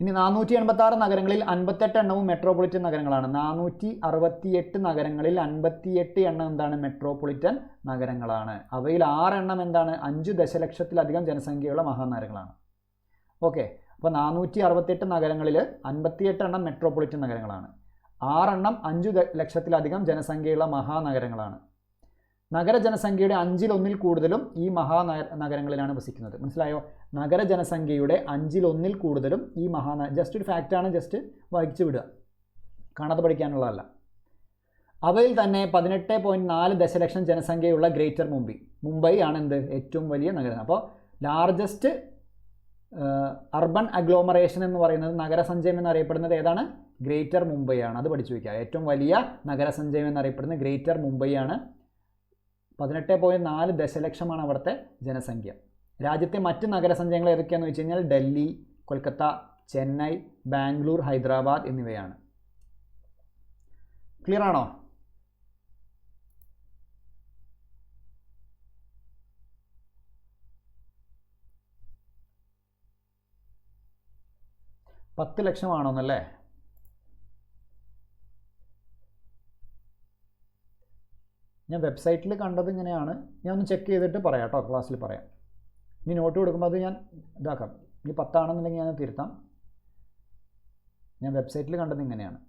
ഇനി 486 നഗരങ്ങളിൽ 58 എണ്ണവും മെട്രോപൊളിറ്റൻ നഗരങ്ങളാണ്. 468 നഗരങ്ങളിൽ 58 എണ്ണം എന്താണ്? മെട്രോപൊളിറ്റൻ നഗരങ്ങളാണ്. അവയിൽ 6 എണ്ണം എന്താണ്? 5 ദശലക്ഷത്തിലധികം ജനസംഖ്യയുള്ള മഹാനഗരങ്ങളാണ്. ഓക്കെ. അപ്പോൾ 468 നഗരങ്ങളിൽ 58 എണ്ണം മെട്രോപൊളിറ്റൻ നഗരങ്ങളാണ്. 6 എണ്ണം 5 ലക്ഷത്തിലധികം ജനസംഖ്യയുള്ള മഹാനഗരങ്ങളാണ്. നഗരജനസംഖ്യയുടെ 1/5 കൂടുതലും ഈ മഹാനഗരങ്ങളിലാണ് വസിക്കുന്നത്. മനസ്സിലായോ? നഗരജനസംഖ്യയുടെ 1/5 കൂടുതലും ഈ ജസ്റ്റ് ഒരു ഫാക്റ്റാണ്, ജസ്റ്റ് വായിച്ചു വിടുക, കാണാതെ പഠിക്കാനുള്ളതല്ല. അവയിൽ തന്നെ 18.4 ദശലക്ഷം ജനസംഖ്യയുള്ള ഗ്രേറ്റർ മുംബൈ ആണ് എന്ത്? ഏറ്റവും വലിയ നഗരം. അപ്പോൾ ലാർജസ്റ്റ് അർബൻ അഗ്ലോമറേഷൻ എന്ന് പറയുന്നത്, നഗരസഞ്ചയം എന്നറിയപ്പെടുന്നത് ഏതാണ്? ഗ്രേറ്റർ മുംബൈ ആണ്. അത് പഠിച്ചു വയ്ക്കുക. ഏറ്റവും വലിയ നഗരസഞ്ചയം എന്നറിയപ്പെടുന്നത് ഗ്രേറ്റർ മുംബൈ ആണ്. 18.4 ദശലക്ഷമാണ് അവിടുത്തെ ജനസംഖ്യ. രാജ്യത്തെ മറ്റ് നഗരസഞ്ചയങ്ങൾ ഏതൊക്കെയാണെന്ന് വെച്ച് കഴിഞ്ഞാൽ ഡൽഹി, കൊൽക്കത്ത, ചെന്നൈ, ബാംഗ്ലൂർ, ഹൈദരാബാദ് എന്നിവയാണ്. ക്ലിയർ ആണോ? 10 ലക്ഷമാണോന്നല്ലേ? ഞാൻ വെബ്സൈറ്റിൽ കണ്ടത് ഇങ്ങനെയാണ്. ഞാൻ ഒന്ന് ചെക്ക് ചെയ്തിട്ട് പറയാം കേട്ടോ, ക്ലാസ്സിൽ പറയാം. ഇനി നോട്ട് കൊടുക്കുമ്പോൾ അത് ഞാൻ ഇതാക്കാം. ഇനി 10 ആണെന്നുണ്ടെങ്കിൽ ഞാൻ തിരുത്താം. ഞാൻ വെബ്സൈറ്റിൽ കണ്ടത് ഇങ്ങനെയാണ്.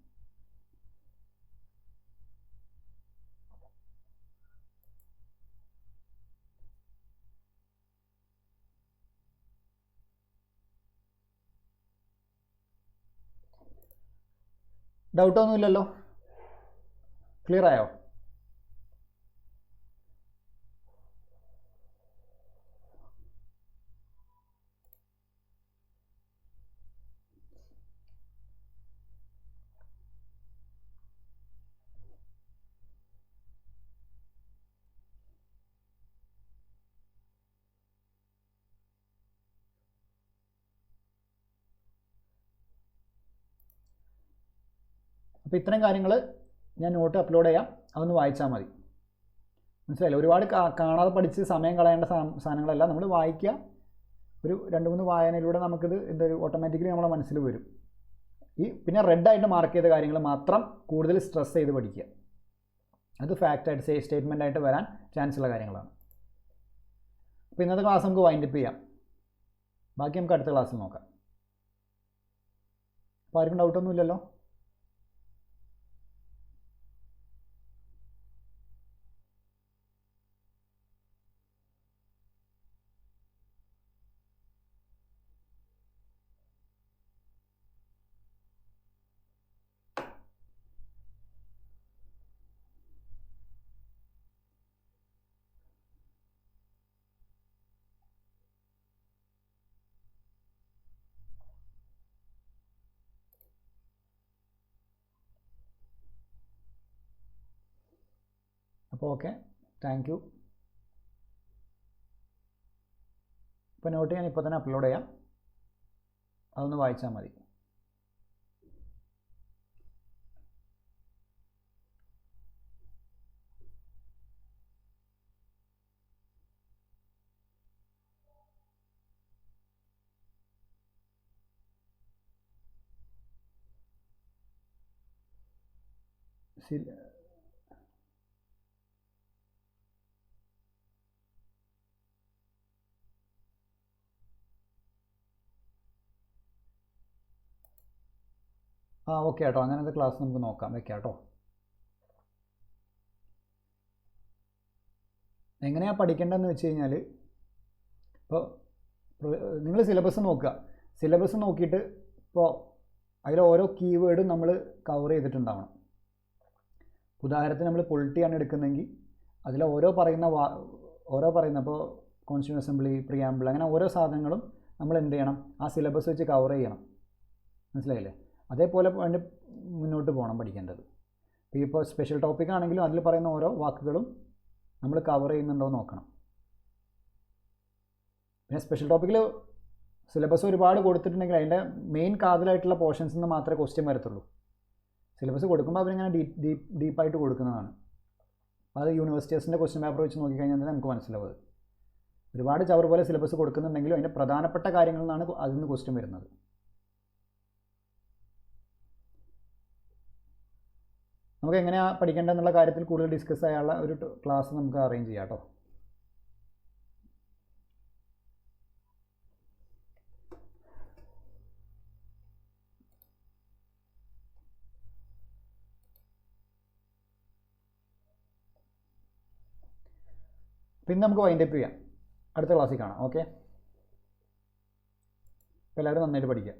ഡൗട്ടൊന്നുമില്ലല്ലോ? ക്ലിയർ ആയോ? അപ്പോൾ ഇത്രയും കാര്യങ്ങൾ ഞാൻ നോട്ട് അപ്ലോഡ് ചെയ്യാം, അതൊന്ന് വായിച്ചാൽ മതി. മനസ്സിലായില്ലേ? ഒരുപാട് കാണാതെ പഠിച്ച് സമയം കളയേണ്ട സാധനങ്ങളല്ല, നമ്മൾ വായിക്കുക. ഒരു 2-3 വായനയിലൂടെ നമുക്കിത് എന്തൊരു ഓട്ടോമാറ്റിക്കലി നമ്മളെ മനസ്സിൽ വരും. പിന്നെ റെഡായിട്ട് മാർക്ക് ചെയ്ത കാര്യങ്ങൾ മാത്രം കൂടുതൽ സ്ട്രെസ് ചെയ്ത് പഠിക്കുക. അത് ഫാക്റ്റായിട്ട് സ്റ്റേറ്റ്മെൻറ്റായിട്ട് വരാൻ ചാൻസ് ഉള്ള കാര്യങ്ങളാണ്. അപ്പോൾ ഇന്നത്തെ ക്ലാസ് നമുക്ക് വൈൻഡപ്പ് ചെയ്യാം. ബാക്കി നമുക്ക് അടുത്ത ക്ലാസ്സിൽ നോക്കാം. അപ്പോൾ ആർക്കും ഡൗട്ടൊന്നുമില്ലല്ലോ? അപ്പോൾ ഓക്കെ, താങ്ക് യു. ഇപ്പോൾ നോട്ട് ഞാൻ ഇപ്പോൾ തന്നെ അപ്ലോഡ് ചെയ്യാം, അതൊന്ന് വായിച്ചാൽ മതി. ഓക്കെ കേട്ടോ, അങ്ങനത്തെ ക്ലാസ് നമുക്ക് നോക്കാം, വെക്കാം കേട്ടോ. എങ്ങനെയാണ് പഠിക്കേണ്ടതെന്ന് വെച്ച് കഴിഞ്ഞാൽ, ഇപ്പോൾ നിങ്ങൾ സിലബസ് നോക്കുക. സിലബസ് നോക്കിയിട്ട് ഇപ്പോൾ അതിൽ ഓരോ കീവേഡും നമ്മൾ കവർ ചെയ്തിട്ടുണ്ടാവണം. ഉദാഹരണത്തിന് നമ്മൾ പൊളിറ്റിയാണ് എടുക്കുന്നതെങ്കിൽ അതിൽ ഓരോ പറയുന്ന ഇപ്പോൾ കോൺസ്റ്റിറ്റ്യൂഷൻ അസംബ്ലി, പ്രിയാമ്പിൾ, അങ്ങനെ ഓരോ സാധനങ്ങളും നമ്മൾ എന്ത് ചെയ്യണം, ആ സിലബസ് വെച്ച് കവർ ചെയ്യണം. മനസ്സിലായില്ലേ? അതേപോലെ വേണ്ടി മുന്നോട്ട് പോകണം പഠിക്കേണ്ടത്. ഇപ്പോൾ സ്പെഷ്യൽ ടോപ്പിക് ആണെങ്കിലും അതിൽ പറയുന്ന ഓരോ വാക്കുകളും നമ്മൾ കവർ ചെയ്യുന്നുണ്ടോ നോക്കണം. പിന്നെ സ്പെഷ്യൽ ടോപ്പിക്കിൽ സിലബസ് ഒരുപാട് കൊടുത്തിട്ടുണ്ടെങ്കിൽ അതിൻ്റെ മെയിൻ കാതലായിട്ടുള്ള പോർഷൻസിൽ നിന്ന് മാത്രമേ ക്വസ്റ്റ്യൻ വരത്തുള്ളൂ. സിലബസ് കൊടുക്കുമ്പോൾ അവരിങ്ങനെ ഡീപ്പായിട്ട് കൊടുക്കുന്നതാണ്. അത് യൂണിവേഴ്സിറ്റീസിൻ്റെ ക്വസ്റ്റ്യൻ പേപ്പർ വെച്ച് നോക്കിക്കഴിഞ്ഞാൽ തന്നെ നമുക്ക് മനസ്സിലാവുന്നത്. ഒരുപാട് ചവർ പോലെ സിലബസ് കൊടുക്കുന്നുണ്ടെങ്കിലും അതിൻ്റെ പ്രധാനപ്പെട്ട കാര്യങ്ങളിൽ നിന്നാണ് അതിൽ നിന്ന് ക്വസ്റ്റ്യൻ വരുന്നത്. നമുക്ക് എങ്ങനെയാണ് പഠിക്കേണ്ടതെന്നുള്ള കാര്യത്തിൽ കൂടുതൽ ഡിസ്കസ് ചെയ്യാനുള്ള ഒരു ക്ലാസ് നമുക്ക് അറേഞ്ച് ചെയ്യാം കേട്ടോ. പിന്നെ നമുക്ക് വൈൻഡപ്പ് ചെയ്യാം, അടുത്ത ക്ലാസ്സിൽ കാണാം. ഓക്കെ, എല്ലാവരും നന്നായിട്ട് പഠിക്കുക.